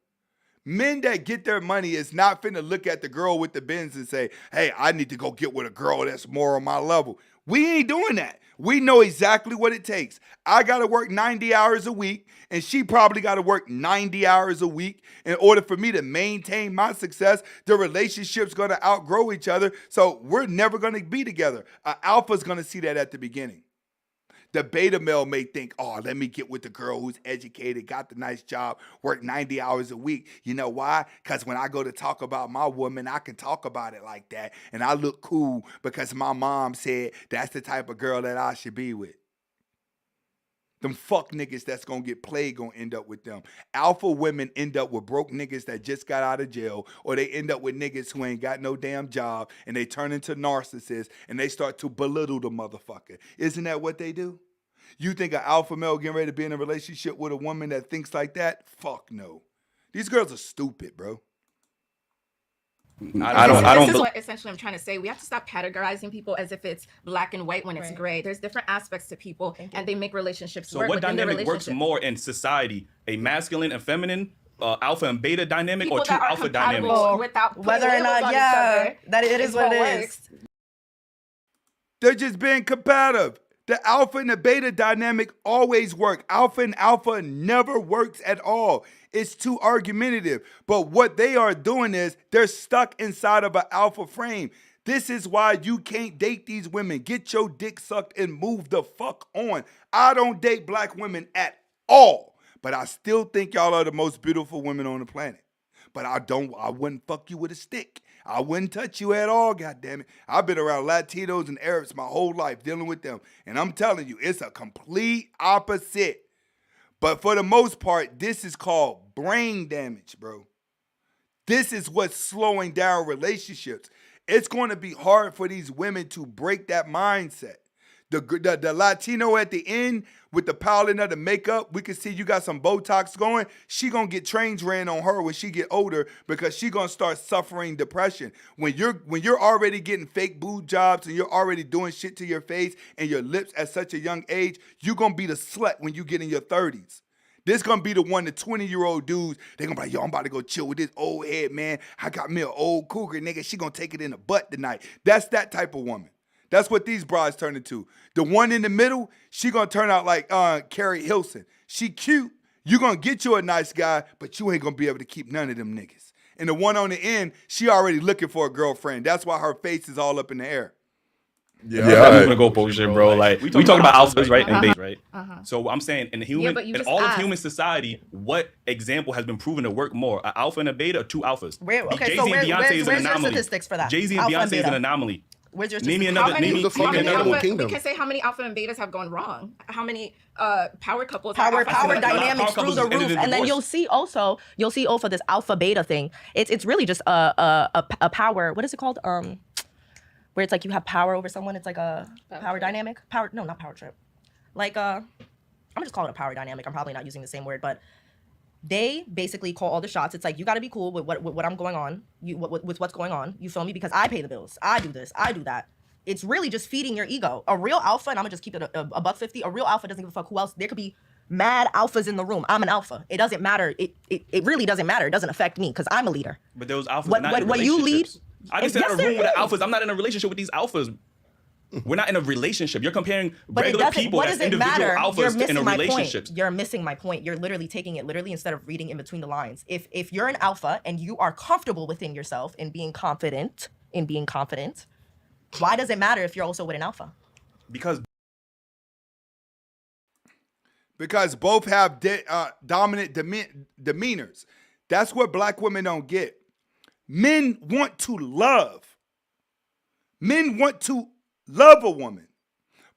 Men that get their money is not finna look at the girl with the Benz and say, hey, I need to go get with a girl that's more on my level. We ain't doing that. We know exactly what it takes. I got to work 90 hours a week, and she probably got to work 90 hours a week in order for me to maintain my success. The relationship's going to outgrow each other, so we're never going to be together. An alpha's going to see that at the beginning. The beta male may think, oh, let me get with the girl who's educated, got the nice job, work 90 hours a week. You know why? Because when I go to talk about my woman, I can talk about it like that. And I look cool because my mom said that's the type of girl that I should be with. Them fuck niggas that's going to get played going to end up with them. Alpha women end up with broke niggas that just got out of jail, or they end up with niggas who ain't got no damn job, and they turn into narcissists, and they start to belittle the motherfucker. Isn't that what they do? You think an alpha male getting ready to be in a relationship with a woman that thinks like that? Fuck no. These girls are stupid, bro. This is what essentially I'm trying to say. We have to stop categorizing people as if it's black and white when it's gray. There's different aspects to people, and they make relationships work. So what dynamic works more in society? A masculine and feminine, alpha and beta dynamic, people or two alpha dynamics? Without whether or not, that it is what it is. They're just being competitive. The alpha and the beta dynamic always work. Alpha and alpha never works at all. It's too argumentative. But what they are doing is they're stuck inside of an alpha frame. This is why you can't date these women. Get your dick sucked and move the fuck on. I don't date black women at all. But I still think y'all are the most beautiful women on the planet. But I wouldn't fuck you with a stick. I wouldn't touch you at all, goddammit. I've been around Latinos and Arabs my whole life dealing with them. And I'm telling you, it's a complete opposite. But for the most part, this is called brain damage, bro. This is what's slowing down relationships. It's going to be hard for these women to break that mindset. The Latino at the end with the piling of the makeup, we can see you got some Botox going. She gonna get trains ran on her when she get older because she gonna start suffering depression. When you're already getting fake boob jobs and you're already doing shit to your face and your lips at such a young age, you gonna be the slut when you get in your 30s. This gonna be the 20-year-old dudes, they gonna be like, yo, I'm about to go chill with this old head, man. I got me an old cougar, nigga. She gonna take it in the butt tonight. That's that type of woman. That's what these brides turn into. The one in the middle, she gonna turn out like Carrie Hilson. She cute. You gonna get you a nice guy, but you ain't gonna be able to keep none of them niggas. And the one on the end, she already looking for a girlfriend. That's why her face is all up in the air. Yeah, I'm gonna go bullshit, bro. Like we talking about alphas, right? And betas, right? So I'm saying in all of human society, what example has been proven to work more? An alpha and a beta, or two alphas? Okay, so where's your statistics for that? Jay-Z and Beyonce is an anomaly. Where's your name me another alpha, we can say how many alpha and betas have gone wrong. How many power couples? Power dynamics through the roof, and then you'll see also this alpha beta thing. It's really just a power. What is it called? Where it's like you have power over someone. It's like a power dynamic. Not power trip. Like I'm just calling it a power dynamic. I'm probably not using the same word, but they basically call all the shots. It's like you got to be cool with what I'm going on, with what's going on. You feel me? Because I pay the bills. I do this. I do that. It's really just feeding your ego. A real alpha, and I'm gonna just keep it a $150. A real alpha doesn't give a fuck who else. There could be mad alphas in the room. I'm an alpha. It doesn't matter. It really doesn't matter. It doesn't affect me because I'm a leader. But those alphas are not in what you lead. I can sit in a room with the alphas. I'm not in a relationship with these alphas. We're not in a relationship. You're comparing regular people as individual alphas in a relationship. You're missing my point. You're literally taking it literally instead of reading in between the lines. If you're an alpha and you are comfortable within yourself and being confident, why does it matter if you're also with an alpha? Because both have dominant demeanors. That's what black women don't get. Men want to love. Men want to love a woman.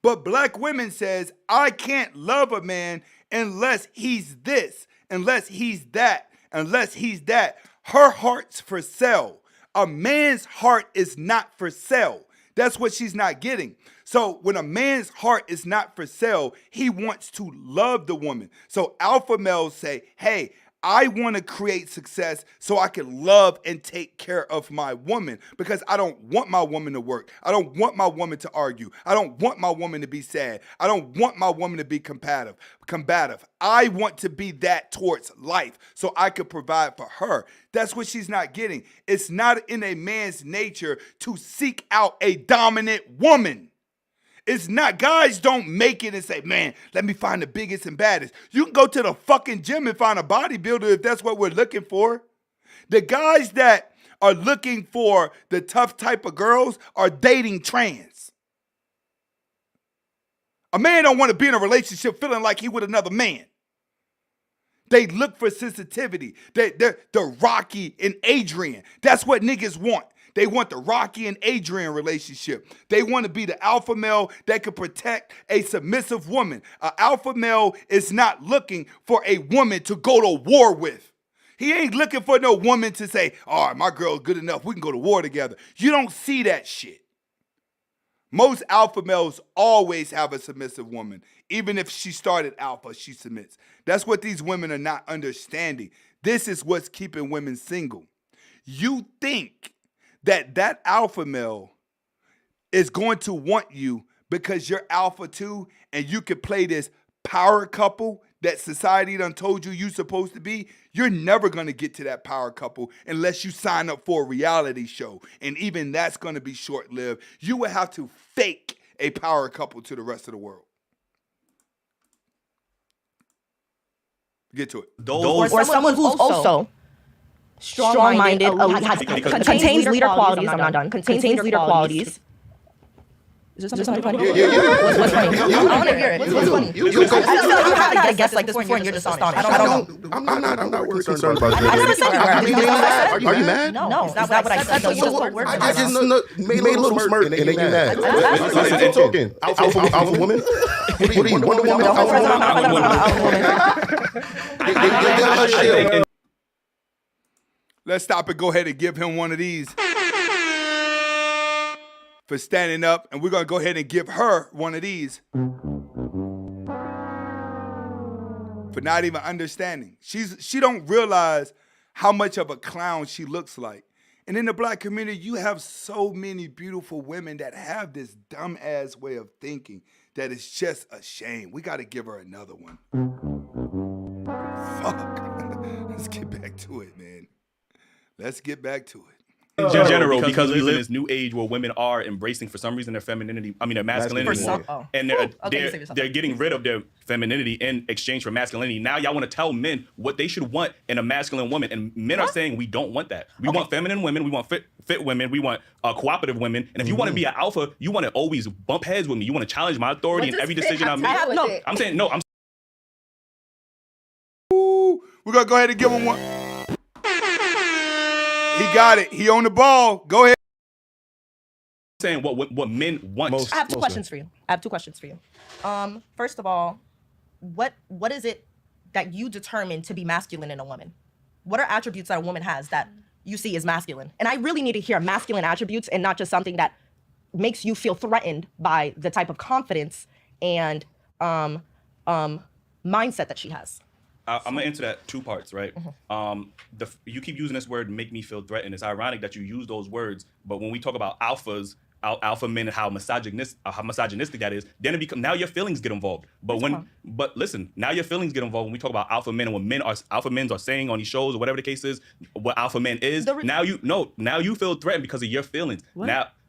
But black women says, I can't love a man unless he's this, unless he's that, unless he's that. Her heart's for sale. A man's heart is not for sale. That's what she's not getting. So when a man's heart is not for sale, he wants to love the woman. So alpha males say, hey, I want to create success so I can love and take care of my woman because I don't want my woman to work. I don't want my woman to argue. I don't want my woman to be sad. I don't want my woman to be combative. I want to be that towards life so I could provide for her. That's what she's not getting. It's not in a man's nature to seek out a dominant woman. It's not, guys don't make it and say, man, let me find the biggest and baddest. You can go to the fucking gym and find a bodybuilder if that's what we're looking for. The guys that are looking for the tough type of girls are dating trans. A man don't want to be in a relationship feeling like he with another man. They look for sensitivity. They're Rocky and Adrian. That's what niggas want. They want the Rocky and Adrian relationship. They want to be the alpha male that could protect a submissive woman. An alpha male is not looking for a woman to go to war with. He ain't looking for no woman to say, all right, my girl's good enough. We can go to war together. You don't see that shit. Most alpha males always have a submissive woman. Even if she started alpha, she submits. That's what these women are not understanding. This is what's keeping women single. You think that alpha male is going to want you because you're alpha too and you can play this power couple that society done told you you're supposed to be. You're never going to get to that power couple unless you sign up for a reality show. And even that's going to be short-lived. You will have to fake a power couple to the rest of the world. Get to it. Or someone who's also strong-minded, contains leader qualities. I'm not done. Contains leader qualities. Is there something funny? Yeah. What's funny? I want to hear it. What's funny? I feel like you haven't had a guest like this before and you're just astonished. I don't know. I'm not worried concerned about that. I never said you were. Are you mad? No, that's not what I said. I just made a little smirk and they get mad. I'm talking. Alpha woman? What are you, Wonder Woman? Alpha woman? Let's stop and go ahead and give him one of these for standing up, and we're going to go ahead and give her one of these for not even understanding. She don't realize how much of a clown she looks like. And in the black community, you have so many beautiful women that have this dumb-ass way of thinking that it's just a shame. We got to give her another one. Fuck. Let's get back to it, man. Let's get back to it. In general, because we live in this new age where women are embracing, for some reason, their femininity, their masculinity more. And they're getting rid of their femininity in exchange for masculinity. Now y'all want to tell men what they should want in a masculine woman. And men are saying we don't want that. We want feminine women. We want fit women. We want cooperative women. And if you want to be an alpha, you want to always bump heads with me. You want to challenge my authority in every decision I make. I'm saying, no. We're going to go ahead and give him one. He got it. He on the ball. Go ahead. Saying what men want. I have two questions for you. First of all, what is it that you determine to be masculine in a woman? What are attributes that a woman has that you see as masculine? And I really need to hear masculine attributes and not just something that makes you feel threatened by the type of confidence and mindset that she has. I'm gonna answer that two parts, right? You keep using this word "make me feel threatened." It's ironic that you use those words, but when we talk about alphas, alpha men and how misogynistic that is, then it becomes now your feelings get involved. But listen, now your feelings get involved when we talk about alpha men and what alpha men are saying on these shows or whatever the case is, what alpha men is. Now you feel threatened because of your feelings.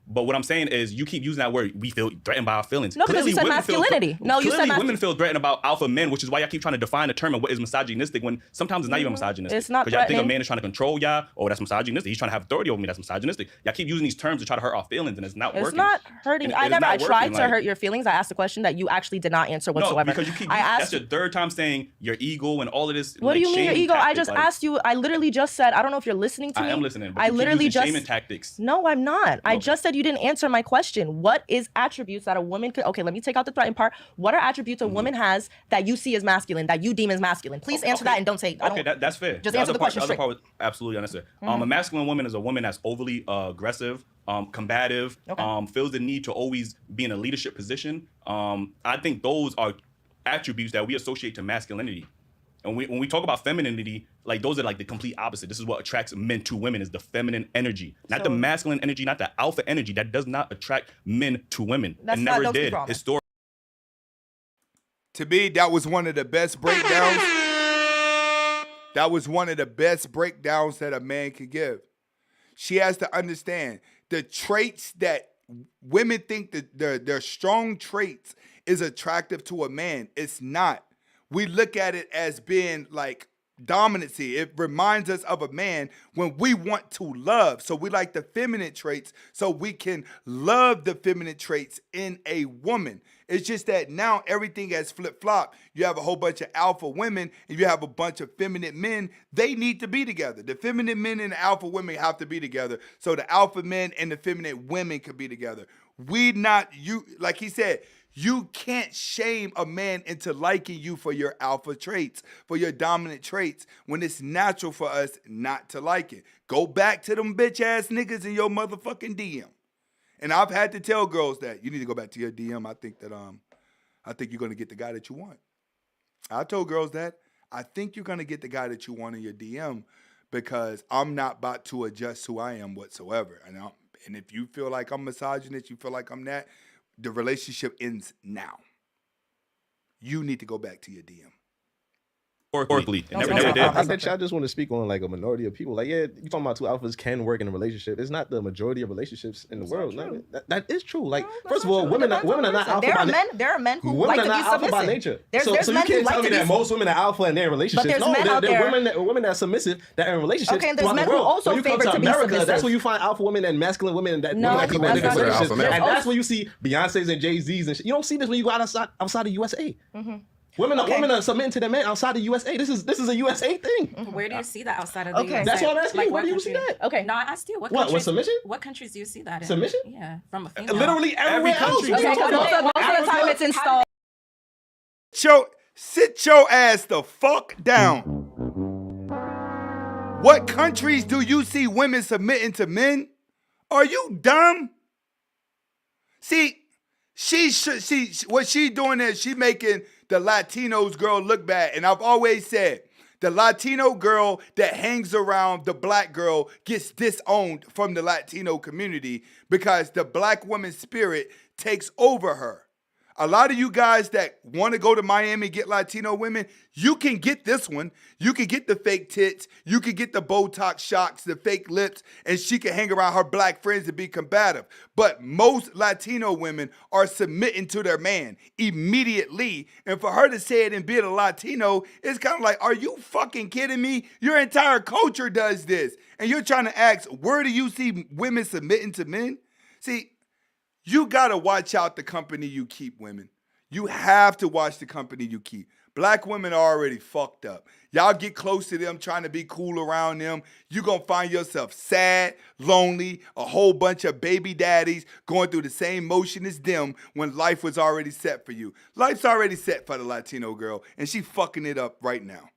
But what I'm saying is you keep using that word, we feel threatened by our feelings. No, because you said masculinity. Women feel threatened about alpha men, which is why y'all keep trying to define the term and what is misogynistic when sometimes it's not even misogynistic. It's not because y'all think a man is trying to control y'all, or that's misogynistic. He's trying to have authority over me, that's misogynistic. Y'all keep using these terms to try to hurt our feelings and it's not working. It's not hurting. I tried to hurt your feelings. I asked a question that you actually did not answer whatsoever. No, because you keep, that's your third time saying your ego and all of this. What do you mean your ego? I just asked you, I literally just said, I don't know if you're listening to me. I am listening, but I you literally keep using just shaming tactics. No, I'm not. I just said you didn't answer my question. What is attributes that a woman could, okay, let me take out the threatened part. What are attributes a woman has that you see as masculine, that you deem as masculine? Please answer that and don't say, that's fair. Just answer the question The straight. other part was absolutely unnecessary. A masculine woman is a woman that's overly aggressive, combative, feels the need to always be in a leadership position. I think those are attributes that we associate to masculinity. And when we talk about femininity, like those are like the complete opposite. This is what attracts men to women is the feminine energy, not the masculine energy, not the alpha energy. That does not attract men to women. It never did historically. To me, that was one of the best breakdowns. That was one of the best breakdowns that a man could give. She has to understand the traits that women think that their strong traits is attractive to a man. It's not. We look at it as being like dominancy. It reminds us of a man when we want to love. So we like the feminine traits so we can love the feminine traits in a woman. It's just that now everything has flip-flopped. You have a whole bunch of alpha women and you have a bunch of feminine men. They need to be together. The feminine men and the alpha women have to be together so the alpha men and the feminine women can be together. Like he said, you can't shame a man into liking you for your alpha traits, for your dominant traits, when it's natural for us not to like it. Go back to them bitch ass niggas in your motherfucking DM. And I've had to tell girls that you need to go back to your DM. I think you're gonna get the guy that you want. I told girls that I think you're gonna get the guy that you want in your DM because I'm not about to adjust who I am whatsoever. And if you feel like I'm misogynist, you feel like I'm that, the relationship ends now. You need to go back to your DM. Historically, it never did. I bet y'all just want to speak on like a minority of people. Like, yeah, you talking about two alphas can work in a relationship. It's not the majority of relationships in the world. That is true. Like, first of all, women are not alpha by nature. There are men who like to be submissive. By nature. There's so you can't tell me that most women are alpha and they're in relationships. But there's there are women that are submissive that are in relationships. Okay, and there's men who also favor to be submissive. That's where you find alpha women and masculine women that command relationships. And that's where you see Beyonce's and Jay-Z's and shit. You don't see this when you go outside the USA. Women are submitting to their men outside the USA. This is a USA thing. Where do you see that outside of the USA? That's what I'm asking you. Where do you see that? Okay. No, I asked you. What submission? What countries do you see that in? Submission? Yeah, from a female. Literally every country. Most of the time it's installed. Sit your ass the fuck down. What countries do you see women submitting to men? Are you dumb? See, what she doing is she making the Latinos girl look bad. And I've always said, the Latino girl that hangs around the black girl gets disowned from the Latino community because the black woman's spirit takes over her. A lot of you guys that want to go to Miami and get Latino women, you can get this one. You can get the fake tits. You can get the Botox shots, the fake lips, and she can hang around her black friends and be combative. But most Latino women are submitting to their man immediately. And for her to say it and be a Latino, it's kind of like, are you fucking kidding me? Your entire culture does this. And you're trying to ask, where do you see women submitting to men? See, you got to watch out the company you keep, women. You have to watch the company you keep. Black women are already fucked up. Y'all get close to them, trying to be cool around them. You're going to find yourself sad, lonely, a whole bunch of baby daddies going through the same motion as them when life was already set for you. Life's already set for the Latino girl, and she fucking it up right now.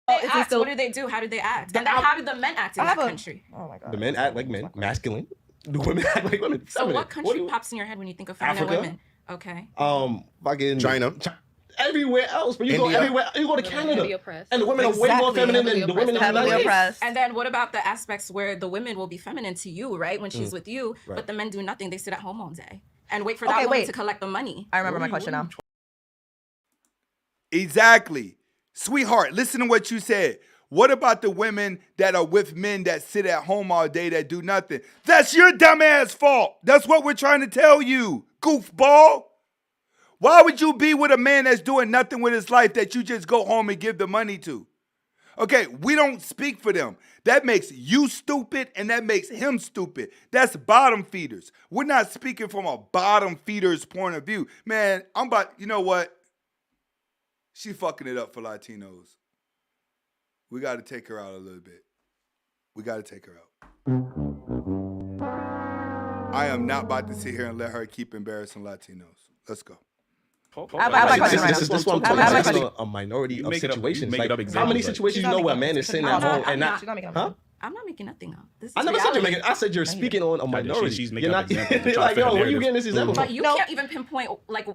What do they do? How do they act? And then how do the men act in that country? Oh my God. The men act like men, masculine. The women act like women. So what country pops in your head when you think of feminine women? Okay. Fucking China. everywhere else. But you go India. everywhere. You go to Heavily Canada, oppressed. and the women are way more Exactly. feminine Heavily than the women in the oppressed. United States. And then what about the aspects where the women will be feminine to you, right? When she's with you, Right. but the men do nothing. They sit at home all day and wait for that woman wait. to collect the money. I remember my question now. Exactly. Sweetheart, listen to what you said. What about the women that are with men that sit at home all day that do nothing? That's your dumbass fault. That's what we're trying to tell you, goofball. Why would you be with a man that's doing nothing with his life that you just go home and give the money to? Okay, we don't speak for them. That makes you stupid and that makes him stupid. That's bottom feeders. We're not speaking from a bottom feeder's point of view. Man, you know what? She fucking it up for Latinos. We got to take her out a little bit. We got to take her out. I am not about to sit here and let her keep embarrassing Latinos. Let's go. I have a question right This now. is what I'm talking about. This is a minority of situations. Like, how many situations you know where a man is sitting at home and not? Huh? I'm not making nothing up. This is I never said you're reality. making. I said you're speaking on a minority. She's making You're up not examples to try to like, fit a yo, where you narrative. getting this example But from? you can't even pinpoint like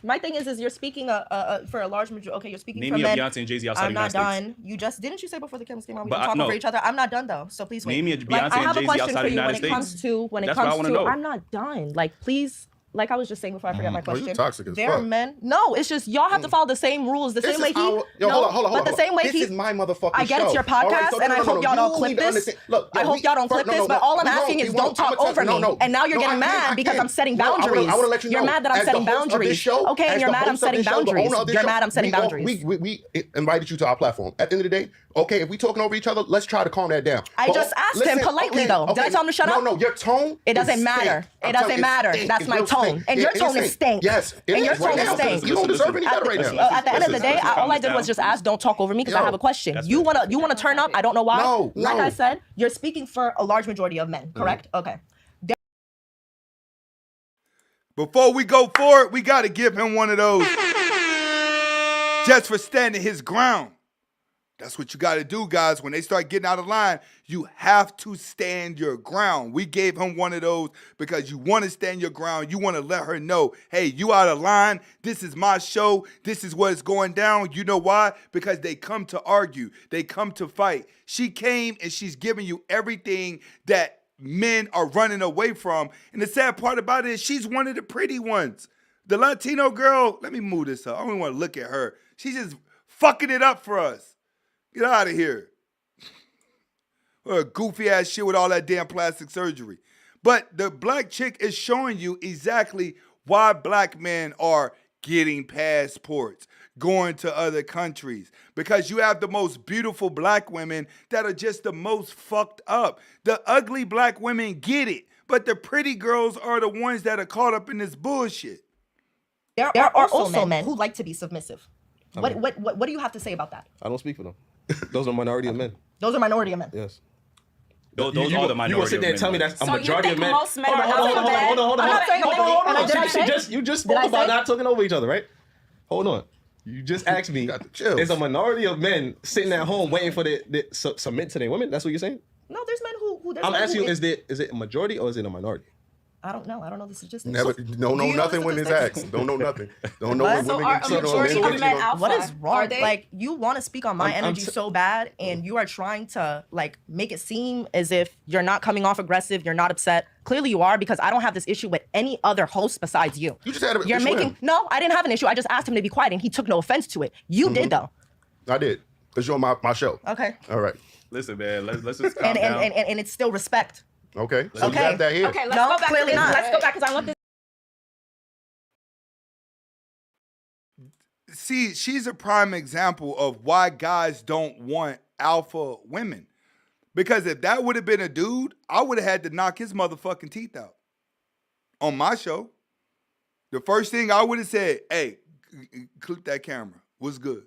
My thing is you're speaking for a large majority. Okay, you're speaking Name for me men. Beyonce and Jay-Z outside I'm the not United States. done. You just didn't you say before the cameras came on we But don't talk no. over each other? I'm not done though. So please wait. Name me a Like, Beyonce I have and a Jay-Z question outside for the you United when it States. comes to That's what I wanna know. I'm not done. Like please. Like I was just saying before I forget my question. you toxic as there are fuck. men. No, it's just y'all have to follow the same rules, the same way he. Hold on. But the same way this he. is my motherfucking I get show. it's your All podcast, right, so and I hope y'all don't clip this. Look, I hope y'all don't clip this. But all I'm asking is don't talk over me. And now you're getting mad because I'm setting boundaries. I want to let you know. You're mad that I'm as the setting host of this boundaries. show, Okay, as and you're the mad I'm host of setting this show, the boundaries. owner of this You're show, mad I'm setting boundaries. We invited you to our platform. At the end of the day, okay, if we talking over each other, let's try to calm that down. I just asked him politely though. Did I tell him to shut up? No, your tone. It doesn't is matter. stink. It I'm doesn't telling you, matter. it's stink. That's It's my real tone. stink. And your It tone is is stink. Yes, it and is your right tone is now. stink. You don't deserve any better right now. At the end of the day, all I did was just ask, don't talk over me because I have a question. You wanna turn up? I don't know why. No, Like no. I said, you're speaking for a large majority of men, correct? Okay. Before we go forward, we got to give him one of those just for standing his ground. That's what you got to do, guys. When they start getting out of line, you have to stand your ground. We gave him one of those because you want to stand your ground. You want to let her know, hey, you out of line. This is my show. This is what's going down. You know why? Because they come to argue. They come to fight. She came and she's giving you everything that men are running away from. And the sad part about it is she's one of the pretty ones. The Latino girl, let me move this up. I don't even want to look at her. She's just fucking it up for us. Get out of here. Goofy ass shit with all that damn plastic surgery. But the black chick is showing you exactly why black men are getting passports, going to other countries. Because you have the most beautiful black women that are just the most fucked up. The ugly black women get it, but the pretty girls are the ones that are caught up in this bullshit. There are also men who like to be submissive. What do you have to say about that? I don't speak for them. Those are minority of men. Those are minority of men. Yes. Those are the minority. You gonna sit there and tell me that's a majority of men? most men Hold are on. You just spoke about not talking over each other, right? Hold on. You just asked me. There's a minority of men sitting at home waiting for the submit to their women. That's what you're saying? No, there's men who. I'm asking you, is it a majority or is it a minority? I don't know. I don't know the statistics. Never, don't know nothing when it's asked. Don't know nothing. Don't know What? when women get cheated on. What is wrong? Are they? Like you want to speak on my energy so bad, and you are trying to like make it seem as if you're not coming off aggressive. You're not upset. Clearly you are, because I don't have this issue with any other host besides you. You just had an You're issue with making him. no. I didn't have an issue. I just asked him to be quiet, and he took no offense to it. You did though. I did. Because you're on my show. Okay. All right. Listen, man, let's just calm And down. and it's still respect. Okay. So Okay. you got that here. Okay, let's No, go back clearly to this. not. Let's go back because I want this. See, she's a prime example of why guys don't want alpha women. Because if that would have been a dude, I would have had to knock his motherfucking teeth out on my show. The first thing I would have said, hey, clip that camera. What's good?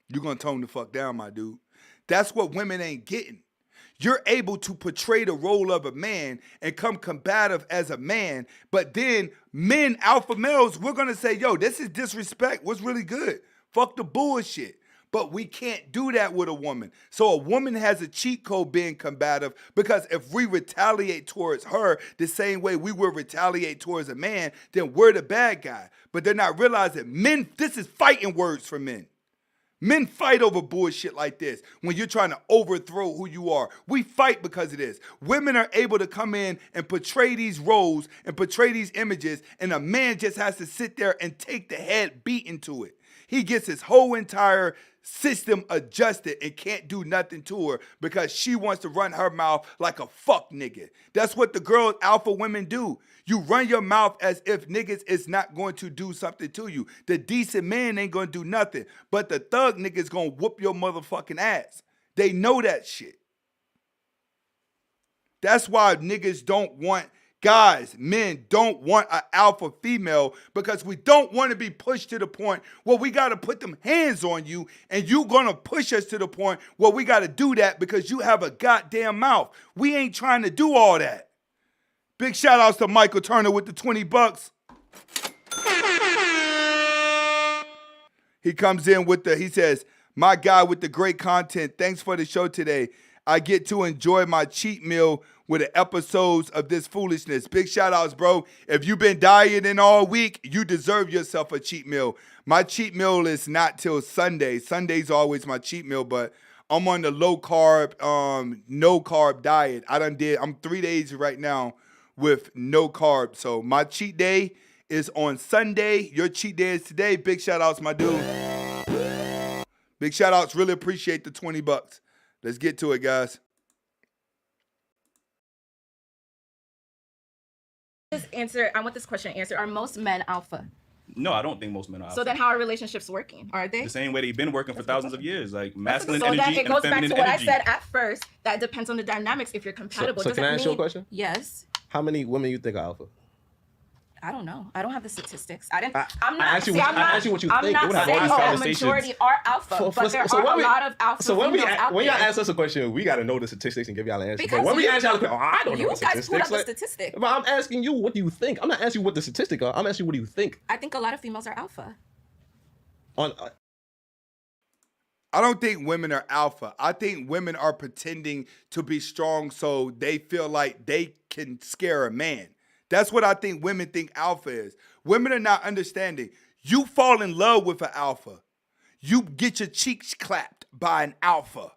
You're going to tone the fuck down, my dude. That's what women ain't getting. You're able to portray the role of a man and come combative as a man, but then men, alpha males, we're going to say, yo, this is disrespect. What's really good? Fuck the bullshit. But we can't do that with a woman. So a woman has a cheat code being combative, because if we retaliate towards her the same way we would retaliate towards a man, then we're the bad guy. But they're not realizing men, this is fighting words for men. Men fight over bullshit like this when you're trying to overthrow who you are. We fight because of this. Women are able to come in and portray these roles and portray these images, and a man just has to sit there and take the head beaten to it. He gets his whole entire system adjusted and can't do nothing to her because she wants to run her mouth like a fuck nigga. That's what the girl alpha women do. You run your mouth as if niggas is not going to do something to you. The decent man ain't going to do nothing, but the thug nigga's going to whoop your motherfucking ass. They know that shit. That's why niggas don't want, guys, men don't want an alpha female, because we don't want to be pushed to the point where we got to put them hands on you, and you going to push us to the point where we got to do that because you have a goddamn mouth. We ain't trying to do all that. Big shout outs to Michael Turner with the $20. He comes in with he says, my guy with the great content. Thanks for the show today. I get to enjoy my cheat meal with the episodes of this foolishness. Big shout outs, bro. If you've been dieting all week, you deserve yourself a cheat meal. My cheat meal is not till Sunday. Sunday's always my cheat meal, but I'm on the low carb, no carb diet. I'm 3 days right now with no carb. So my cheat day is on Sunday. Your cheat day is today. Big shout outs, my dude. Big shout outs. Really appreciate the $20. Let's get to it, guys. I want this question answered. Are most men alpha? No, I don't think most men are alpha. So then how are relationships working? Are they? The same way they've been working for thousands of years, like masculine so energy that it and goes back feminine to what energy. I said at first. That depends on the dynamics. If you're compatible, So can I ask you a question? Yes. How many women you think are alpha? I don't know. I don't have the statistics. I'm I not. asked you what you I'm think. not We're not saying having a conversations. majority are alpha, but there are a lot of alpha females out when y'all there. ask us a question, we got to know the statistics and give y'all an answer. Because But when we you- ask y'all a question, I don't know you the guys put statistics. up the statistic. But I'm asking you, what do you think? I'm not asking you what the statistic are. I'm asking you, what do you think? I think a lot of females are alpha. I don't think women are alpha. I think women are pretending to be strong so they feel like they can scare a man. That's what I think women think alpha is. Women are not understanding. You fall in love with an alpha. You get your cheeks clapped by an alpha.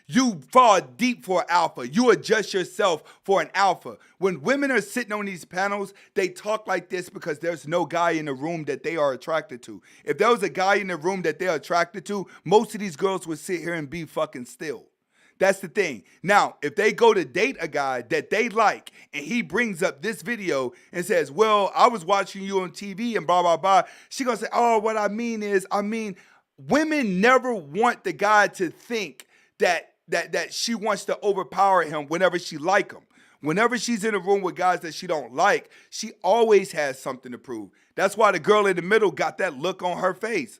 You fall deep for an alpha. You adjust yourself for an alpha. When women are sitting on these panels, they talk like this because there's no guy in the room that they are attracted to. If there was a guy in the room that they're attracted to, most of these girls would sit here and be fucking still. That's the thing. Now, if they go to date a guy that they like and he brings up this video and says, well, I was watching you on TV and blah, blah, blah, she gonna say, oh, what I mean is, women never want the guy to think that she wants to overpower him whenever she like him. Whenever she's in a room with guys that she don't like, she always has something to prove. That's why the girl in the middle got that look on her face.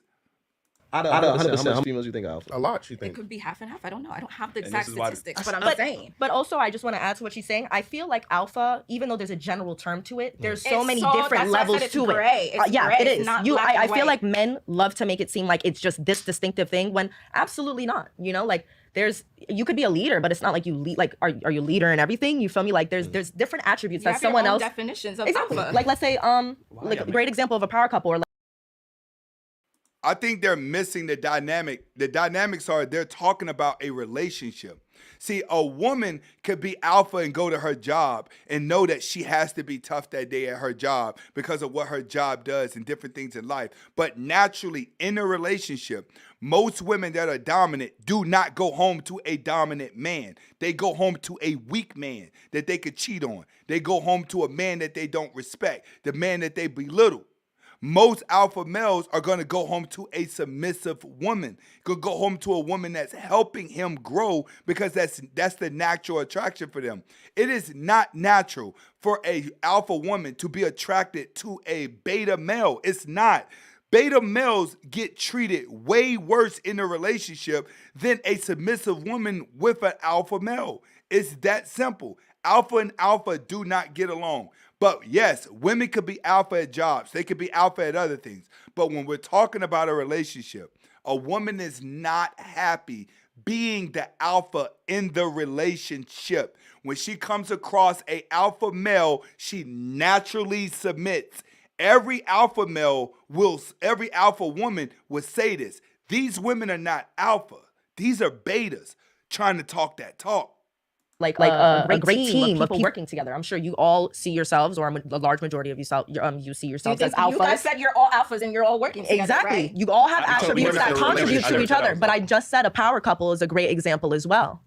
Out of 100%, how many females you think are alpha? A lot, you It think? could be half and half. I don't know. I don't have the And exact this is why- statistics, but I'm saying. But also, I just want to add to what she's saying. I feel like alpha, even though there's a general term to it, there's so It's many so- different that's why I said levels it's to gray. it. It's Yeah, gray. it It's is. not You, black I and feel white. like men love to make it seem like it's just this distinctive thing when absolutely not. You know, like you could be a leader, but it's not like you lead. Like, are you a leader in everything? You feel me? Like there's different attributes You that have your someone own else definitions of exactly. alpha. Like let's say like a great example of a power couple or like. I think they're missing the dynamic. The dynamics are they're talking about a relationship. See, a woman could be alpha and go to her job and know that she has to be tough that day at her job because of what her job does and different things in life. But naturally, in a relationship, most women that are dominant do not go home to a dominant man. They go home to a weak man that they could cheat on. They go home to a man that they don't respect, the man that they belittle. Most alpha males are going to go home to a submissive woman. Could go home to a woman that's helping him grow because that's the natural attraction for them. It is not natural for a alpha woman to be attracted to a beta male. It's not. Beta males get treated way worse in a relationship than a submissive woman with an alpha male. It's that simple. Alpha and alpha do not get along. But yes, women could be alpha at jobs. They could be alpha at other things. But when we're talking about a relationship, A woman is not happy being the alpha in the relationship. When she comes across a alpha male, she naturally submits. Every alpha woman will say this. These women are not alpha. These are betas trying to talk that talk. Like a great team of people working together. I'm sure you all see yourselves, or a large majority of you see yourselves as alphas. You guys said you're all alphas and you're all working together, Exactly. right? You all have attributes that contribute to each other. But I just said a power couple is a great example as well.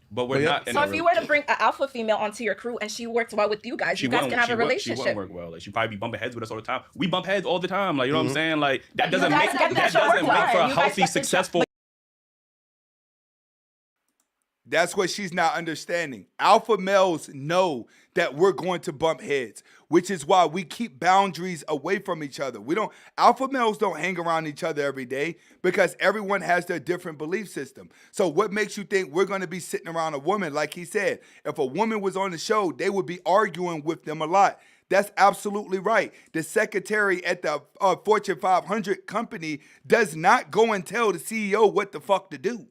But we're not. So if you were to bring an alpha female onto your crew and she worked well with you guys, you guys can have a relationship. She wouldn't work well. Like, she'd probably be bumping heads with us all the time. We bump heads all the time. Like, you know what I'm saying? Like, that doesn't make for a healthy, successful. That's what she's not understanding. Alpha males know that we're going to bump heads, which is why we keep boundaries away from each other. Alpha males don't hang around each other every day because everyone has their different belief system. So what makes you think we're going to be sitting around a woman? Like he said, if a woman was on the show, they would be arguing with them a lot. That's absolutely right. The secretary at the Fortune 500 company does not go and tell the CEO what the fuck to do.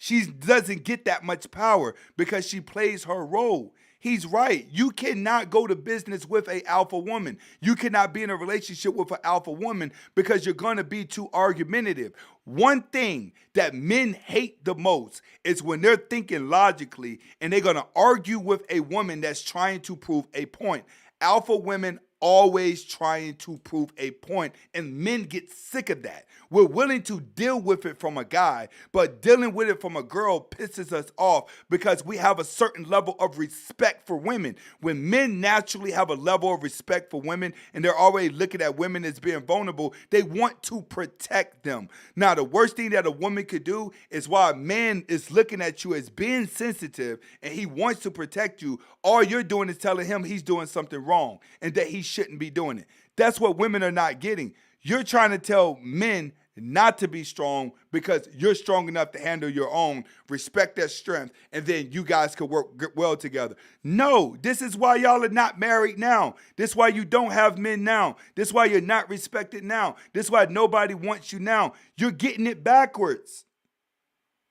She doesn't get that much power because she plays her role. He's right. You cannot go to business with an alpha woman. You cannot be in a relationship with an alpha woman because you're going to be too argumentative. One thing that men hate the most is when they're thinking logically and they're going to argue with a woman that's trying to prove a point. Alpha women always trying to prove a point, and men get sick of that. We're willing to deal with it from a guy, but dealing with it from a girl pisses us off because we have a certain level of respect for women. When men naturally have a level of respect for women and they're already looking at women as being vulnerable, they want to protect them. Now, the worst thing that a woman could do is while a man is looking at you as being sensitive and he wants to protect you, all you're doing is telling him he's doing something wrong and that he shouldn't be doing it. That's what women are not getting. You're trying to tell men not to be strong because you're strong enough to handle your own, respect their strength, and then you guys can work well together. No, this is why y'all are not married now. This is why you don't have men now. This is why you're not respected now. This is why nobody wants you now. You're getting it backwards.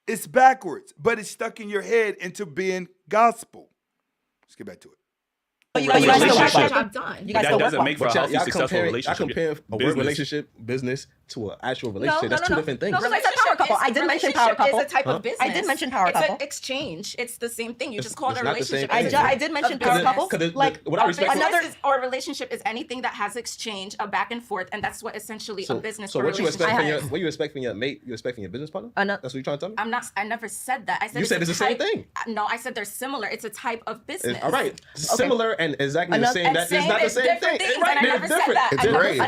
It's backwards, but it's stuck in your head into being gospel. Let's get back to it. You guys still work well. Job done. You guys that doesn't make for a healthy, successful relationship. I compare a work relationship, business, to an actual relationship. That's two different things. No, I said power couple. I did mention power couple. It's a type of business. I did mention power couple. It's an exchange. It's the same thing. You just call it a relationship. I did mention power couple. Like a business or a relationship is anything that has exchange, a back and forth, and that's what essentially a business or relationship is. What you expect from your mate, you expect from your business partner? That's what you're trying to tell me? I never said that. I said you said it's the same thing. No, I said they're similar. It's a type of business. All right. Similar and exactly the same. That is not the same thing. Right, they're different.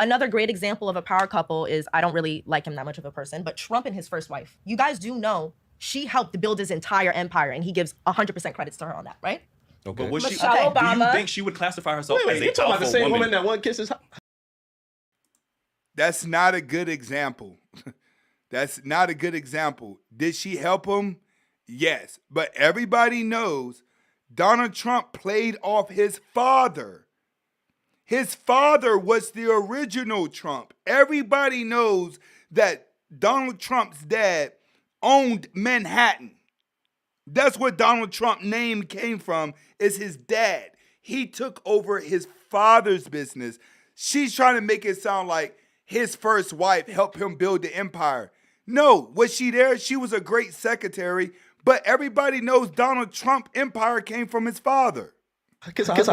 Another great example of a power couple is, I don't really like him that much of a person, but Trump and his first wife. You guys do know she helped build his entire empire, and he gives 100% credits to her on that, right? Okay. But Michelle Obama. Do you think she would classify herself as a you talking about the same woman? woman that one kisses? That's not a good example. That's not a good example. Did she help him? Yes. But everybody knows Donald Trump played off his father. His father was the original Trump. Everybody knows that Donald Trump's dad owned Manhattan. That's where Donald Trump's name came from, is his dad. He took over his father's business. She's trying to make it sound like his first wife helped him build the empire. No, was she there? She was a great secretary, but everybody knows Donald Trump's empire came from his father. She said his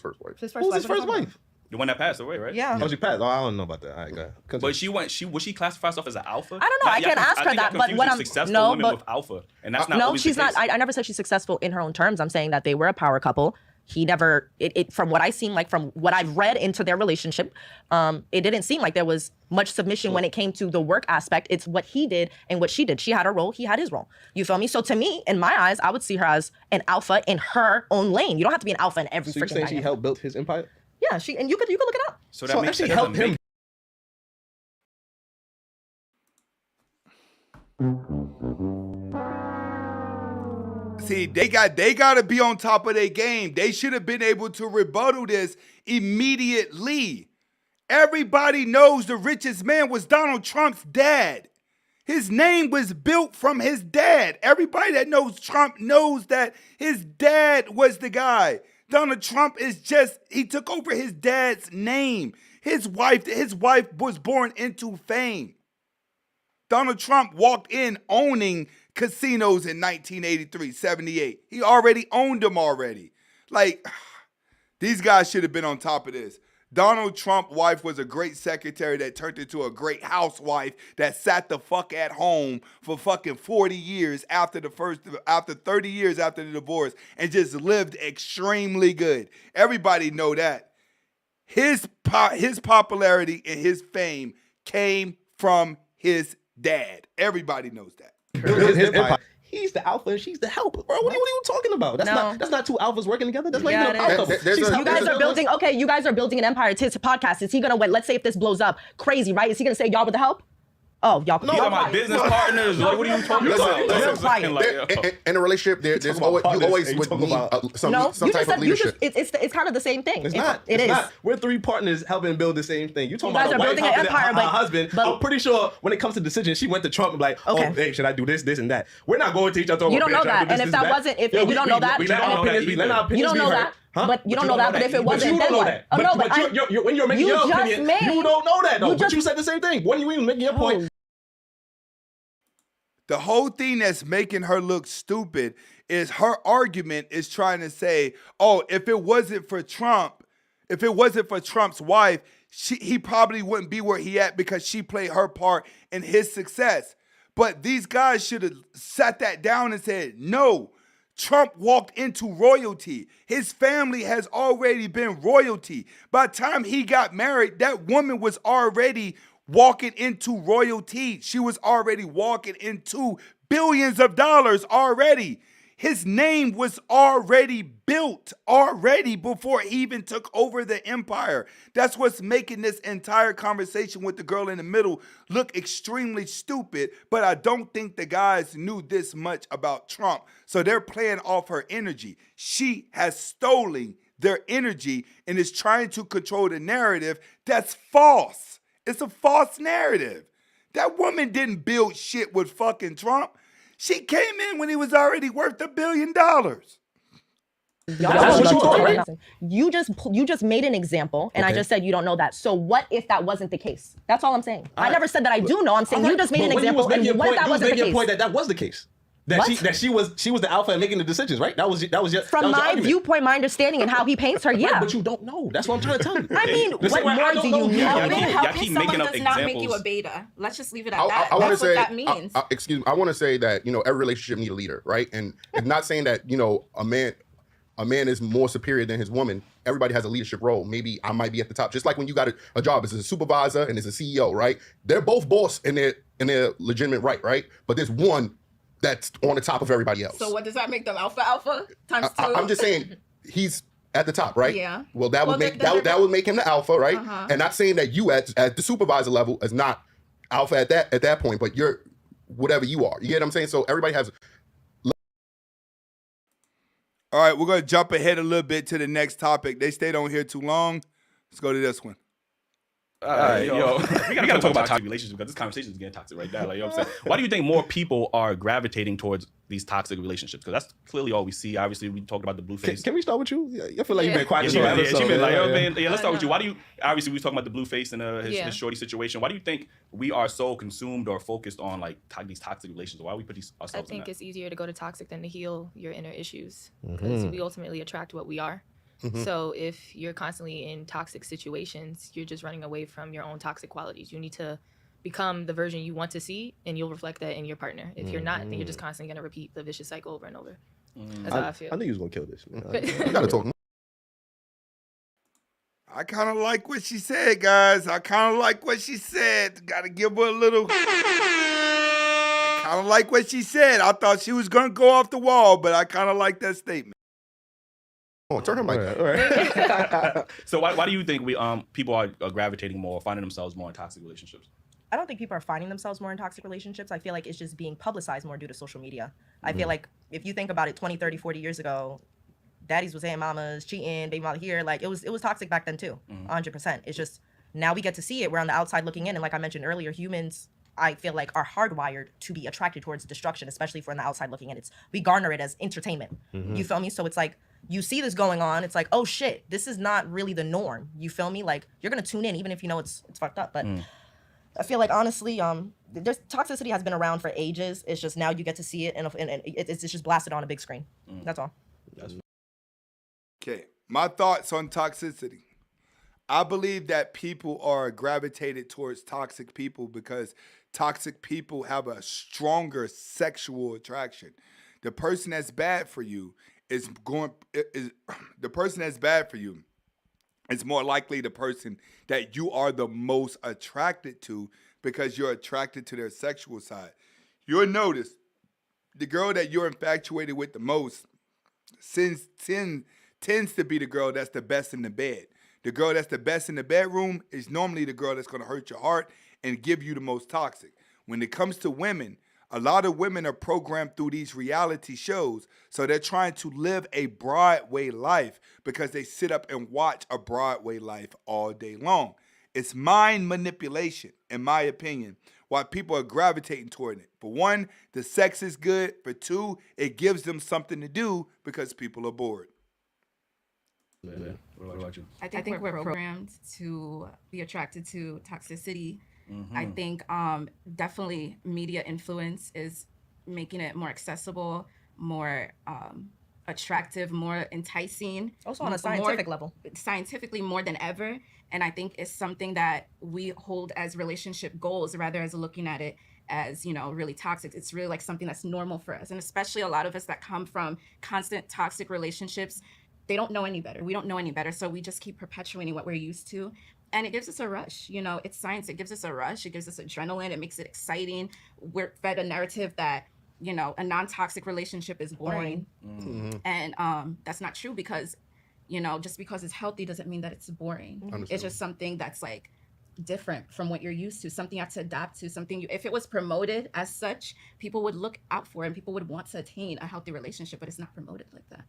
first wife. Who's his first wife? The one that passed away, right? Yeah. Oh, she passed. Oh, I don't know about that. All right, go ahead. But would she classify herself as an alpha? I don't know. I can't ask her that. But what I'm successful women with alpha, and that's not. No, always she's the case. not. I never said she's successful in her own terms. I'm saying that they were a power couple. He never. From what I seen, like from what I've read into their relationship, it didn't seem like there was much submission when it came to the work aspect. It's what he did and what she did. She had her role. He had his role. You feel me? So to me, in my eyes, I would see her as an alpha in her own lane. You don't have to be an alpha in every freaking. So you're saying she helped build his empire? Yeah, and you could look it up. So that makes helped him. See, they got to be on top of their game. They should have been able to rebuttal this immediately. Everybody knows the richest man was Donald Trump's dad. His name was built from his dad. Everybody that knows Trump knows that his dad was the guy. Donald Trump is just, he took over his dad's name. His wife was born into fame. Donald Trump walked in owning casinos in 1983, 78. He already owned them already. Like, these guys should have been on top of this. Donald Trump's wife was a great secretary that turned into a great housewife that sat the fuck at home for fucking 40 years after 30 years after the divorce and just lived extremely good. Everybody know that. His popularity and his fame came from his dad. Everybody knows that. His empire. He's the alpha and she's the helper. Bro, what are you talking about? That's not two alphas working together. That's not even an alpha. You guys are building, okay, you guys are building an empire. It's his podcast. Is he gonna win? Let's say if this blows up crazy, right? Is he gonna say y'all with the help? Oh, y'all. No, you're my business partners. Like, what are you talking about? In a relationship, there's always would need some type of leadership. It's kind of the same thing. It's not. It is. We're three partners helping build the same thing. You talking guys about are building an empire, her husband. I'm pretty sure when it comes to decisions, she went to Trump and like, oh, hey, should I do this, and that? We're not going to each other. You don't know that. And if that wasn't, if you don't know that, we let our opinions be. You don't know that. Huh? But you don't know that. But if it wasn't, then what? Oh no, but when you're making your opinion, you don't know that though. But you said the same thing. When you even making your point. The whole thing that's making her look stupid is her argument is trying to say, oh, if it wasn't for Trump, if it wasn't for Trump's wife, he probably wouldn't be where he at because she played her part in his success. But these guys should have sat that down and said, no, Trump walked into royalty. His family has already been royalty. By the time he got married, that woman was already walking into royalty. She was already walking into billions of dollars already. His name was already built already before he even took over the empire. That's what's making this entire conversation with the girl in the middle look extremely stupid, but I don't think the guys knew this much about Trump, so they're playing off her energy. She has stolen their energy and is trying to control the narrative that's false. It's a false narrative. That woman didn't build shit with fucking Trump. She came in when he was already worth $1 billion. You just made an example, and I just said you don't know that. So what if that wasn't the case? That's all I'm saying. I never said that I do know. I'm saying you just made an example, and what if that wasn't the case? Point that was the case. That she was the alpha and making the decisions, right? That was just from my viewpoint, my understanding, and how he paints her. Yeah, but you don't know. That's what I'm trying to tell you. I mean, what more do you know? Helping someone does not make you a beta. Let's just leave it at that. That's what that means. Excuse me. I want to say that every relationship needs a leader, right? And it's not saying that a man is more superior than his woman. Everybody has a leadership role. Maybe I might be at the top, just like when you got a job as a supervisor and as a CEO, right? They're both boss in their legitimate right? But there's one that's on the top of everybody else. So what does that make them? Alpha times 2? I'm just saying he's at the top, right? Yeah. Well, that would make him the alpha, right? And not saying that you at the supervisor level is not alpha at that point, but you're whatever you are. You get what I'm saying? So everybody has. All right, we're gonna jump ahead a little bit to the next topic. They stayed on here too long. Let's go to this one. All right, we gotta talk about toxic relationships because this conversation is getting toxic right now. Like, you know what I'm saying? Why do you think more people are gravitating towards these toxic relationships? Because that's clearly all we see. Obviously, we talked about the blue face. Can we start with you? I feel like you've been quiet. Let's start with you. Why do you? Obviously, we was talking about the blue face and his shorty situation. Why do you think we are so consumed or focused on like these toxic relationships? Why do we put ourselves? I think it's easier to go to toxic than to heal your inner issues because we ultimately attract what we are. So if you're constantly in toxic situations, you're just running away from your own toxic qualities. You need to become the version you want to see, and you'll reflect that in your partner. If you're not, then you're just constantly going to repeat the vicious cycle over and over. That's how I feel. I knew you was going to kill this. You got to talk more. I kind of like what she said, guys. I kind of like what she said. Got to give her a little. I kind of like what she said. I thought she was going to go off the wall, but I kind of like that statement. Oh, turn her mic. All right. So why do you think people are gravitating more, finding themselves more in toxic relationships? I don't think people are finding themselves more in toxic relationships. I feel like it's just being publicized more due to social media. I feel like if you think about it 20, 30, 40 years ago, daddies was saying mamas, cheating, baby mama here. Like it was toxic back then too, 100%. It's just Now we get to see it. We're on the outside looking in. And like I mentioned earlier, humans, I feel like, are hardwired to be attracted towards destruction, especially if we're on the outside looking in. We garner it as entertainment. You feel me? So it's like, you see this going on. It's like, oh shit, this is not really the norm. You feel me? Like, you're going to tune in even if you know it's fucked up. But I feel like, honestly, there's toxicity has been around for ages. It's just now you get to see it, and it's just blasted on a big screen. That's all. Okay, my thoughts on toxicity. I believe that people are gravitated towards toxic people because toxic people have a stronger sexual attraction. The person that's bad for you is the person that's bad for you is more likely the person that you are the most attracted to because you're attracted to their sexual side. You'll notice the girl that you're infatuated with the most tends to be the girl that's the best in the bed. The girl that's the best in the bedroom is normally the girl that's going to hurt your heart and give you the most toxic. When it comes to women, a lot of women are programmed through these reality shows, so they're trying to live a Broadway life because they sit up and watch a Broadway life all day long. It's mind manipulation, in my opinion, why people are gravitating toward it. For one, the sex is good. For two, it gives them something to do because people are bored. What about you? I think we're programmed to be attracted to toxicity. I think definitely media influence is making it more accessible, more attractive, more enticing. Also on a scientific level. Scientifically more than ever. And I think it's something that we hold as relationship goals rather as looking at it as, really toxic. It's really like something that's normal for us. And especially a lot of us that come from constant toxic relationships, they don't know any better. We don't know any better. So we just keep perpetuating what we're used to. And it gives us a rush. It's science. It gives us a rush. It gives us adrenaline. It makes it exciting. We're fed a narrative that, a non-toxic relationship is boring. And that's not true because, just because it's healthy doesn't mean that it's boring. It's just something that's like different from what you're used to, something you have to adapt to, something if it was promoted as such, people would look out for it and people would want to attain a healthy relationship, but it's not promoted like that.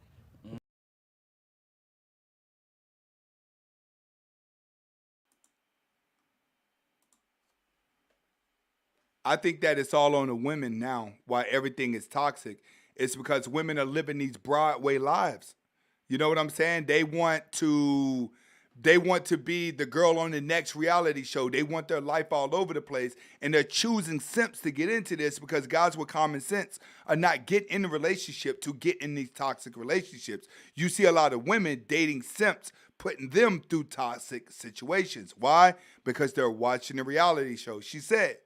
I think that it's all on the women now why everything is toxic. It's because women are living these Broadway lives. You know what I'm saying? They want to be the girl on the next reality show. They want their life all over the place. And they're choosing simps to get into this because guys with common sense are not getting in the relationship to get in these toxic relationships. You see a lot of women dating simps, putting them through toxic situations. Why? Because they're watching the reality show. She said,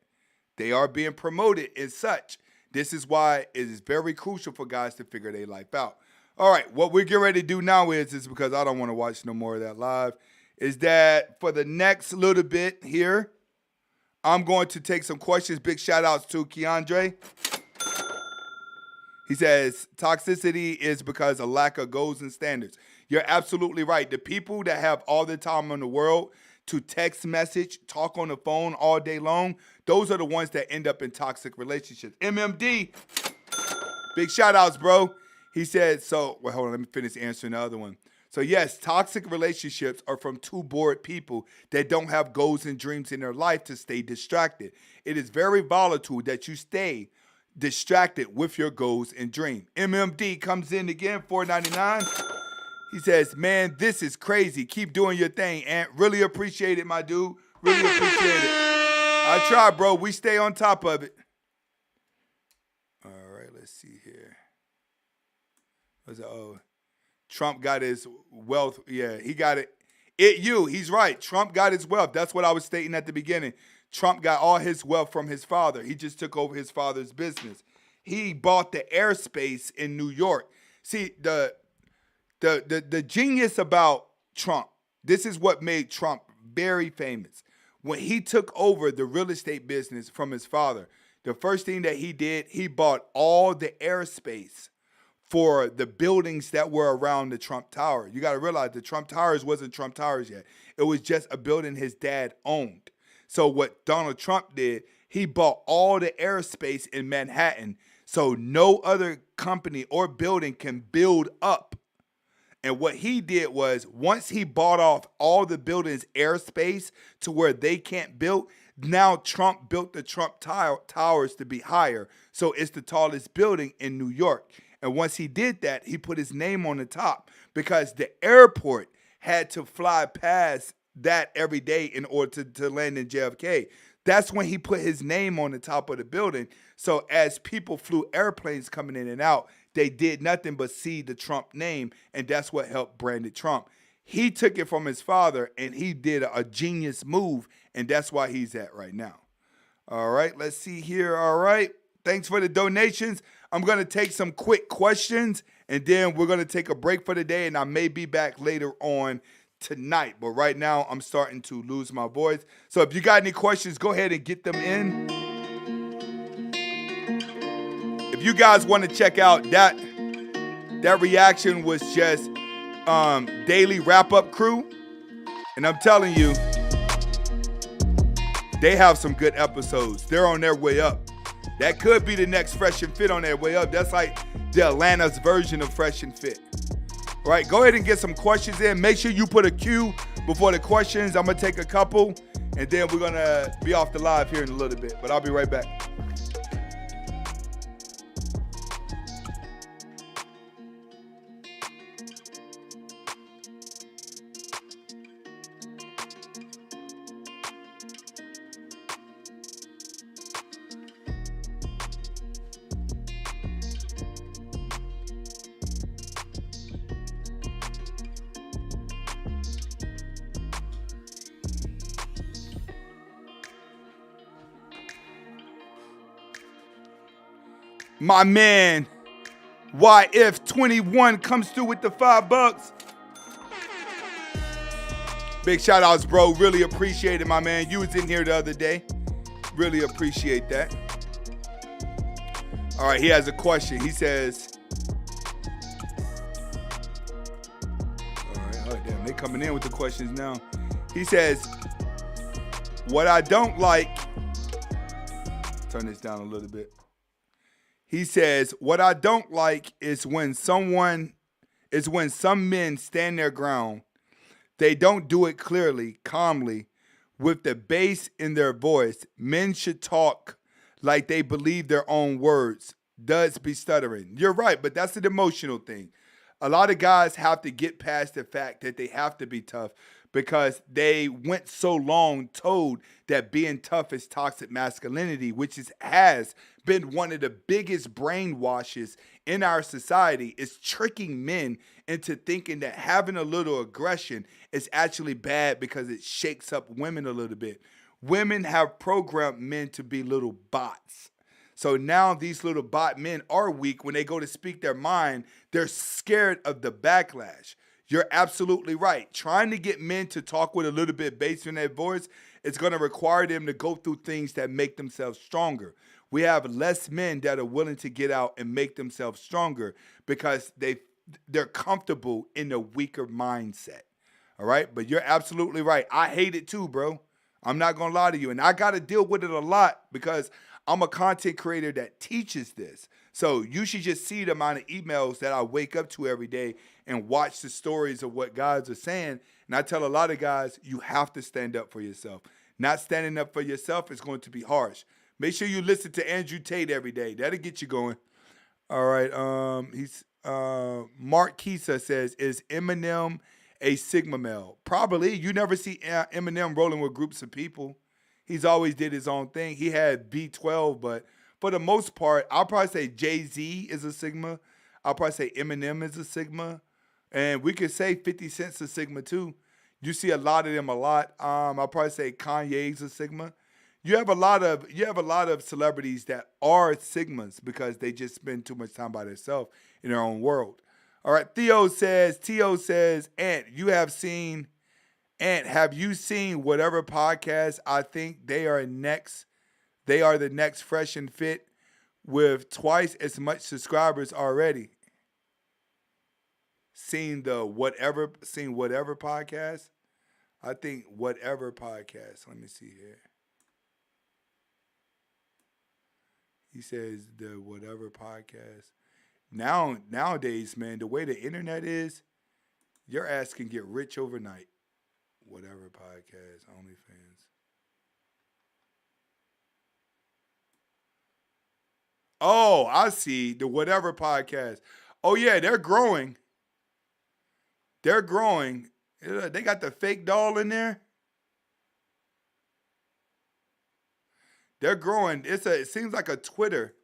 they are being promoted and such. This is why it is very crucial for guys to figure their life out. All right, what we're getting ready to do now is because I don't want to watch no more of that live, is that for the next little bit here, I'm going to take some questions. Big shout outs to Keandre. He says, toxicity is because of lack of goals and standards. You're absolutely right. The people that have all the time in the world to text message, talk on the phone all day long, those are the ones that end up in toxic relationships. MMD, big shout outs, bro. He said, hold on, let me finish answering the other one. So yes, toxic relationships are from two bored people that don't have goals and dreams in their life to stay distracted. It is very volatile that you stay distracted with your goals and dreams. MMD comes in again, $4.99. He says, man, this is crazy. Keep doing your thing, and really appreciate it, my dude. Really appreciate it. I try, bro. We stay on top of it. All right, let's see here. Trump got his wealth. Yeah, he got it. He's right. Trump got his wealth. That's what I was stating at the beginning. Trump got all his wealth from his father. He just took over his father's business. He bought the airspace in New York. See, the genius about Trump, this is what made Trump very famous. When he took over the real estate business from his father, the first thing that he did, he bought all the airspace for the buildings that were around the Trump Tower. You got to realize the Trump Towers wasn't Trump Towers yet. It was just a building his dad owned. So what Donald Trump did, he bought all the airspace in Manhattan so no other company or building can build up And what he did was, once he bought off all the buildings' airspace to where they can't build, now Trump built the Trump Towers to be higher. So it's the tallest building in New York. And once he did that, he put his name on the top because the airport had to fly past that every day in order to land in JFK. That's when he put his name on the top of the building. So as people flew airplanes coming in and out, they did nothing but see the Trump name, and that's what helped brand it Trump. He took it from his father, and he did a genius move, and that's why he's at right now. All right, let's see here. All right, thanks for the donations. I'm going to take some quick questions, and then we're going to take a break for the day, and I may be back later on tonight. But right now, I'm starting to lose my voice. So if you got any questions, go ahead and get them in. If you guys want to check out that reaction was just Daily Wrap-Up Crew. And I'm telling you, they have some good episodes. They're on their way up. That could be the next Fresh and Fit on their way up. That's like the Atlanta's version of Fresh and Fit. All right, go ahead and get some questions in. Make sure you put a Q before the questions. I'm going to take a couple, and then we're going to be off the live here in a little bit. But I'll be right back. My man, YF21 comes through with the $5. Big shout outs, bro. Really appreciate it, my man. You was in here the other day. Really appreciate that. All right, he has a question. He says, all right, damn, they coming in with the questions now. He says, what I don't like, turn this down a little bit. He says, what I don't like is when some men stand their ground. They don't do it clearly, calmly, with the bass in their voice. Men should talk like they believe their own words. Does be stuttering. You're right, but that's an emotional thing. A lot of guys have to get past the fact that they have to be tough because they went so long told that being tough is toxic masculinity, which has been one of the biggest brainwashes in our society. Is tricking men into thinking that having a little aggression is actually bad because it shakes up women a little bit. Women have programmed men to be little bots. So now these little bot men are weak. When they go to speak their mind, they're scared of the backlash. You're absolutely right. Trying to get men to talk with a little bit bass in their voice is going to require them to go through things that make themselves stronger. We have less men that are willing to get out and make themselves stronger because they're comfortable in a weaker mindset. All right? But you're absolutely right. I hate it too, bro. I'm not going to lie to you. And I got to deal with it a lot because I'm a content creator that teaches this. So you should just see the amount of emails that I wake up to every day and watch the stories of what guys are saying. And I tell a lot of guys, you have to stand up for yourself. Not standing up for yourself is going to be harsh. Make sure you listen to Andrew Tate every day. That'll get you going. All right. Mark Kisa says, is Eminem a Sigma male? Probably. You never see Eminem rolling with groups of people. He's always did his own thing. He had B12, but for the most part, I'll probably say Jay-Z is a Sigma. I'll probably say Eminem is a Sigma. And we could say 50 Cent's a Sigma too. You see a lot of them a lot. I'll probably say Kanye's a Sigma. You have a lot of celebrities that are Sigmas because they just spend too much time by themselves in their own world. All right, T.O. says, Ant, have you seen whatever podcast? I think they are the next Fresh and Fit with twice as much subscribers already. Seen whatever podcast? I think whatever podcast. Let me see here. He says the whatever podcast. Nowadays, man, the way the internet is, Your ass can get rich overnight. Whatever podcast, OnlyFans. Oh, I see. The Whatever podcast. Oh, yeah, they're growing. They're growing. They got the fake doll in there. They're growing. It seems like a Twitter.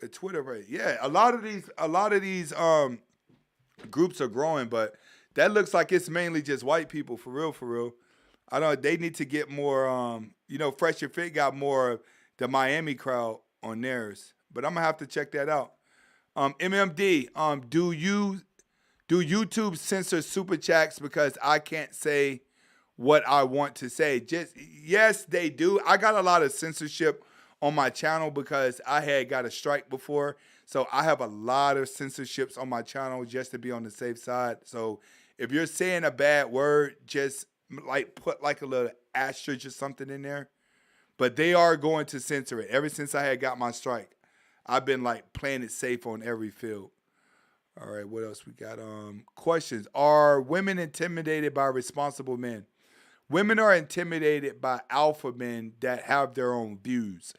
A Twitter, right? Yeah, a lot of these groups are growing, but that looks like it's mainly just white people for real. I don't. They need to get more. Fresh and Fit got more of the Miami crowd on theirs, but I'm gonna have to check that out. MMD, do YouTube censor super chats because I can't say what I want to say? Yes, they do. I got a lot of censorship on my channel because I had got a strike before. So I have a lot of censorships on my channel just to be on the safe side. So if you're saying a bad word, just put like a little asterisk or something in there. But they are going to censor it. Ever since I had got my strike, I've been playing it safe on every field. All right, what else we got? Questions. Are women intimidated by responsible men? Women are intimidated by alpha men that have their own views.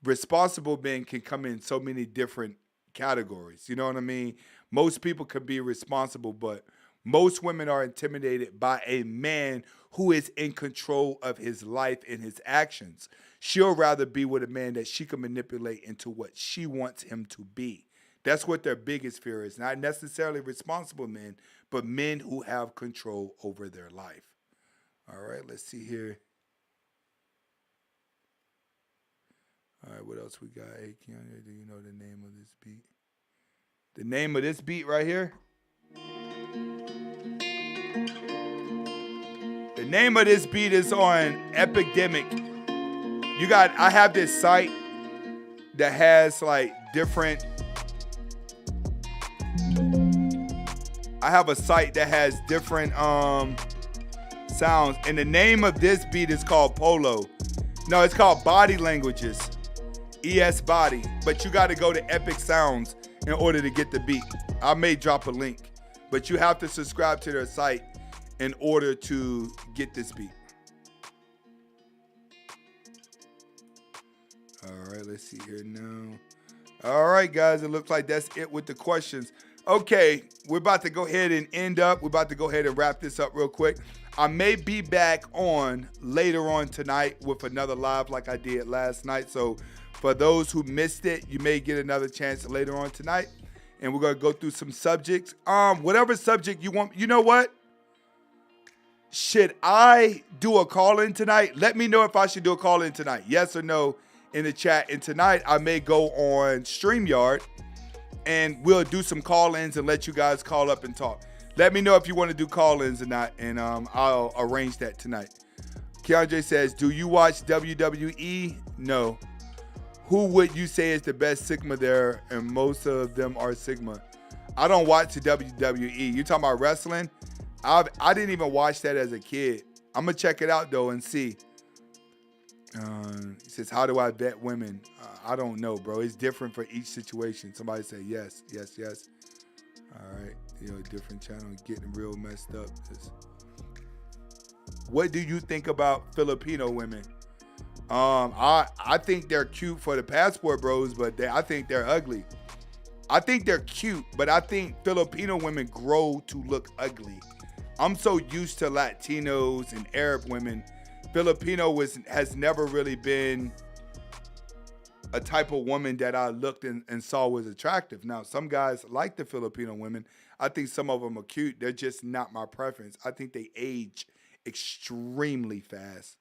Responsible men can come in so many different categories. You know what I mean? Most people can be responsible, but most women are intimidated by a man who is in control of his life and his actions. She'll rather be with a man that she can manipulate into what she wants him to be. That's what their biggest fear is. Not necessarily responsible men, but men who have control over their life. All right, let's see here. All right, what else we got? Hey, Keanu, do you know the name of this beat? The name of this beat right here? The name of this beat is on Epidemic. I have this site that has different. I have a site that has different sounds, and the name of this beat is called Polo. No, it's called Body Languages. ES Body. But you got to go to Epic Sounds in order to get the beat. I may drop a link, but you have to subscribe to their site in order to get this beat. All right, let's see here now. All right, guys, it looks like that's it with the questions. Okay, we're about to go ahead and wrap this up real quick. I may be back on later on tonight with another live like I did last night. So for those who missed it, you may get another chance later on tonight. And we're going to go through some subjects. Whatever subject you want. You know what? Should I do a call-in tonight? Let me know if I should do a call-in tonight. Yes or no in the chat. And tonight I may go on StreamYard and we'll do some call-ins and let you guys call up and talk. Let me know if you want to do call-ins or not, and I'll arrange that tonight. Keandre says, do you watch WWE? No. Who would you say is the best Sigma there? And most of them are Sigma. I don't watch the WWE. You talking about wrestling? I didn't even watch that as a kid. I'm going to check it out, though, and see. He says, how do I vet women? I don't know, bro. It's different for each situation. Somebody say yes. All right. Different channel, getting real messed up. What do you think about Filipino women? I think they're cute for the passport bros, but I think they're ugly. I think they're cute, but I think Filipino women grow to look ugly. I'm so used to Latinos and Arab women. Filipino has never really been a type of woman that I looked and saw was attractive. Now, some guys like the Filipino women. I think some of them are cute. They're just not my preference. I think they age extremely fast.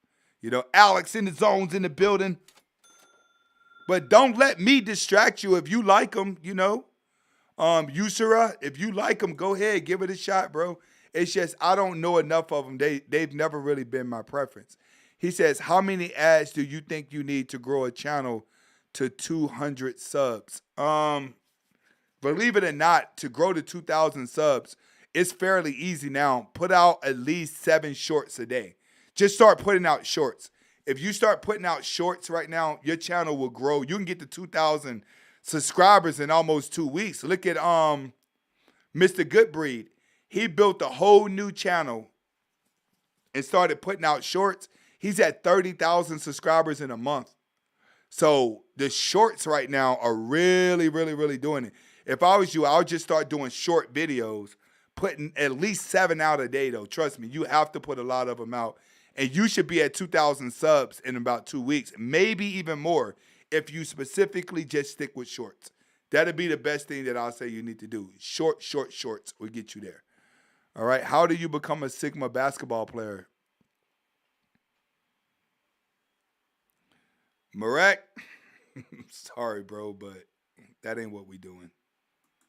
Alex in the zones in the building. But don't let me distract you if you like them, Yusura, if you like them, go ahead, give it a shot, bro. It's just I don't know enough of them. They've never really been my preference. He says, how many ads do you think you need to grow a channel to 200 subs? Believe it or not, to grow to 2,000 subs, it's fairly easy now. Put out at least 7 shorts a day. Just start putting out shorts. If you start putting out shorts right now, your channel will grow. You can get to 2,000 subscribers in almost 2 weeks. Look at Mr. Goodbreed. He built a whole new channel and started putting out shorts. He's at 30,000 subscribers in a month. So the shorts right now are really, really, really doing it. If I was you, I would just start doing short videos, putting at least 7 out a day, though. Trust me, you have to put a lot of them out. And you should be at 2,000 subs in about 2 weeks, maybe even more, if you specifically just stick with shorts. That'd be the best thing that I'll say you need to do. Shorts will get you there. All right, how do you become a Sigma basketball player? Marek, sorry, bro, but that ain't what we doing.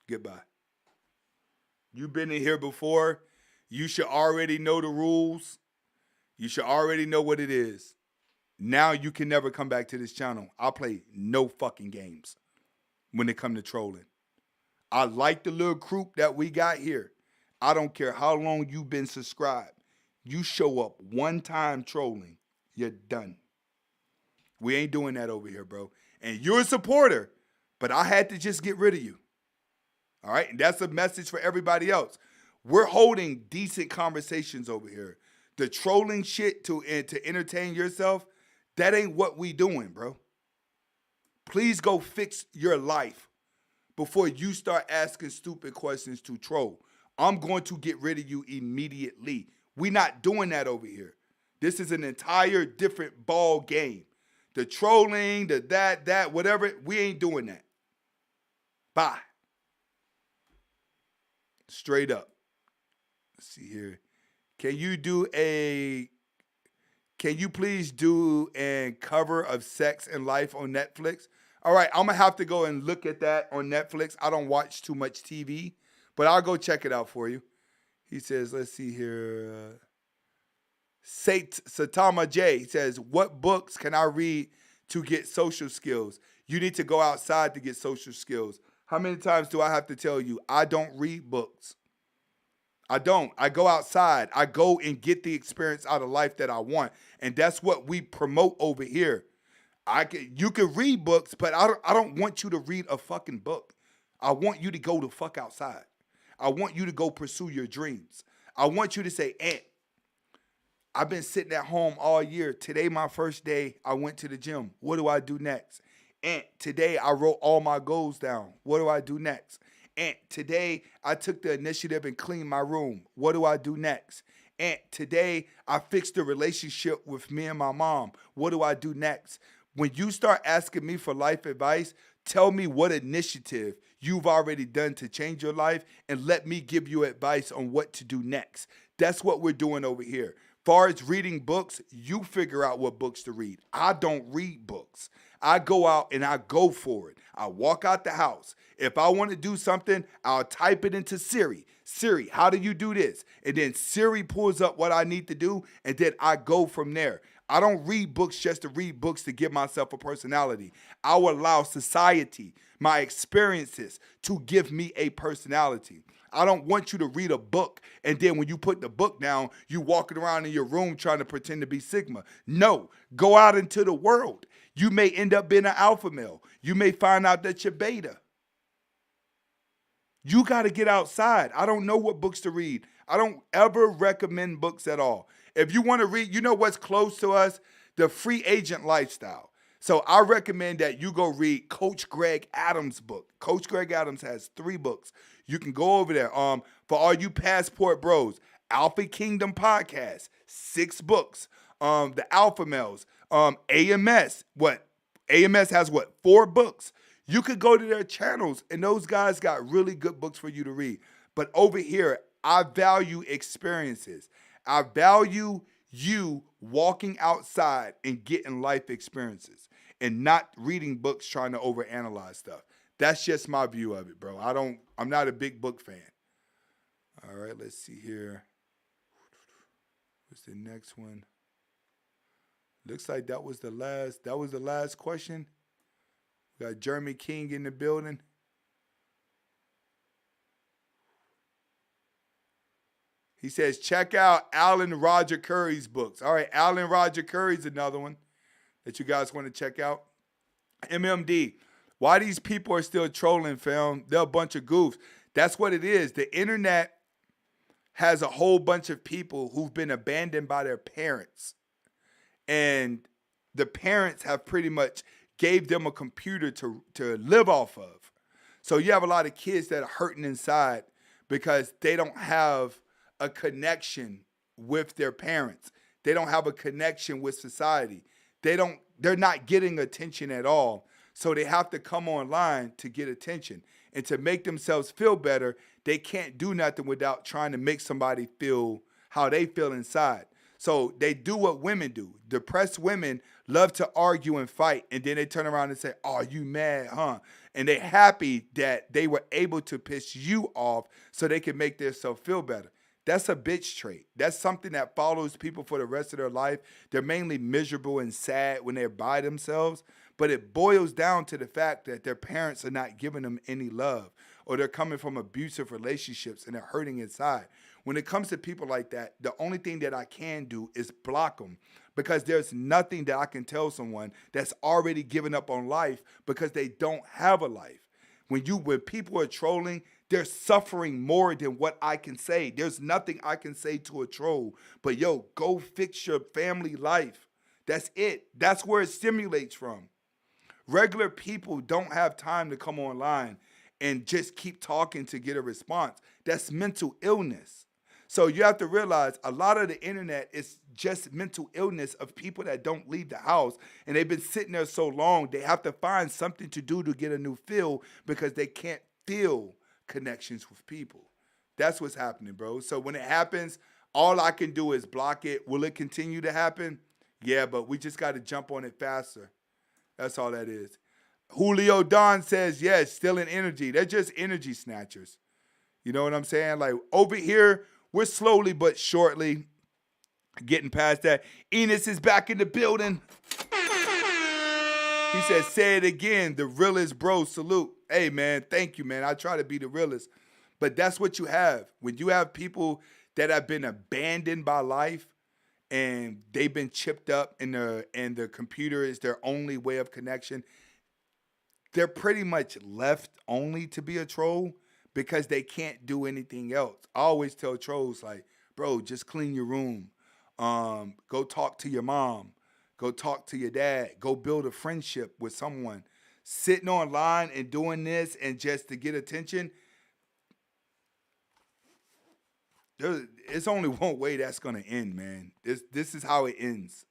Goodbye. You've been in here before. You should already know the rules. You should already know what it is. Now you can never come back to this channel. I'll play no fucking games when it come to trolling. I like the little group that we got here. I don't care how long you've been subscribed. You show up one time trolling, you're done. We ain't doing that over here, bro. And you're a supporter, but I had to just get rid of you. All right? And that's a message for everybody else. We're holding decent conversations over here. The trolling shit to entertain yourself, that ain't what we doing, bro. Please go fix your life before you start asking stupid questions to troll. I'm going to get rid of you immediately. We're not doing that over here. This is an entire different ball game. The trolling, the that, whatever, we ain't doing that. Bye. Straight up. Let's see here. Can you please do a cover of Sex and Life on Netflix? All right, I'm going to have to go and look at that on Netflix. I don't watch too much TV, but I'll go check it out for you. He says, let's see here. Satama J, he says, what books can I read to get social skills? You need to go outside to get social skills. How many times do I have to tell you, I don't read books? I don't. I go outside. I go and get the experience out of life that I want. And that's what we promote over here. You can read books, but I don't want you to read a fucking book. I want you to go the fuck outside. I want you to go pursue your dreams. I want you to say, Aunt, I've been sitting at home all year. Today, my first day, I went to the gym. What do I do next? Aunt, today I wrote all my goals down. What do I do next? Aunt, today I took the initiative and cleaned my room. What do I do next? Aunt, today I fixed the relationship with me and my mom. What do I do next? When you start asking me for life advice, tell me what initiative you've already done to change your life and let me give you advice on what to do next. That's what we're doing over here. Far as reading books, you figure out what books to read. I don't read books. I go out and I go for it. I walk out the house. If I want to do something, I'll type it into Siri. Siri, how do you do this? And then Siri pulls up what I need to do, and then I go from there. I don't read books just to read books to give myself a personality. I will allow society, my experiences, to give me a personality. I don't want you to read a book and then when you put the book down, you walking around in your room trying to pretend to be Sigma. No, go out into the world. You may end up being an alpha male. You may find out that you're beta. You got to get outside. I don't know what books to read. I don't ever recommend books at all. If you want to read, you know what's close to us? The free agent lifestyle. So I recommend that you go read Coach Greg Adams' book. Coach Greg Adams has 3 books. You can go over there. For all you passport bros, Alpha Kingdom Podcast, 6 books. The Alpha Males, AMS. AMS has 4 books. You could go to their channels, and those guys got really good books for you to read. But over here, I value experiences. I value you walking outside and getting life experiences and not reading books trying to overanalyze stuff. That's just my view of it, bro. I'm not a big book fan. All right, let's see here. What's the next one? Looks like that was the last question. We got Jeremy King in the building. He says, check out Alan Roger Curry's books. All right, Alan Roger Curry's another one that you guys want to check out. MMD, why these people are still trolling, fam? They're a bunch of goofs. That's what it is. The internet has a whole bunch of people who've been abandoned by their parents. And the parents have pretty much gave them a computer to live off of. So you have a lot of kids that are hurting inside because they don't have a connection with their parents. They don't have a connection with society. They're not getting attention at all. So they have to come online to get attention. And to make themselves feel better, they can't do nothing without trying to make somebody feel how they feel inside. So they do what women do. Depressed women love to argue and fight, and then they turn around and say, "Oh, you mad, huh?" And they're happy that they were able to piss you off so they can make themselves feel better. That's a bitch trait. That's something that follows people for the rest of their life. They're mainly miserable and sad when they're by themselves, but it boils down to the fact that their parents are not giving them any love, or they're coming from abusive relationships and they're hurting inside. When it comes to people like that, the only thing that I can do is block them, because there's nothing that I can tell someone that's already given up on life because they don't have a life. When people are trolling, they're suffering more than what I can say. There's nothing I can say to a troll, but yo, go fix your family life. That's it. That's where it stimulates from. Regular people don't have time to come online and just keep talking to get a response. That's mental illness. So you have to realize a lot of the internet is just mental illness of people that don't leave the house, and they've been sitting there so long, they have to find something to do to get a new feel because they can't feel connections with people. That's what's happening, bro. So when it happens, all I can do is block it. Will it continue to happen? Yeah, but we just got to jump on it faster. That's all that is. Julio Don says, yes, still in energy. They're just energy snatchers. You know what I'm saying? Like over here, we're slowly but shortly getting past that. Enos is back in the building. He said, say it again, the realest bro, salute. Hey, man, thank you, man. I try to be the realest. But that's what you have. When you have people that have been abandoned by life and they've been chipped up and the computer is their only way of connection, they're pretty much left only to be a troll because they can't do anything else. I always tell trolls, like, bro, just clean your room. Go talk to your mom. Go talk to your dad. Go build a friendship with someone. Sitting online and doing this and just to get attention, it's only one way that's going to end, man. This is how it ends.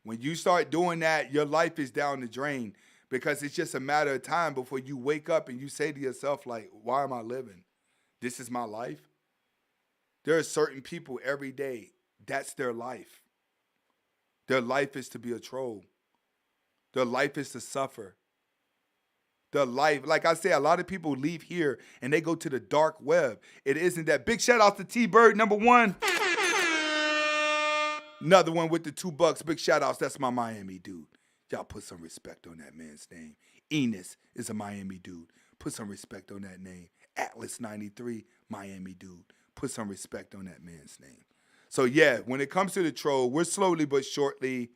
When you start doing that, your life is down the drain, because it's just a matter of time before you wake up and you say to yourself, like, why am I living? This is my life. There are certain people every day, that's their life. Their life is to be a troll. Their life is to suffer. Their life, like I say, a lot of people leave here and they go to the dark web. It isn't that. Big shout out to T-Bird, #1. Another one with the $2. Big shout outs. That's my Miami dude. Y'all put some respect on that man's name. Enos is a Miami dude. Put some respect on that name. Atlas 93, Miami dude. Put some respect on that man's name. So yeah, when it comes to the troll, we're slowly but shortly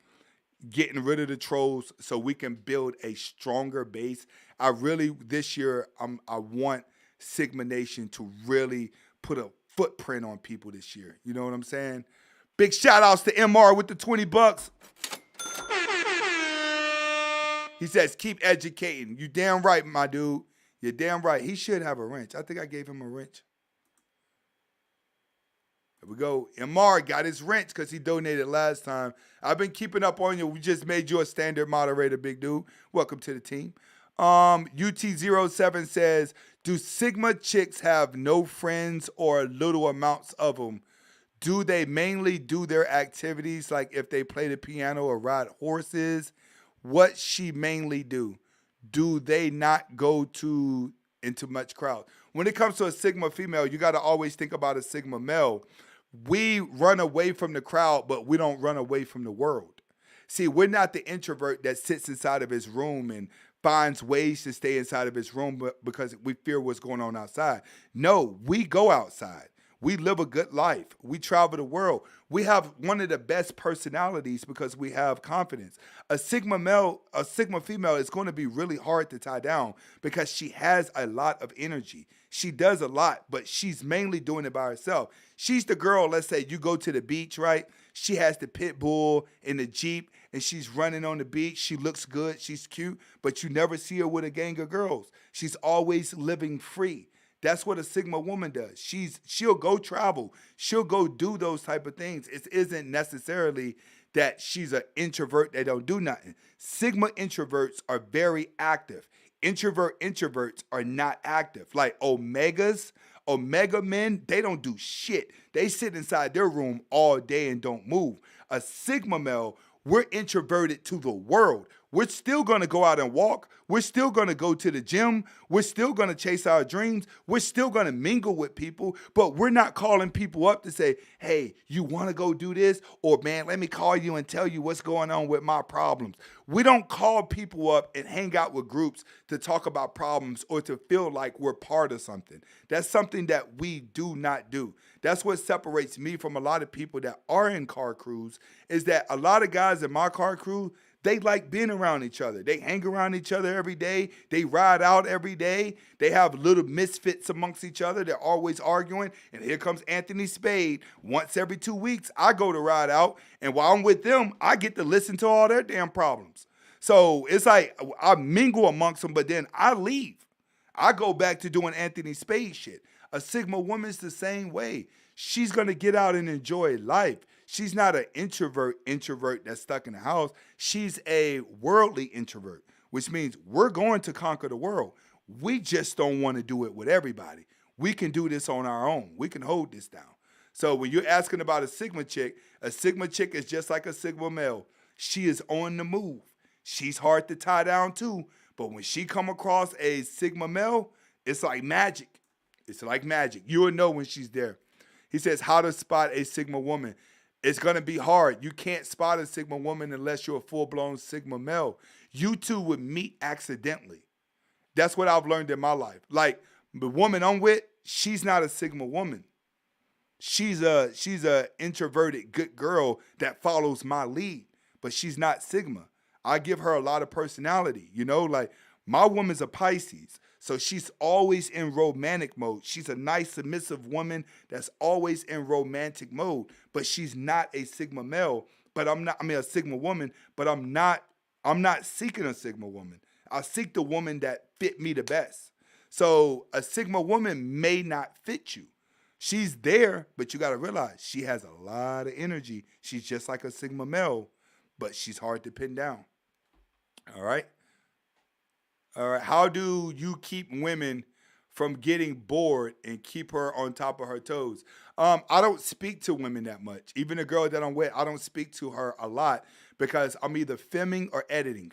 getting rid of the trolls so we can build a stronger base. I really, this year, I want Sigma Nation to really put a footprint on people this year. You know what I'm saying? Big shout outs to MR with the $20. He says, keep educating. You damn right, my dude. You're damn right. He should have a wrench. I think I gave him a wrench. There we go. MR got his wrench because he donated last time. I've been keeping up on you. We just made you a standard moderator, big dude. Welcome to the team. UT07 says, do Sigma chicks have no friends or little amounts of them? Do they mainly do their activities like if they play the piano or ride horses? What she mainly do? Do they not go into much crowd? When it comes to a Sigma female, you got to always think about a Sigma male. We run away from the crowd, but we don't run away from the world. See, we're not the introvert that sits inside of his room and finds ways to stay inside of his room because we fear what's going on outside. No, we go outside. We live a good life. We travel the world. We have one of the best personalities because we have confidence. A Sigma male, a Sigma female is going to be really hard to tie down because she has a lot of energy. She does a lot, but she's mainly doing it by herself. She's the girl, let's say you go to the beach, right? She has the pit bull in the Jeep and she's running on the beach. She looks good. She's cute, but you never see her with a gang of girls. She's always living free. That's what a Sigma woman does. She'll go travel. She'll go do those type of things. It isn't necessarily that she's an introvert that don't do nothing. Sigma introverts are very active. Introverts are not active. Like Omega men, they don't do shit. They sit inside their room all day and don't move. A Sigma male, we're introverted to the world. We're still going to go out and walk. We're still going to go to the gym. We're still going to chase our dreams. We're still going to mingle with people, but we're not calling people up to say, hey, you want to go do this? Or, man, let me call you and tell you what's going on with my problems. We don't call people up and hang out with groups to talk about problems or to feel like we're part of something. That's something that we do not do. That's what separates me from a lot of people that are in car crews, is that a lot of guys in my car crew, they like being around each other. They hang around each other every day. They ride out every day. They have little misfits amongst each other. They're always arguing. And here comes Anthony Spade. Once every 2 weeks, I go to ride out. And while I'm with them, I get to listen to all their damn problems. So it's like I mingle amongst them, but then I leave. I go back to doing Anthony Spade shit. A Sigma woman's the same way. She's going to get out and enjoy life. She's not an introvert that's stuck in the house. She's a worldly introvert, which means we're going to conquer the world. We just don't want to do it with everybody. We can do this on our own. We can hold this down. So when you're asking about a Sigma chick is just like a Sigma male. She is on the move. She's hard to tie down too, but when she come across a Sigma male, it's like magic. It's like magic. You will know when she's there. He says, how to spot a Sigma woman. It's going to be hard. You can't spot a Sigma woman unless you're a full-blown Sigma male. You two would meet accidentally. That's what I've learned in my life. Like, the woman I'm with, she's not a Sigma woman. She's a introverted good girl that follows my lead, but she's not Sigma. I give her a lot of personality, you know? Like, my woman's a Pisces. So she's always in romantic mode. She's a nice, submissive woman that's always in romantic mode, but she's not a Sigma male. But a Sigma woman, but I'm not seeking a Sigma woman. I seek the woman that fit me the best. So a Sigma woman may not fit you. She's there, but you got to realize she has a lot of energy. She's just like a Sigma male, but she's hard to pin down. All right? All right, how do you keep women from getting bored and keep her on top of her toes? I don't speak to women that much. Even the girl that I'm with, I don't speak to her a lot because I'm either filming or editing.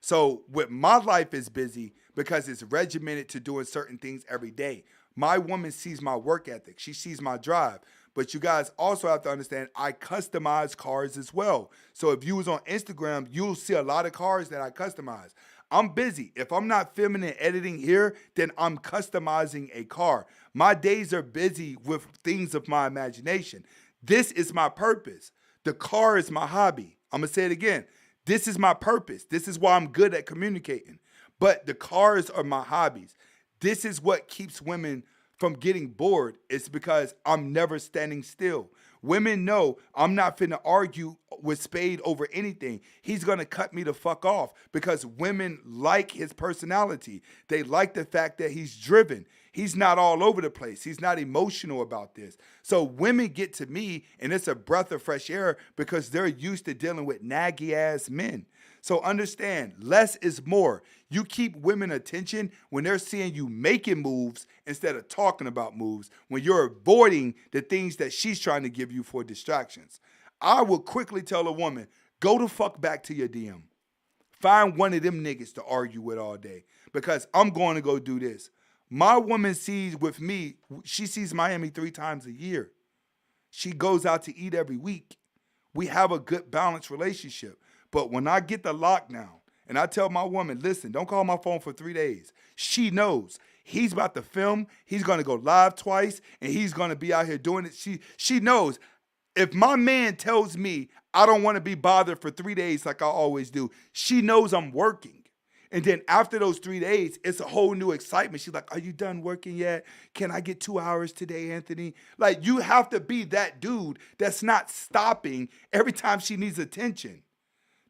So with my life is busy because it's regimented to doing certain things every day. My woman sees my work ethic. She sees my drive. But you guys also have to understand, I customize cars as well. So if you was on Instagram, you'll see a lot of cars that I customize. I'm busy. If I'm not filming and editing here, then I'm customizing a car. My days are busy with things of my imagination. This is my purpose. The car is my hobby. I'm going to say it again. This is my purpose. This is why I'm good at communicating. But the cars are my hobbies. This is what keeps women from getting bored. It's because I'm never standing still. Women know I'm not finna argue with Spade over anything. He's gonna cut me the fuck off because women like his personality. They like the fact that he's driven. He's not all over the place. He's not emotional about this. So women get to me and it's a breath of fresh air because they're used to dealing with naggy ass men. So understand, less is more. You keep women attention when they're seeing you making moves instead of talking about moves, when you're avoiding the things that she's trying to give you for distractions. I will quickly tell a woman, go the fuck back to your DM. Find one of them niggas to argue with all day because I'm going to go do this. My woman sees with me, she sees Miami 3 times a year. She goes out to eat every week. We have a good balanced relationship. But when I get the lockdown and I tell my woman, listen, don't call my phone for 3 days. She knows he's about to film. He's going to go live twice, and he's going to be out here doing it. She knows. If my man tells me I don't want to be bothered for 3 days like I always do, she knows I'm working. And then after those 3 days, it's a whole new excitement. She's like, are you done working yet? Can I get 2 hours today, Anthony? Like, you have to be that dude that's not stopping every time she needs attention.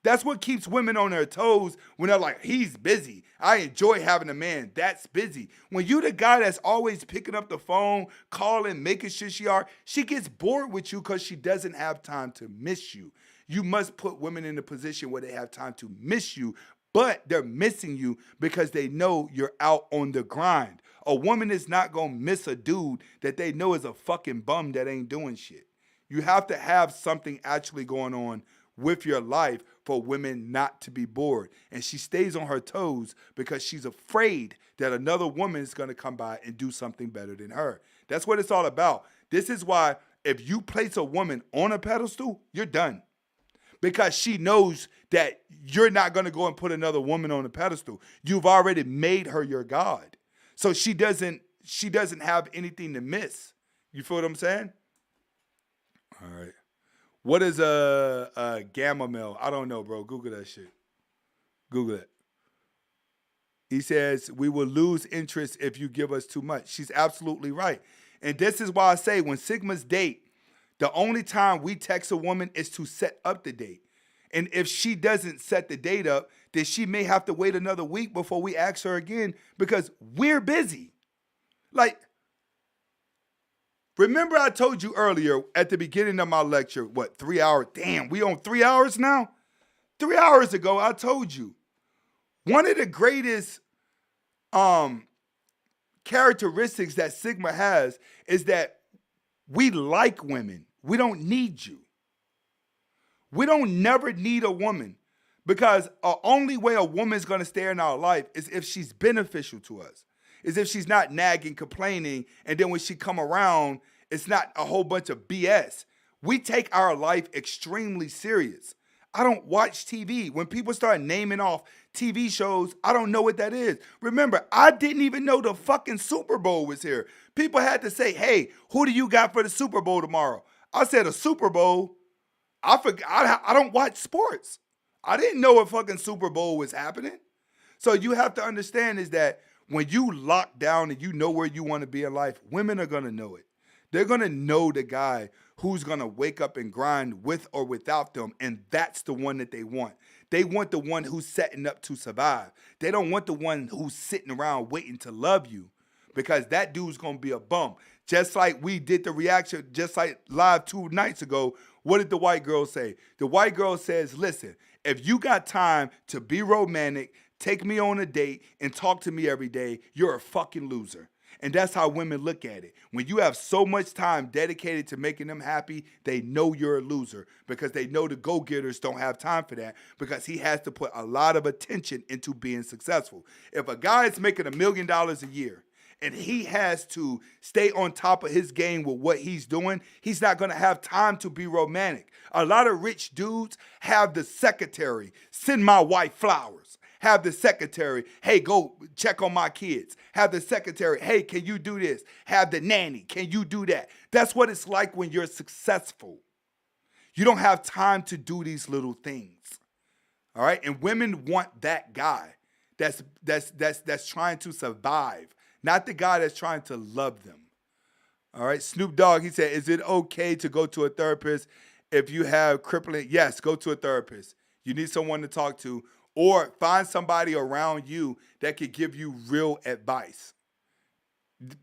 That's what keeps women on their toes when they're like, he's busy. I enjoy having a man that's busy. When you the guy that's always picking up the phone, calling, making sure she gets bored with you because she doesn't have time to miss you. You must put women in a position where they have time to miss you, but they're missing you because they know you're out on the grind. A woman is not going to miss a dude that they know is a fucking bum that ain't doing shit. You have to have something actually going on with your life for women not to be bored. And she stays on her toes because she's afraid that another woman is going to come by and do something better than her. That's what it's all about. This is why if you place a woman on a pedestal, you're done. Because she knows that you're not going to go and put another woman on a pedestal. You've already made her your God. So she doesn't have anything to miss. You feel what I'm saying? All right. What is a gamma male? I don't know, bro. Google that shit. Google it. He says, we will lose interest if you give us too much. She's absolutely right. And this is why I say when Sigmas date, the only time we text a woman is to set up the date. And if she doesn't set the date up, then she may have to wait another week before we ask her again because we're busy. Like, remember I told you earlier at the beginning of my lecture, 3 hours? Damn, we on 3 hours now? 3 hours ago, I told you. One of the greatest characteristics that Sigma has is that we like women. We don't need you. We don't never need a woman because the only way a woman's going to stay in our life is if she's beneficial to us, is if she's not nagging, complaining, and then when she come around, it's not a whole bunch of BS. We take our life extremely serious. I don't watch TV. When people start naming off TV shows, I don't know what that is. Remember, I didn't even know the fucking Super Bowl was here. People had to say, hey, who do you got for the Super Bowl tomorrow? I said a Super Bowl. I forgot. I don't watch sports. I didn't know a fucking Super Bowl was happening. So you have to understand is that when you lock down and you know where you want to be in life, women are going to know it. They're going to know the guy who's going to wake up and grind with or without them, and that's the one that they want. They want the one who's setting up to survive. They don't want the one who's sitting around waiting to love you because that dude's going to be a bum. Just like we did the reaction, just like live 2 nights ago, what did the white girl say? The white girl says, listen, if you got time to be romantic, take me on a date, and talk to me every day, you're a fucking loser. And that's how women look at it. When you have so much time dedicated to making them happy, they know you're a loser because they know the go-getters don't have time for that because he has to put a lot of attention into being successful. If a guy is making $1 million a year and he has to stay on top of his game with what he's doing, he's not going to have time to be romantic. A lot of rich dudes have the secretary send my wife flowers. Have the secretary, hey, go check on my kids. Have the secretary, hey, can you do this? Have the nanny, can you do that? That's what it's like when you're successful. You don't have time to do these little things. All right? And women want that guy that's trying to survive, not the guy that's trying to love them. All right? Snoop Dogg, he said, is it okay to go to a therapist if you have crippling? Yes, go to a therapist. You need someone to talk to. Or find somebody around you that could give you real advice.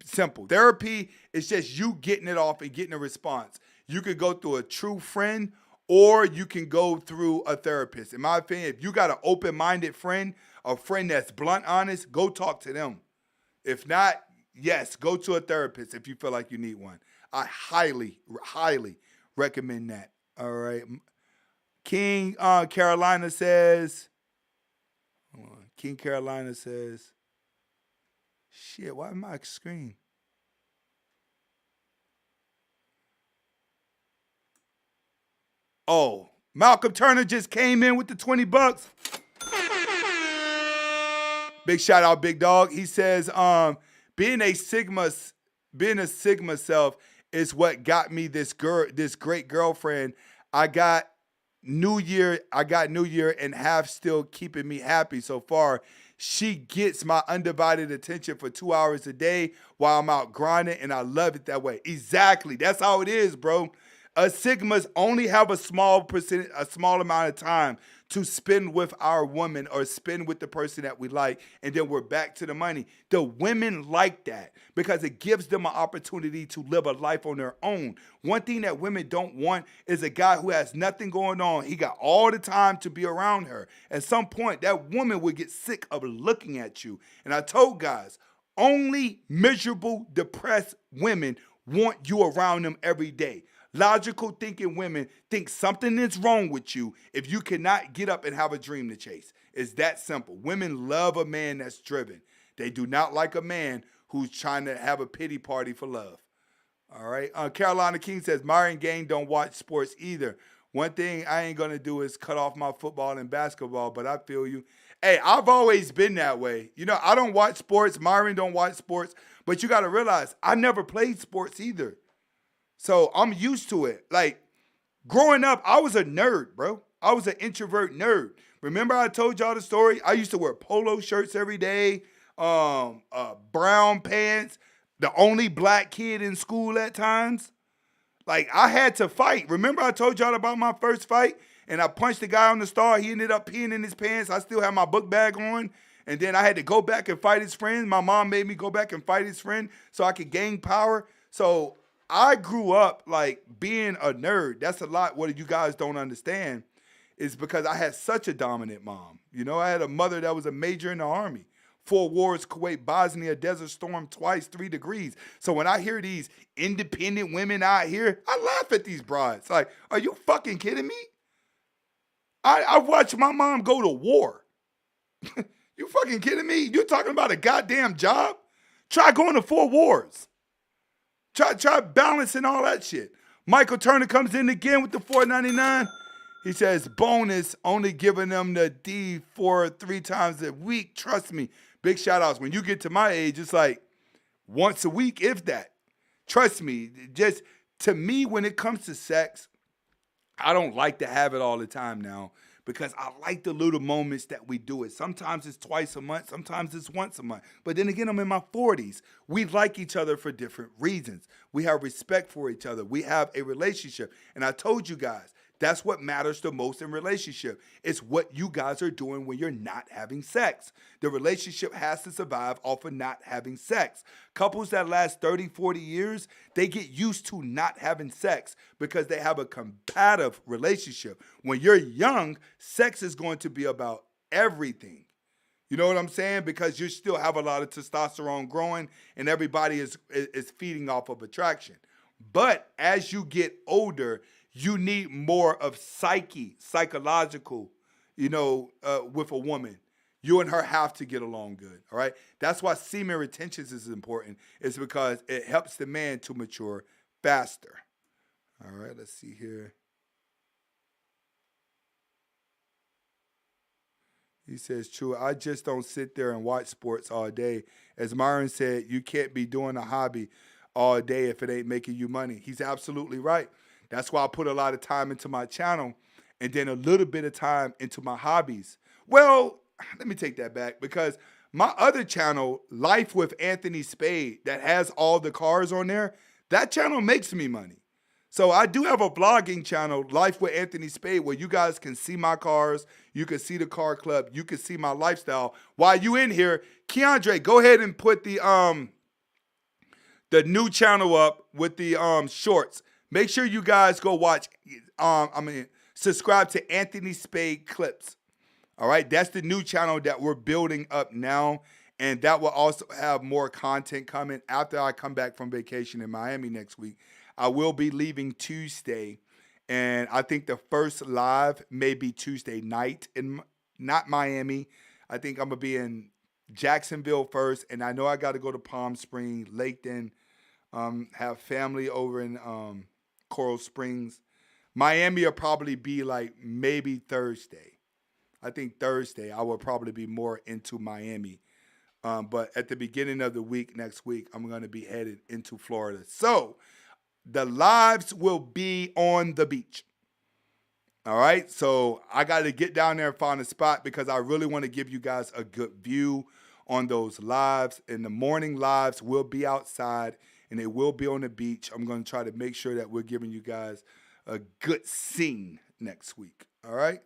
Simple. Therapy is just you getting it off and getting a response. You could go through a true friend or you can go through a therapist. In my opinion, if you got an open-minded friend, a friend that's blunt honest, go talk to them. If not, yes, go to a therapist if you feel like you need one. I highly, highly recommend that. All right. King Carolina says... King Carolina says, shit, why my screen? Oh, Malcolm Turner just came in with the $20. Big shout out, Big Dog. He says, being a Sigma self is what got me this great girlfriend. I got New Year and half still keeping me happy so far. She gets my undivided attention for 2 hours a day while I'm out grinding, and I love it that way. Exactly. That's how it is, bro. Sigmas only have a small amount of time to spend with our woman or spend with the person that we like, and then we're back to the money. The women like that because it gives them an opportunity to live a life on their own. One thing that women don't want is a guy who has nothing going on. He got all the time to be around her. At some point, that woman would get sick of looking at you. And I told guys, only miserable, depressed women want you around them every day. Logical thinking women think something is wrong with you if you cannot get up and have a dream to chase. It's that simple. Women love a man that's driven. They do not like a man who's trying to have a pity party for love. All right. Carolina King says, Myron Gang don't watch sports either. One thing I ain't going to do is cut off my football and basketball, but I feel you. Hey, I've always been that way. You know, I don't watch sports. Myron don't watch sports. But you got to realize, I never played sports either. So I'm used to it. Like, growing up, I was a nerd, bro. I was an introvert nerd. Remember I told y'all the story? I used to wear polo shirts every day, brown pants, the only black kid in school at times. Like, I had to fight. Remember I told y'all about my first fight? And I punched the guy on the star. He ended up peeing in his pants. I still had my book bag on. And then I had to go back and fight his friend. My mom made me go back and fight his friend so I could gain power. So I grew up like being a nerd. That's a lot what you guys don't understand is because I had such a dominant mom. You know, I had a mother that was a major in the Army. 4 wars, Kuwait, Bosnia, Desert Storm, twice, 3 degrees. So when I hear these independent women out here, I laugh at these broads. Like, are you fucking kidding me? I watched my mom go to war. You fucking kidding me? You're talking about a goddamn job? Try going to 4 wars. Try balancing all that shit. Michael Turner comes in again with the $4.99. He says, bonus, only giving them the D for 3 times a week. Trust me. Big shout outs. When you get to my age, it's like once a week, if that. Trust me. Just to me, when it comes to sex, I don't like to have it all the time now because I like the little moments that we do it. Sometimes it's twice a month. Sometimes it's once a month. But then again, I'm in my 40s. We like each other for different reasons. We have respect for each other. We have a relationship. And I told you guys, that's what matters the most in relationship. It's what you guys are doing when you're not having sex. The relationship has to survive off of not having sex. Couples that last 30, 40 years, they get used to not having sex because they have a compatible relationship. When you're young, sex is going to be about everything. You know what I'm saying? Because you still have a lot of testosterone growing and everybody is feeding off of attraction. But as you get older, you need more of psychological, with a woman. You and her have to get along good, all right? That's why semen retention is important. It's because it helps the man to mature faster. All right, let's see here. He says, true, I just don't sit there and watch sports all day. As Myron said, you can't be doing a hobby all day if it ain't making you money. He's absolutely right. That's why I put a lot of time into my channel and then a little bit of time into my hobbies. Well, let me take that back because my other channel, Life with Anthony Spade, that has all the cars on there, that channel makes me money. So I do have a vlogging channel, Life with Anthony Spade, where you guys can see my cars, you can see the car club, you can see my lifestyle. While you in here, Keandre, go ahead and put the new channel up with the shorts. Make sure you guys go watch, subscribe to Anthony Spade Clips. All right, that's the new channel that we're building up now. And that will also have more content coming after I come back from vacation in Miami next week. I will be leaving Tuesday. And I think the first live may be Tuesday night in not Miami. I think I'm going to be in Jacksonville first. And I know I got to go to Palm Springs, Laketon, have family over in Coral Springs. Miami will probably be like maybe Thursday. I think Thursday I will probably be more into Miami But at the beginning of the week, next week, I'm going to be headed into Florida. So the lives will be on the beach. All right, so I got to get down there and find a spot because I really want to give you guys a good view on those lives. And the morning lives will be outside and they will be on the beach. I'm going to try to make sure that we're giving you guys a good scene next week. All right,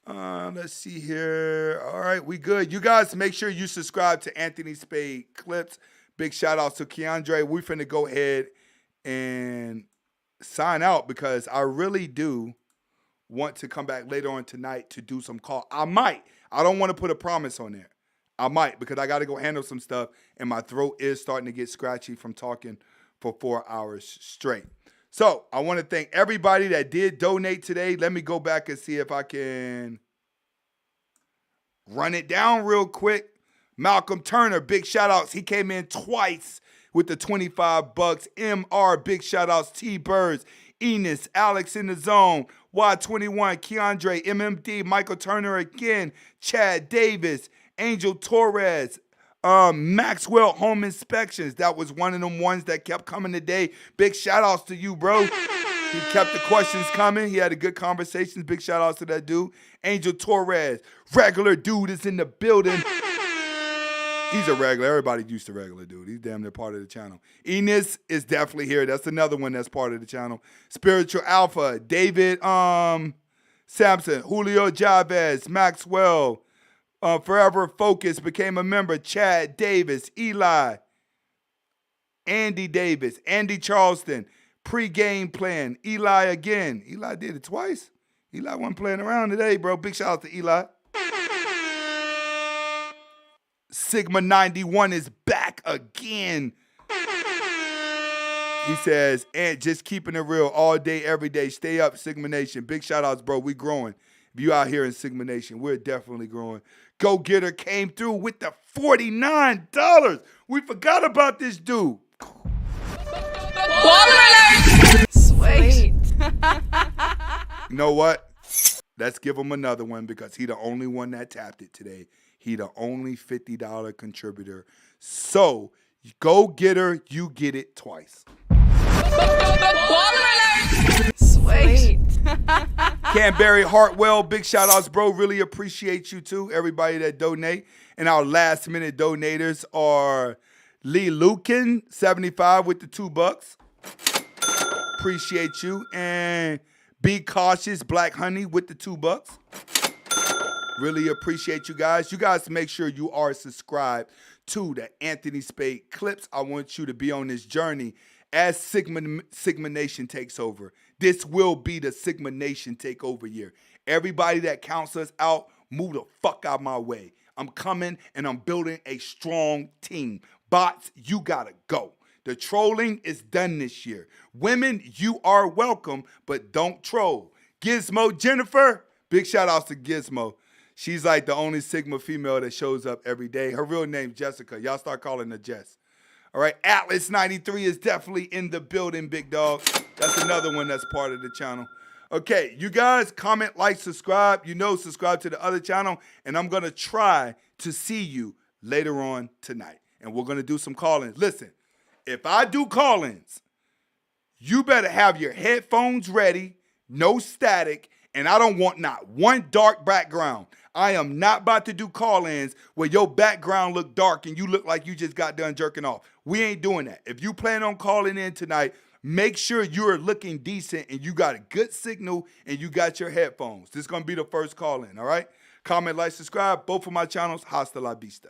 let's see here. All right, we good. You guys make sure you subscribe to Anthony Spade Clips. Big shout outs to Keandre. We're finna go ahead and sign out because I really do want to come back later on tonight to do some call. I might. I don't want to put a promise on there. I might because I got to go handle some stuff and my throat is starting to get scratchy from talking for 4 hours straight. So I want to thank everybody that did donate today. Let me go back and see if I can run it down real quick. Malcolm Turner, big shout outs. He came in twice with the $25. MR, big shout outs. T-Birds, Enos, Alex in the Zone, Y21, Keandre, MMD, Michael Turner again, Chad Davis, Angel Torres, Maxwell Home Inspections. That was one of them ones that kept coming today. Big shout outs to you, bro. He kept the questions coming. He had a good conversation. Big shout outs to that dude. Angel Torres, regular dude is in the building. He's a regular. Everybody's used to regular dude. He's damn near part of the channel. Enos is definitely here. That's another one that's part of the channel. Spiritual Alpha, David Sampson, Julio Chavez, Maxwell, Forever Focus became a member. Chad Davis, Eli, Andy Davis, Andy Charleston, Pre-game plan, Eli again. Eli did it twice. Eli wasn't playing around today, bro. Big shout out to Eli. Sigma 91 is back again. He says, and just keeping it real all day, every day. Stay up, Sigma Nation. Big shout outs, bro. We growing. If you out here in Sigma Nation, we're definitely growing. Go Getter came through with the $49. We forgot about this dude. Sweet. You know what? Let's give him another one because he the only one that tapped it today. He the only $50 contributor. So, Go Getter, you get it twice. Sweet. Canberry Hartwell, big shout outs, bro. Really appreciate you too. Everybody that donate. And our last minute donators are Lee Lukin, 75 with the $2. Appreciate you. And Be Cautious, Black Honey with the $2. Really appreciate you guys. You guys make sure you are subscribed to the Anthony Spade Clips. I want you to be on this journey as Sigma Nation takes over. This will be the Sigma Nation takeover year. Everybody that counts us out, move the fuck out my way. I'm coming and I'm building a strong team. Bots, you gotta go. The trolling is done this year. Women, you are welcome, but don't troll. Gizmo Jennifer, big shout outs to Gizmo. She's like the only Sigma female that shows up every day. Her real name, Jessica. Y'all start calling her Jess. All right, Atlas 93 is definitely in the building, big dog. That's another one that's part of the channel. Okay, you guys comment, like, subscribe. You know, subscribe to the other channel. And I'm going to try to see you later on tonight. And we're going to do some call-ins. Listen, if I do call-ins, you better have your headphones ready, no static, and I don't want not one dark background. I am not about to do call-ins where your background look dark and you look like you just got done jerking off. We ain't doing that. If you plan on calling in tonight, make sure you're looking decent and you got a good signal and you got your headphones. This is going to be the first call-in, all right? Comment, like, subscribe. Both of my channels. Hasta la vista.